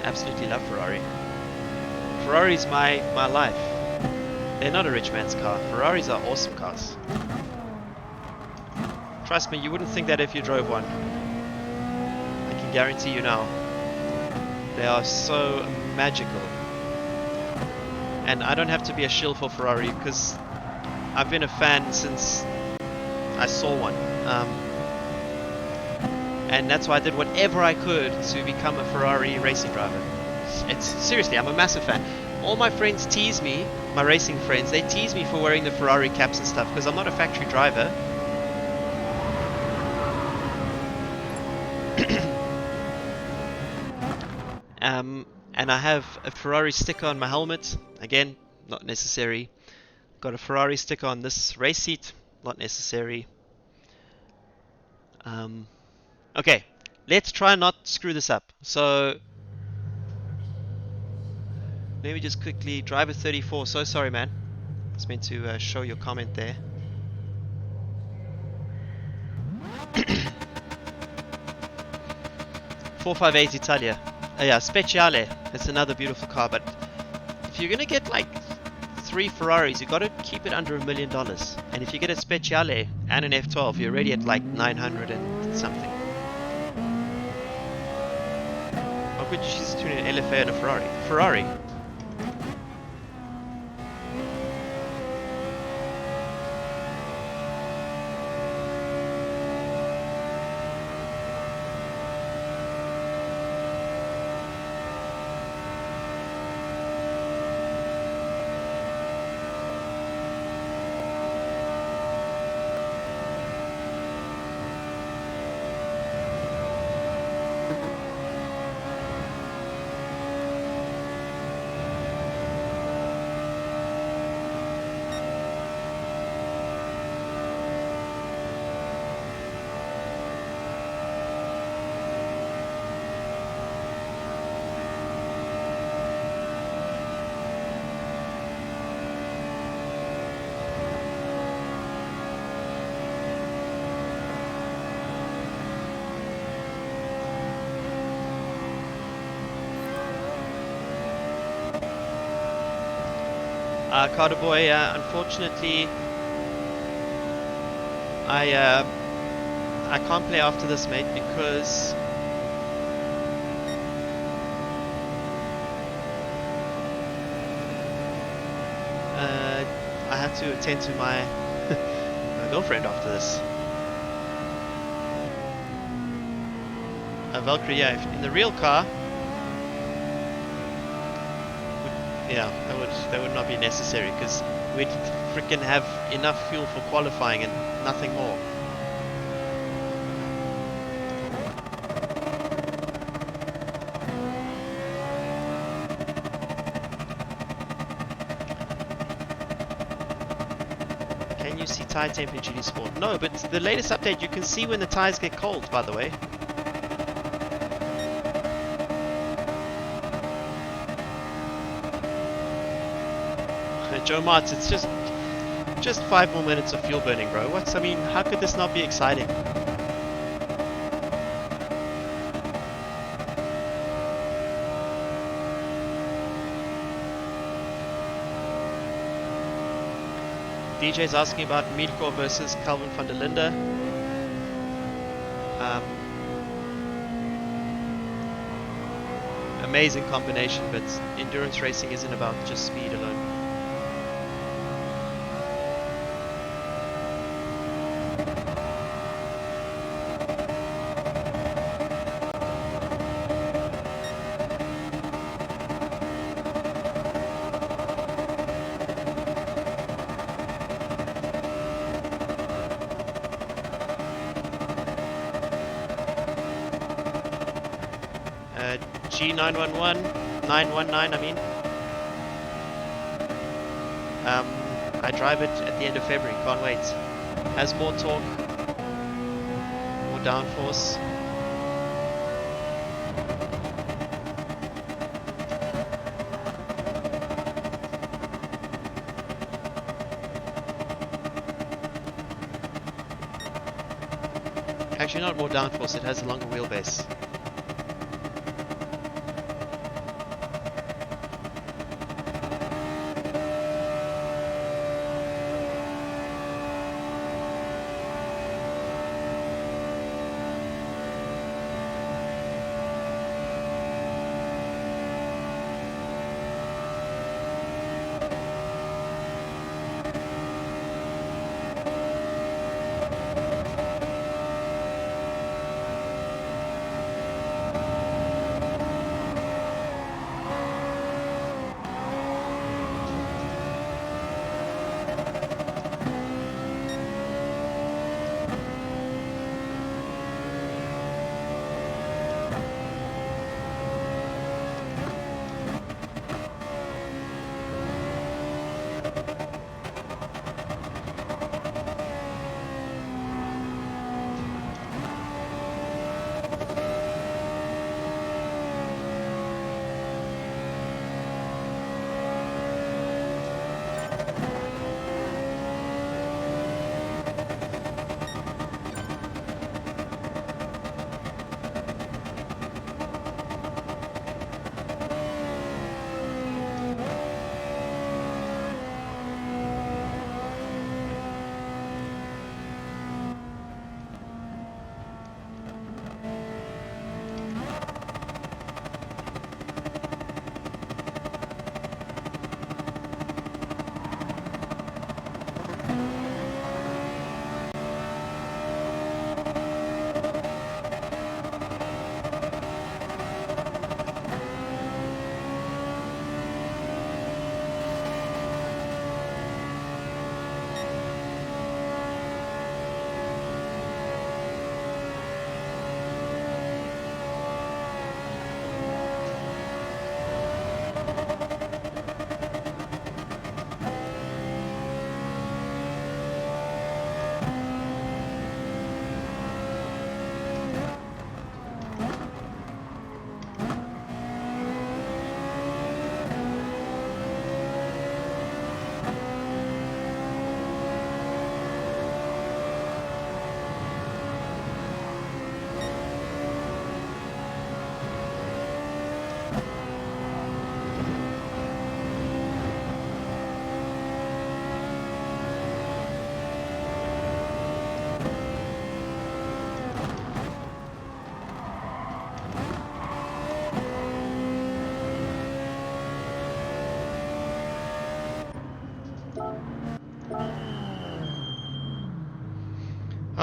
Absolutely love Ferrari. Ferrari's my life. They're not a rich man's car. Ferraris are awesome cars. Trust me, you wouldn't think that if you drove one. I can guarantee you now. They are so magical. And I don't have to be a shill for Ferrari because I've been a fan since I saw one. And that's why I did whatever I could to become a Ferrari racing driver. Seriously, I'm a massive fan. All my friends tease me. my racing friends, they tease me for wearing the Ferrari caps and stuff because I'm not a factory driver. And I have a Ferrari sticker on my helmet. Again, not necessary. Got a Ferrari sticker on this race seat. Not necessary. Okay, let's try and not screw this up. So let me just quickly, driver 34. So sorry, man. I was meant to show your comment there. 458 Italia. Yeah, Speciale. It's another beautiful car, but if you're gonna get like 3 Ferraris, you gotta keep it under $1 million. And if you get a Speciale and an F12, you're already at like 900 and something. How could you choose between an LFA and a Ferrari? Ferrari. Carter boy, unfortunately, I can't play after this, mate, because I have to attend to my my girlfriend after this. Valkyrie, yeah, in the real car. Yeah, that would not be necessary because we'd freaking have enough fuel for qualifying and nothing more. Can you see tire temp in GT Sport? No, but the latest update you can see when the tires get cold, by the way. Joe Martz, it's just 5 more minutes of fuel burning, bro. I mean, how could this not be exciting? DJ's asking about Milko versus Calvin van der Linde. Amazing combination, but endurance racing isn't about just speed alone. G911, 919 I mean. I drive it at the end of February, can't wait. Has more torque, more downforce. Actually not more downforce, it has a longer wheelbase.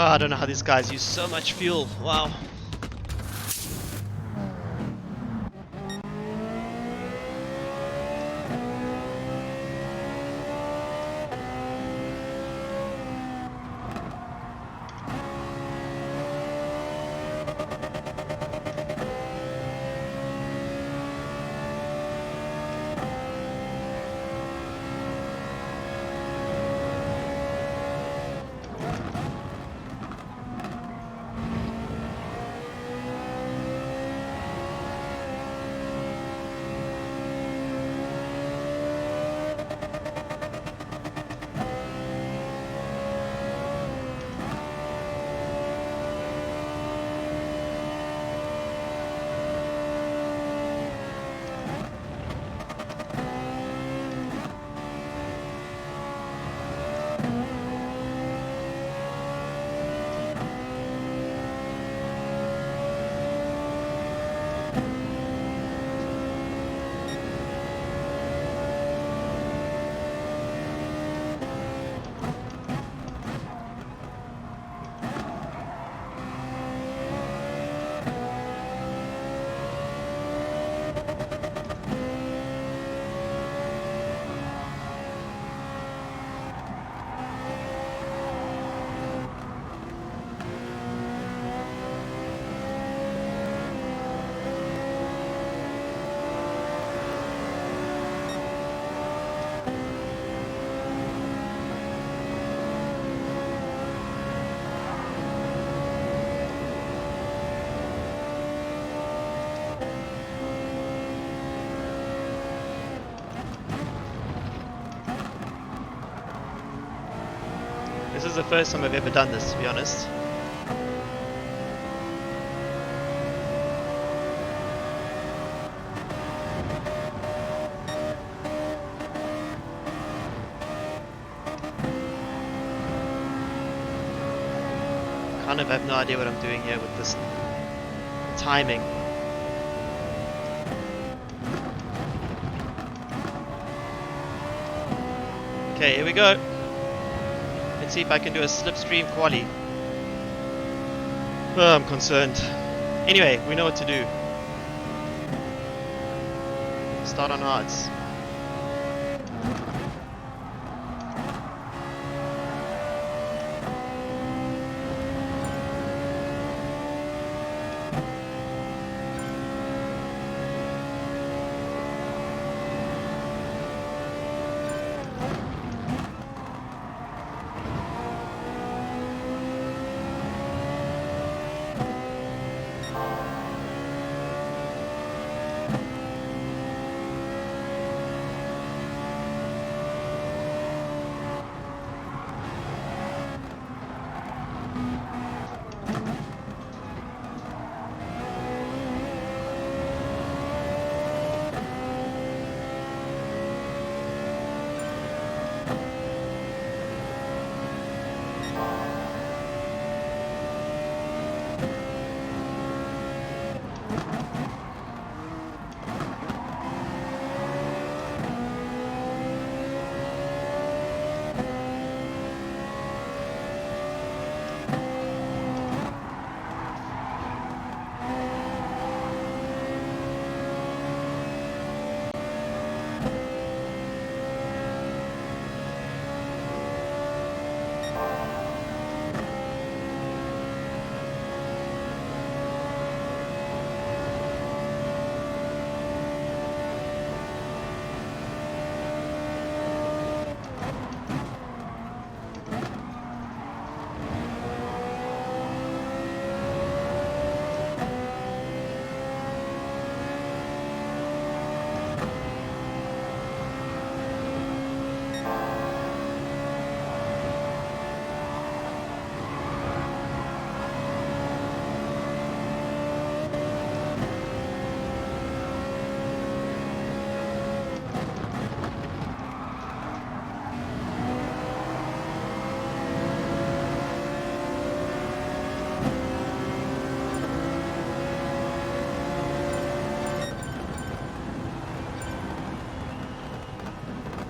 I don't know how these guys use so much fuel. Wow. This is the first time I've ever done this, to be honest. Kind of have no idea what I'm doing here with this timing. Okay, here we go. Let's see if I can do a slipstream quali. Oh, I'm concerned. Anyway, we know what to do. Start on hards.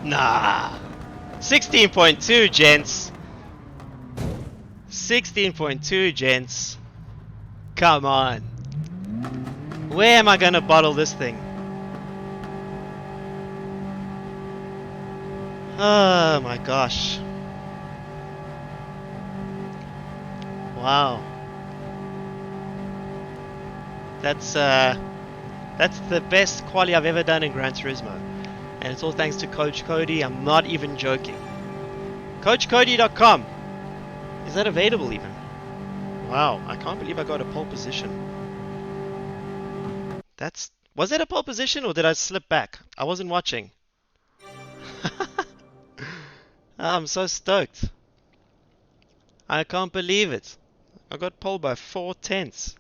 Nah. 16.2, gents. 16.2, gents. Come on. Where am I gonna bottle this thing? Oh my gosh. Wow. That's the best quali I've ever done in Gran Turismo. And it's all thanks to Coach Cody. I'm not even joking. CoachCody.com. Is that available even? Wow, I can't believe I got a pole position. Was it a pole position or did I slip back? I wasn't watching. I'm so stoked. I can't believe it. I got pole by 4/10.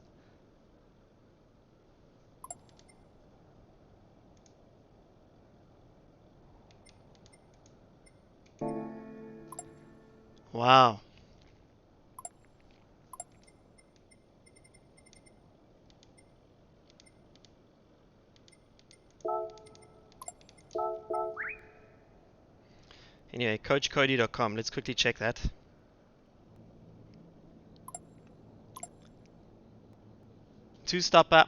Wow. Anyway, CoachCody.com. Let's quickly check that. Two-stopper.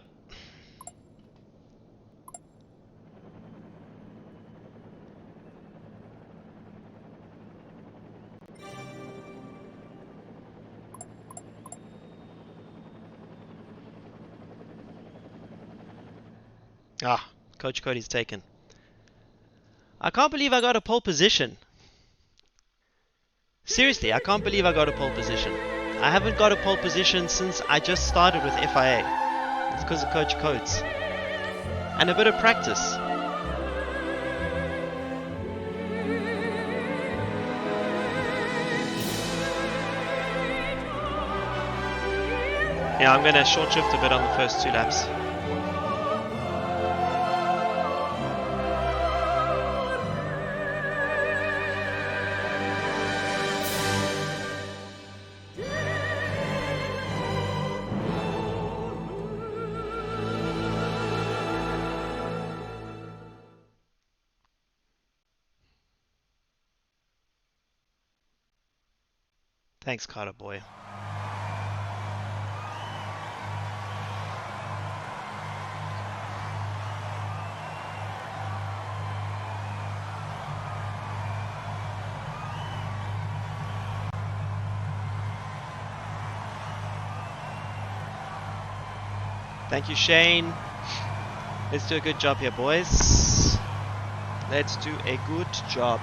Ah, Coach Cody's taken. I can't believe I got a pole position. Seriously, I can't believe I got a pole position. I haven't got a pole position since I just started with FIA. It's because of Coach Codes. And a bit of practice. Yeah, I'm going to short shift a bit on the first 2 laps. Thanks, Carter boy. Thank you, Shane. Let's do a good job here, boys. Let's do a good job.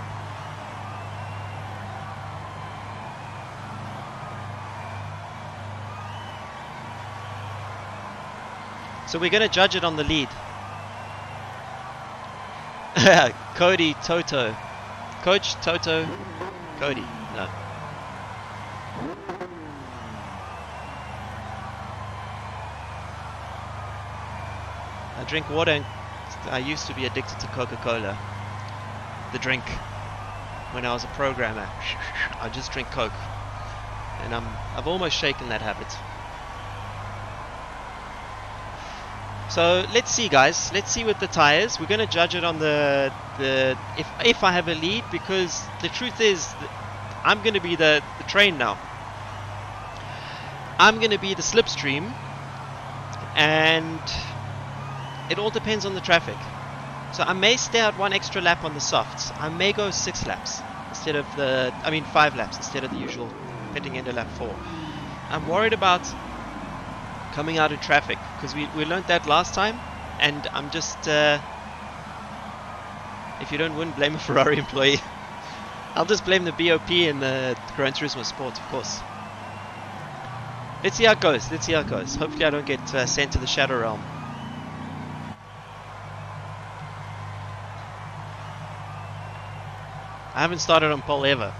So we're going to judge it on the lead. Cody, Toto. Coach, Toto, Cody. No. I drink water and I used to be addicted to Coca-Cola. The drink. When I was a programmer. I just drink Coke. And I've almost shaken that habit. So let's see, guys. Let's see with the tires. We're going to judge it on the if I have a lead, because the truth is I'm going to be the train now. I'm going to be the slipstream, and it all depends on the traffic. So I may stay out 1 extra lap on the softs. I may go 6 laps instead of 5 laps instead of the usual pitting into lap 4. I'm worried about coming out in traffic, because we learned that last time, and I'm just if you don't win, blame a Ferrari employee. I'll just blame the BOP and the Gran Turismo Sport, of course. Let's see how it goes. Let's see how it goes. Hopefully I don't get sent to the Shadow Realm. I haven't started on pole ever.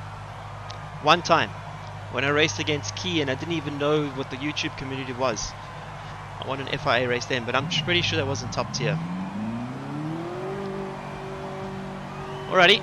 One time, when I raced against Key, and I didn't even know what the YouTube community was. I won an FIA race then, but I'm pretty sure that wasn't top tier. Alrighty.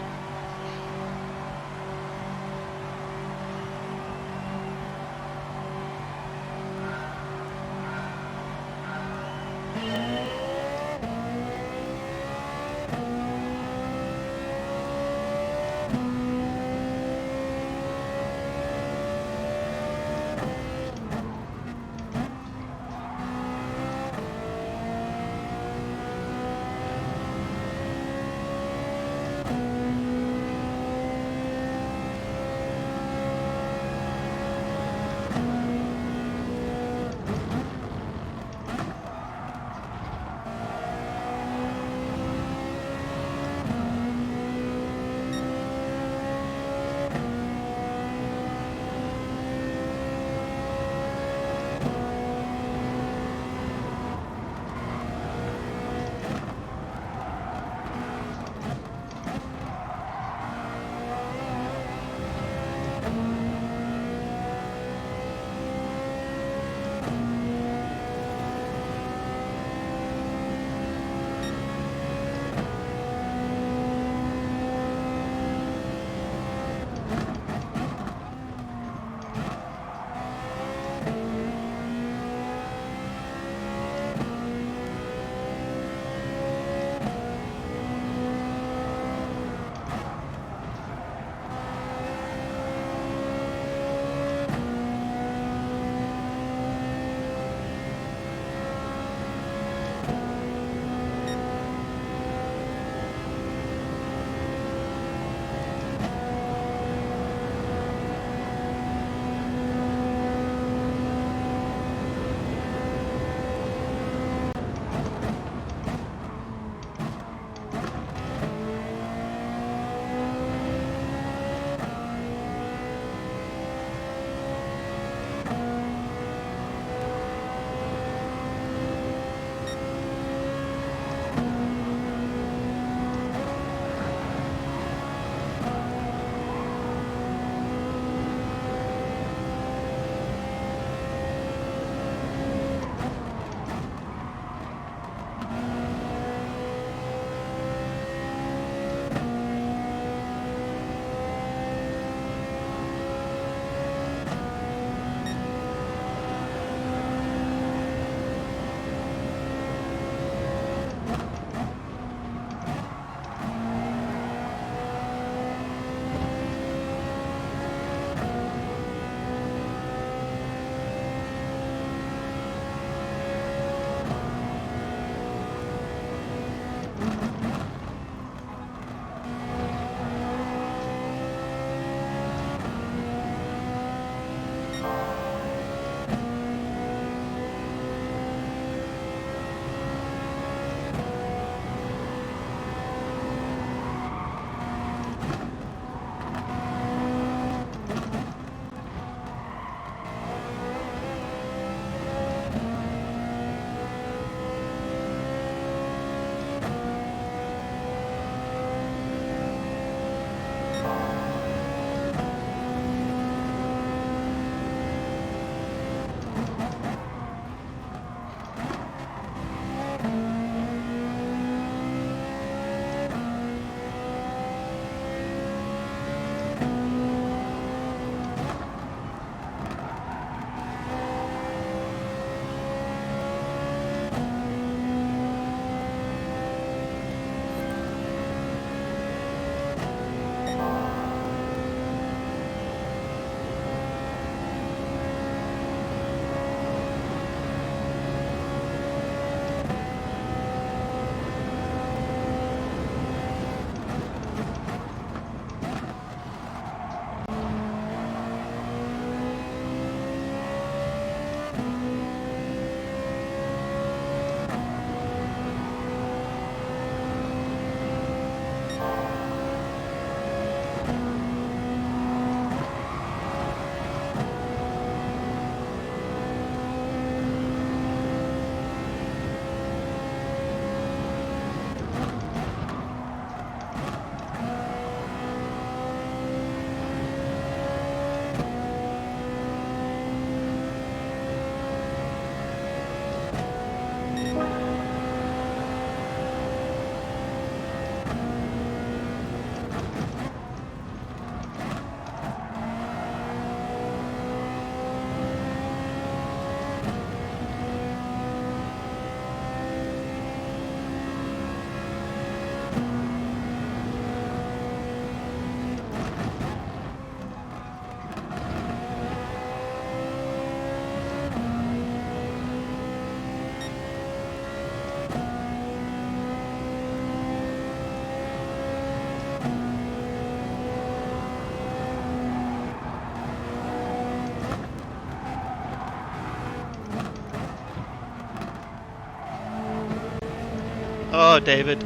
Oh, David.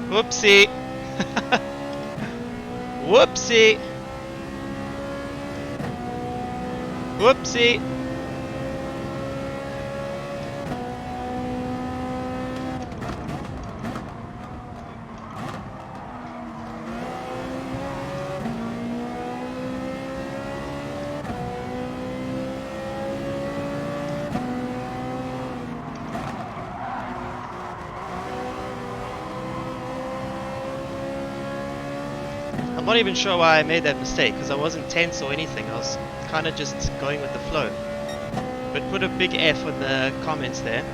Whoopsie. Whoopsie. Whoopsie. I'm not even sure why I made that mistake, because I wasn't tense or anything. I was kind of just going with the flow. But put a big F on the comments there.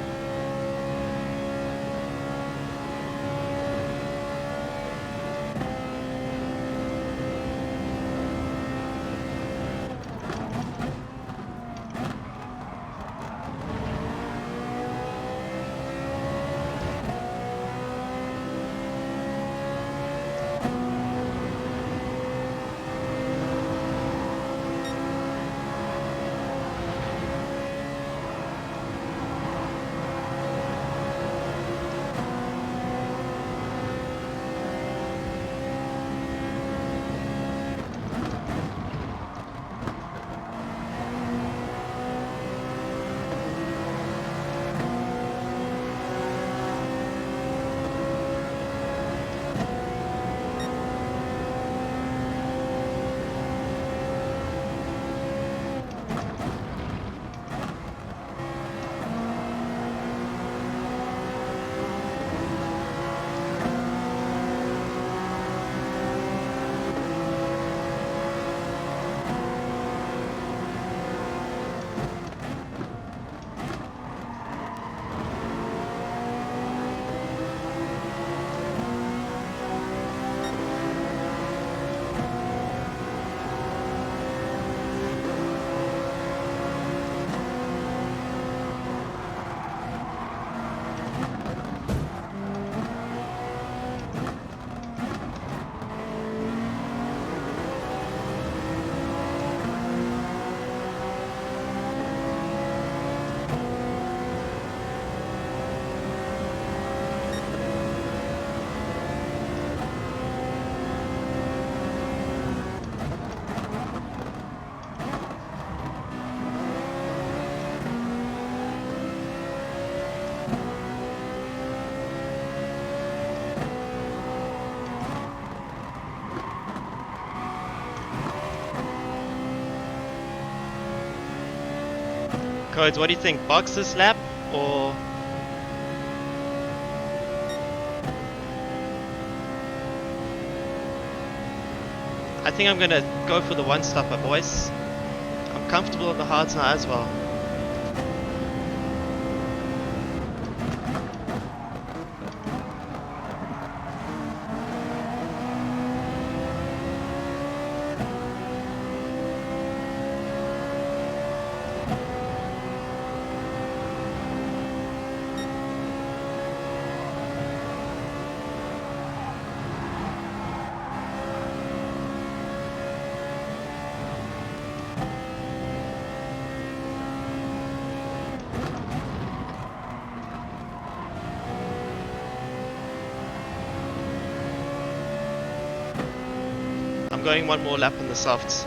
Codes, what do you think? Box this lap or... I think I'm gonna go for the one stopper, boys. I'm comfortable on the hards now as well. I'm going one more lap on the softs.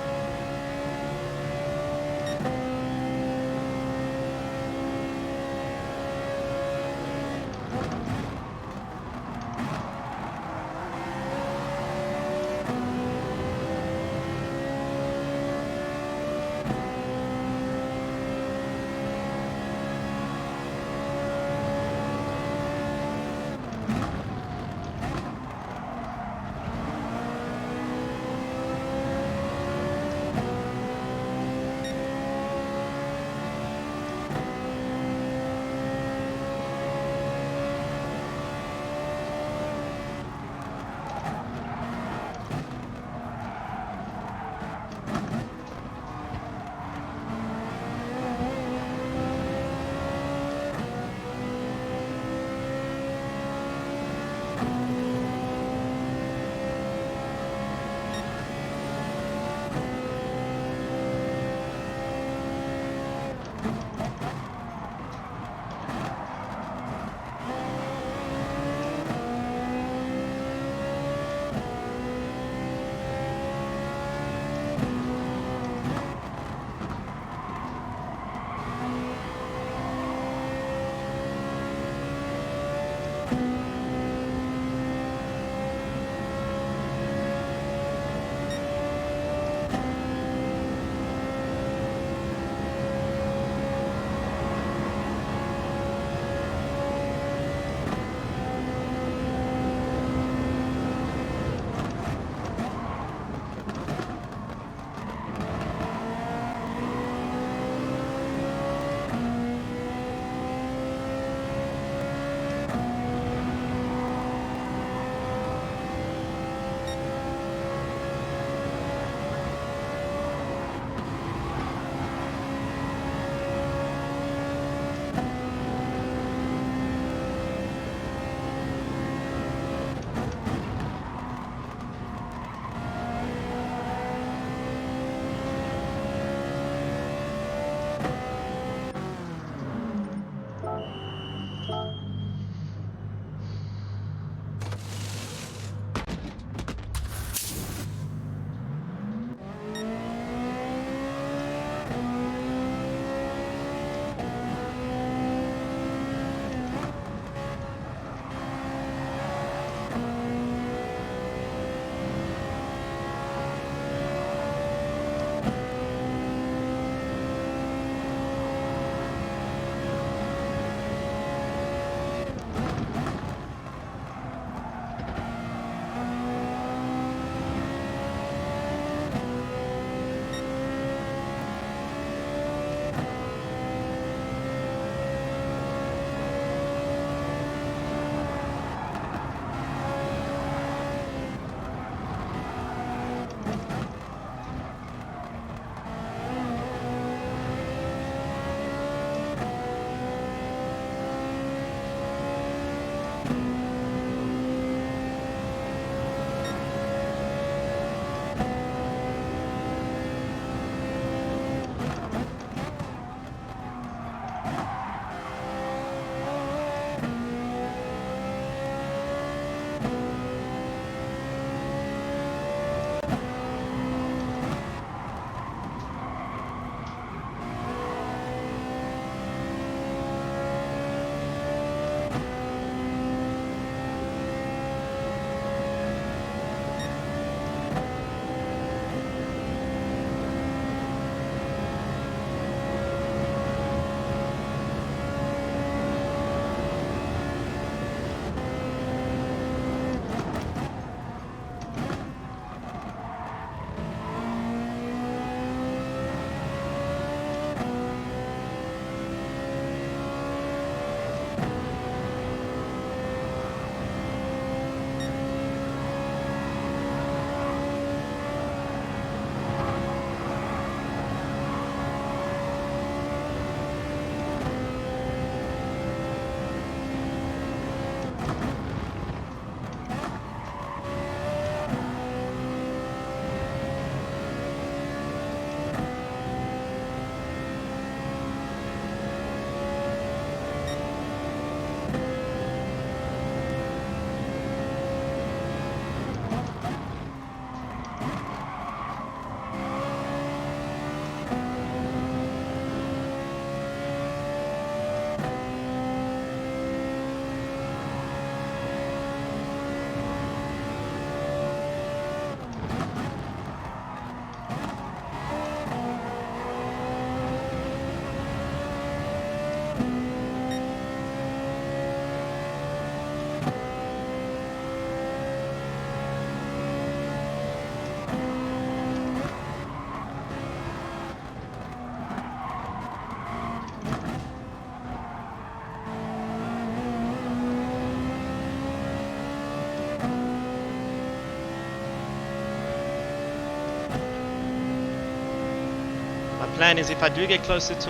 plan is if I do get closer to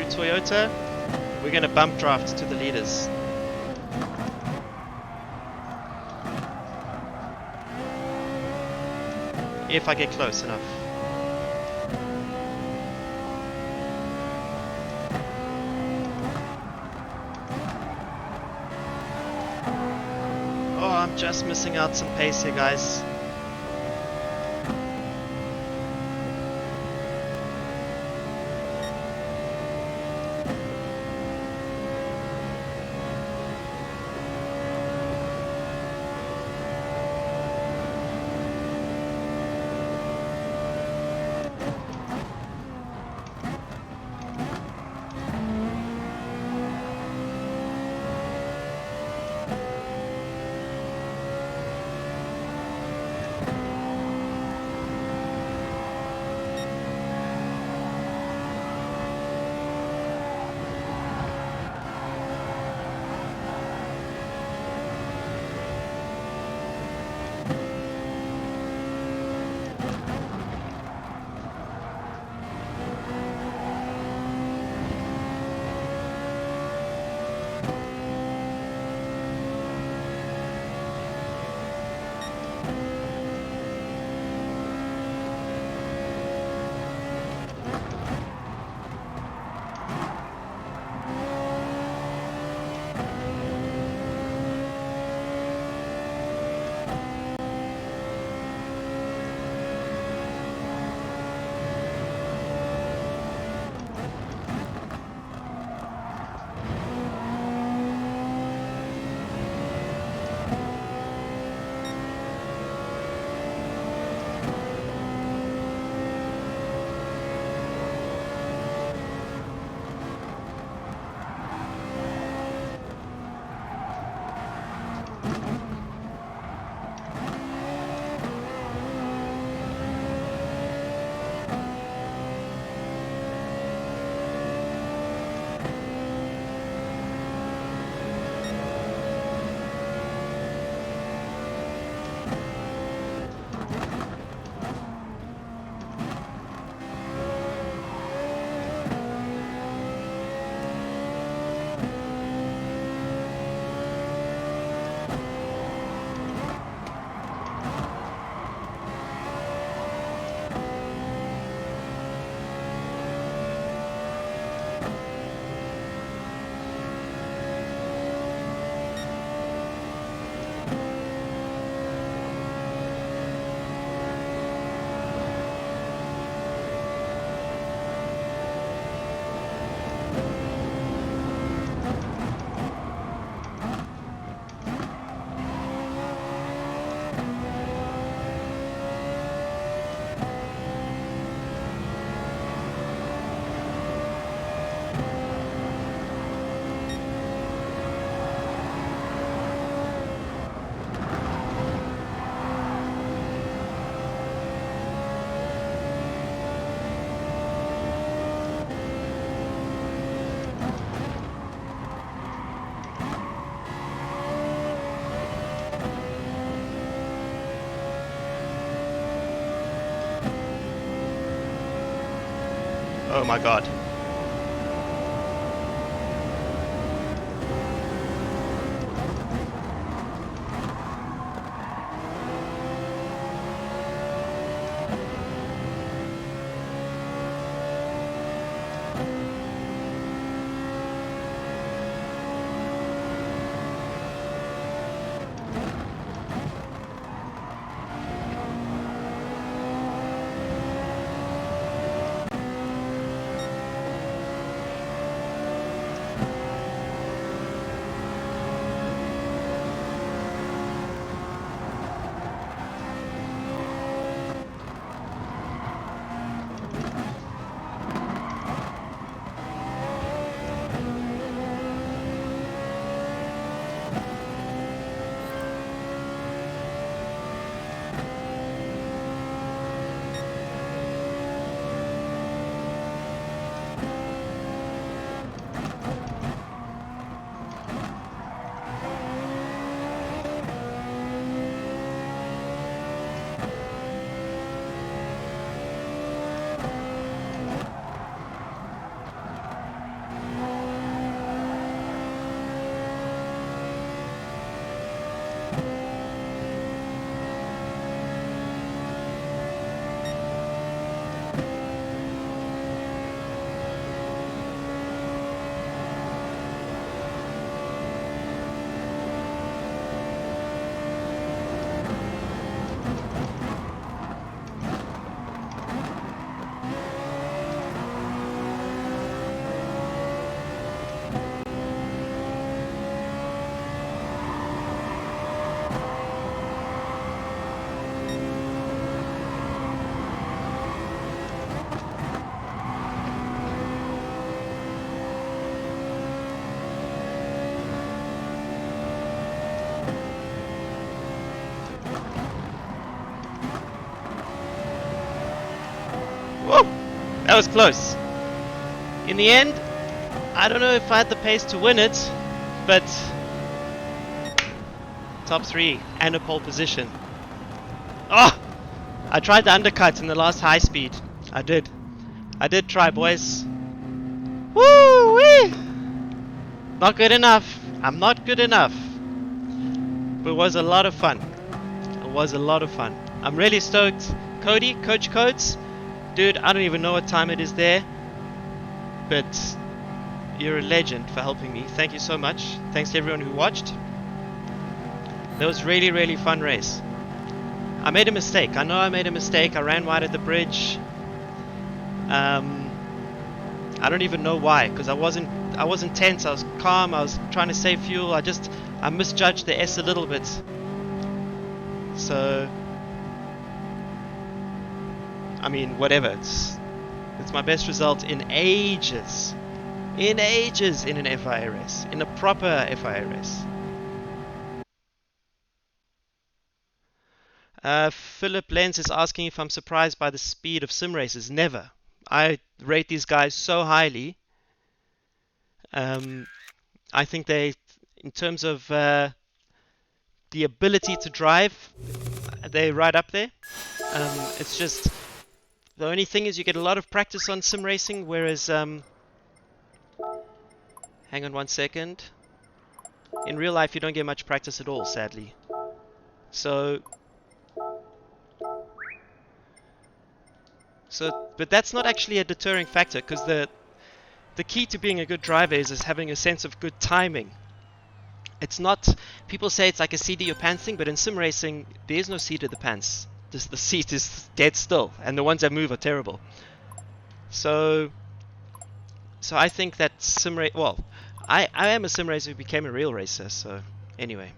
Toyota, we're going to bump draft to the leaders. If I get close enough. Oh, I'm just missing out some pace here, guys. Oh my god. That was close. In the end, I don't know if I had the pace to win it, but top 3 and a pole position. Oh! I tried the undercut in the last high speed. I did try, boys. Woo-wee! Not good enough. I'm not good enough. But it was a lot of fun. It was a lot of fun. I'm really stoked. Cody, Coach Codes, dude, I don't even know what time it is there, but you're a legend for helping me. Thank you so much. Thanks to everyone who watched. That was really, really fun race. I made a mistake. I know I made a mistake. I ran wide at the bridge. I don't even know why, because I wasn't tense. I was calm. I was trying to save fuel. I misjudged the S a little bit. So, I mean, whatever. It's my best result in ages. In ages in an FIA race. In a proper FIA race. Philip Lenz is asking if I'm surprised by the speed of sim races. Never. I rate these guys so highly. I think they, in terms of the ability to drive, they're right up there. It's just, the only thing is you get a lot of practice on sim racing, whereas, hang on one second. In real life, you don't get much practice at all, sadly. So, but that's not actually a deterring factor, because the key to being a good driver is having a sense of good timing. It's not, people say it's like a seat of your pants thing, but in sim racing, there is no seat of the pants. Just the seat is dead still, and the ones that move are terrible. So I think that well, I am a sim racer who became a real racer, so anyway.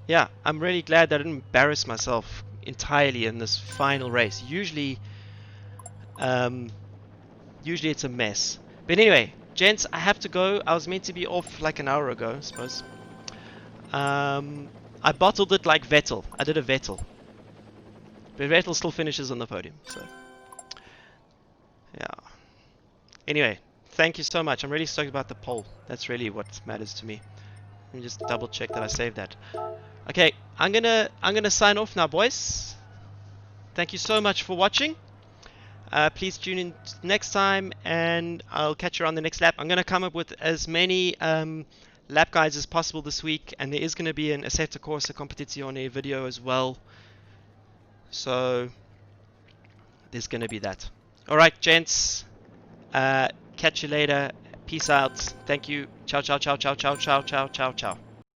Yeah, I'm really glad that I didn't embarrass myself entirely in this final race. Usually it's a mess. But anyway, gents, I have to go. I was meant to be off like an hour ago, I suppose. I bottled it like Vettel. I did a Vettel. But Vettel still finishes on the podium, so yeah. Anyway, thank you so much. I'm really stoked about the poll. That's really what matters to me. Let me just double check that I saved that. Okay, I'm gonna sign off now, boys. Thank you so much for watching. Please tune in next time, and I'll catch you on the next lap. I'm gonna come up with as many lap guides as possible this week, and there is gonna be an Assetto Corsa Competizione video as well. So there's gonna be that. All right, gents. Catch you later. Peace out. Thank you. Ciao, ciao, ciao, ciao, ciao, ciao, ciao, ciao, ciao.